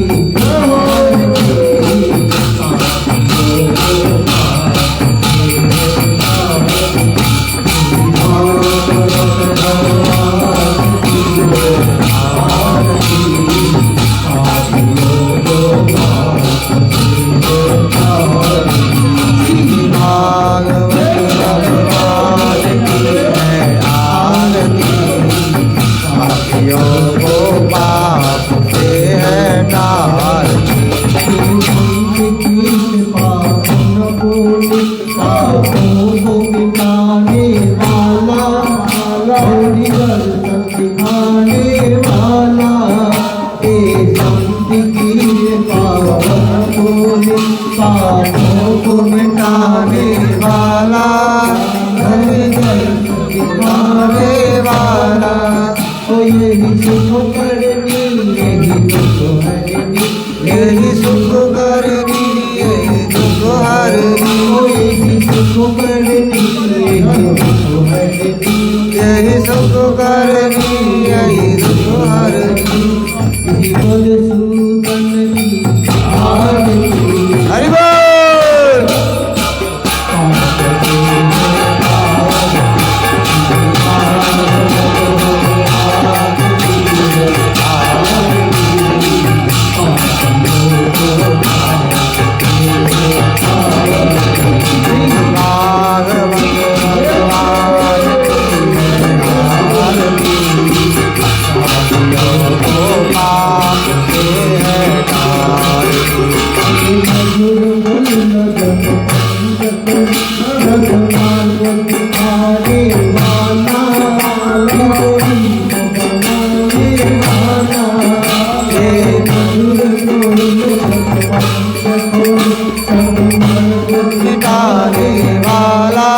बताने वाला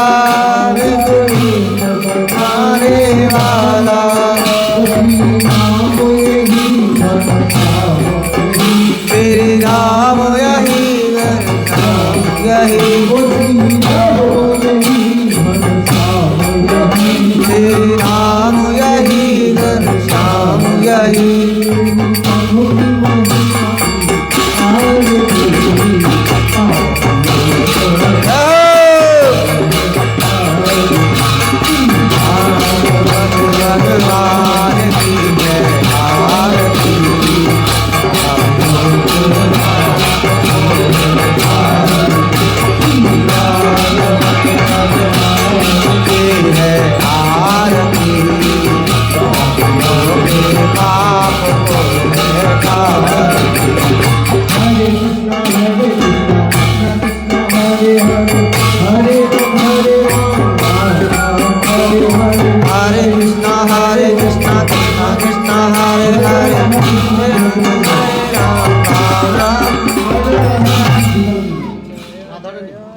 विपरीत बताने वाला तेरे नाम यही यही तेरे नाम यही घनश्याम यही भगवान की जय आरती है आरती मेरे पाप को हरे कृष्णा कृष्णा कृष्णा हरे हरे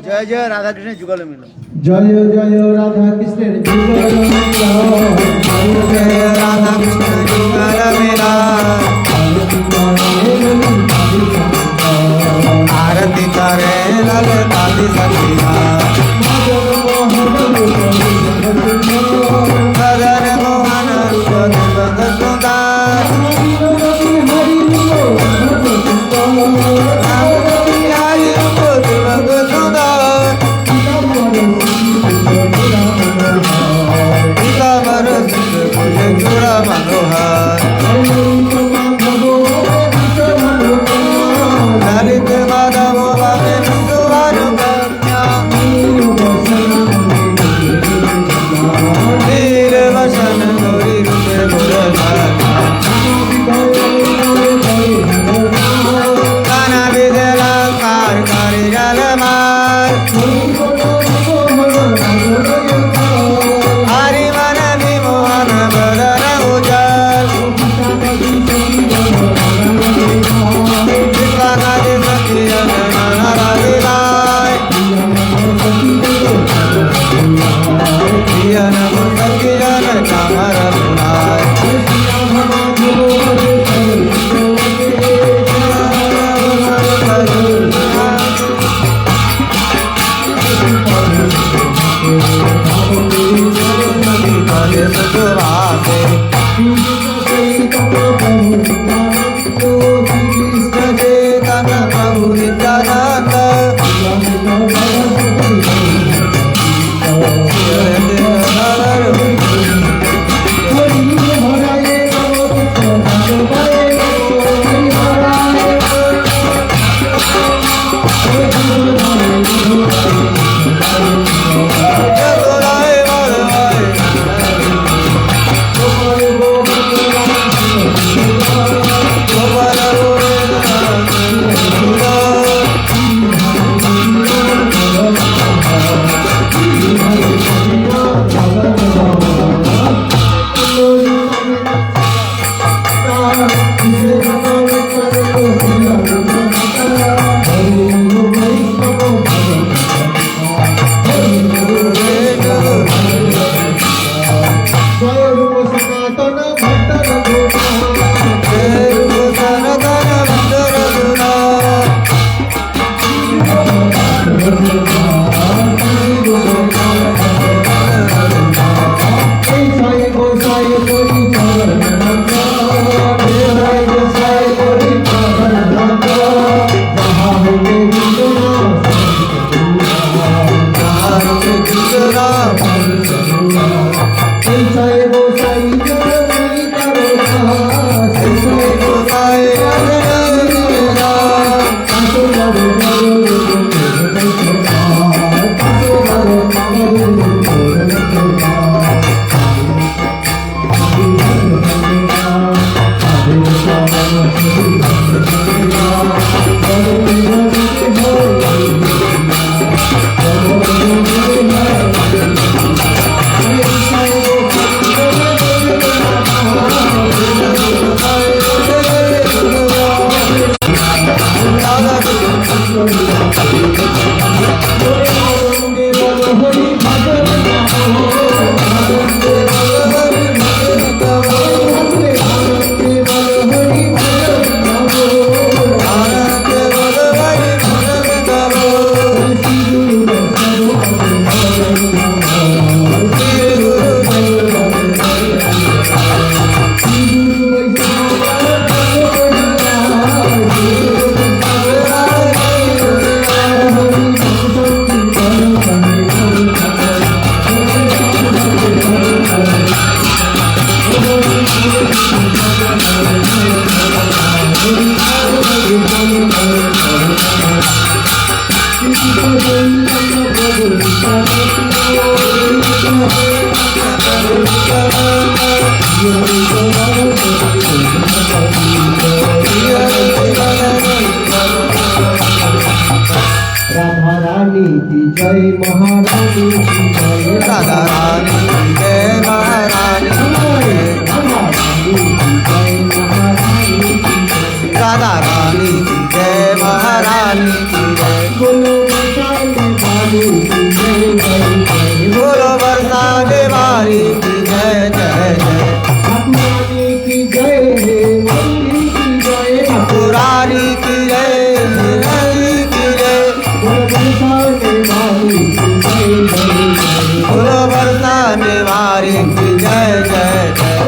जय जय राधा कृष्ण जुगल मिलो जय जय राधा कृष्ण जुगल मिलो जय राधा कृष्ण जुगल मिला आरती करे ललता दी सखिया मदन मोहन रूप दिवंग सुंदर हरि रूप दिवंग सुंदर पिताम्बर चूड़ा मनोहर ललित माधव बाबे सुहार कन्या नील वसन गौरी रूपे काना विदला कार कारी जलमार हरि मन विमोहन बदन उजल विश्वनाथ सखियन नर विलाय प्रियन सखियन कमर बुलाय चेतन प्रभु नित्यानंद হরি ভজন গাবো আনন্দে বল হরি ভজন গাবো আনন্দে বল হরি ভজন গাবো আনন্দে বল হরি ভজন গাবো শ্রী গুরু राधा रानी की जय महारानी की जय राधा रानी की जय महारानी राधा रानी की जय महारानी की जय बोलो बरसाने वाली की जय जय जय ठाकुरानी की जय मंदिर की जय ठाकुरानी की जय बोलो बरसाने वाली की जय जय जय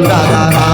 राधा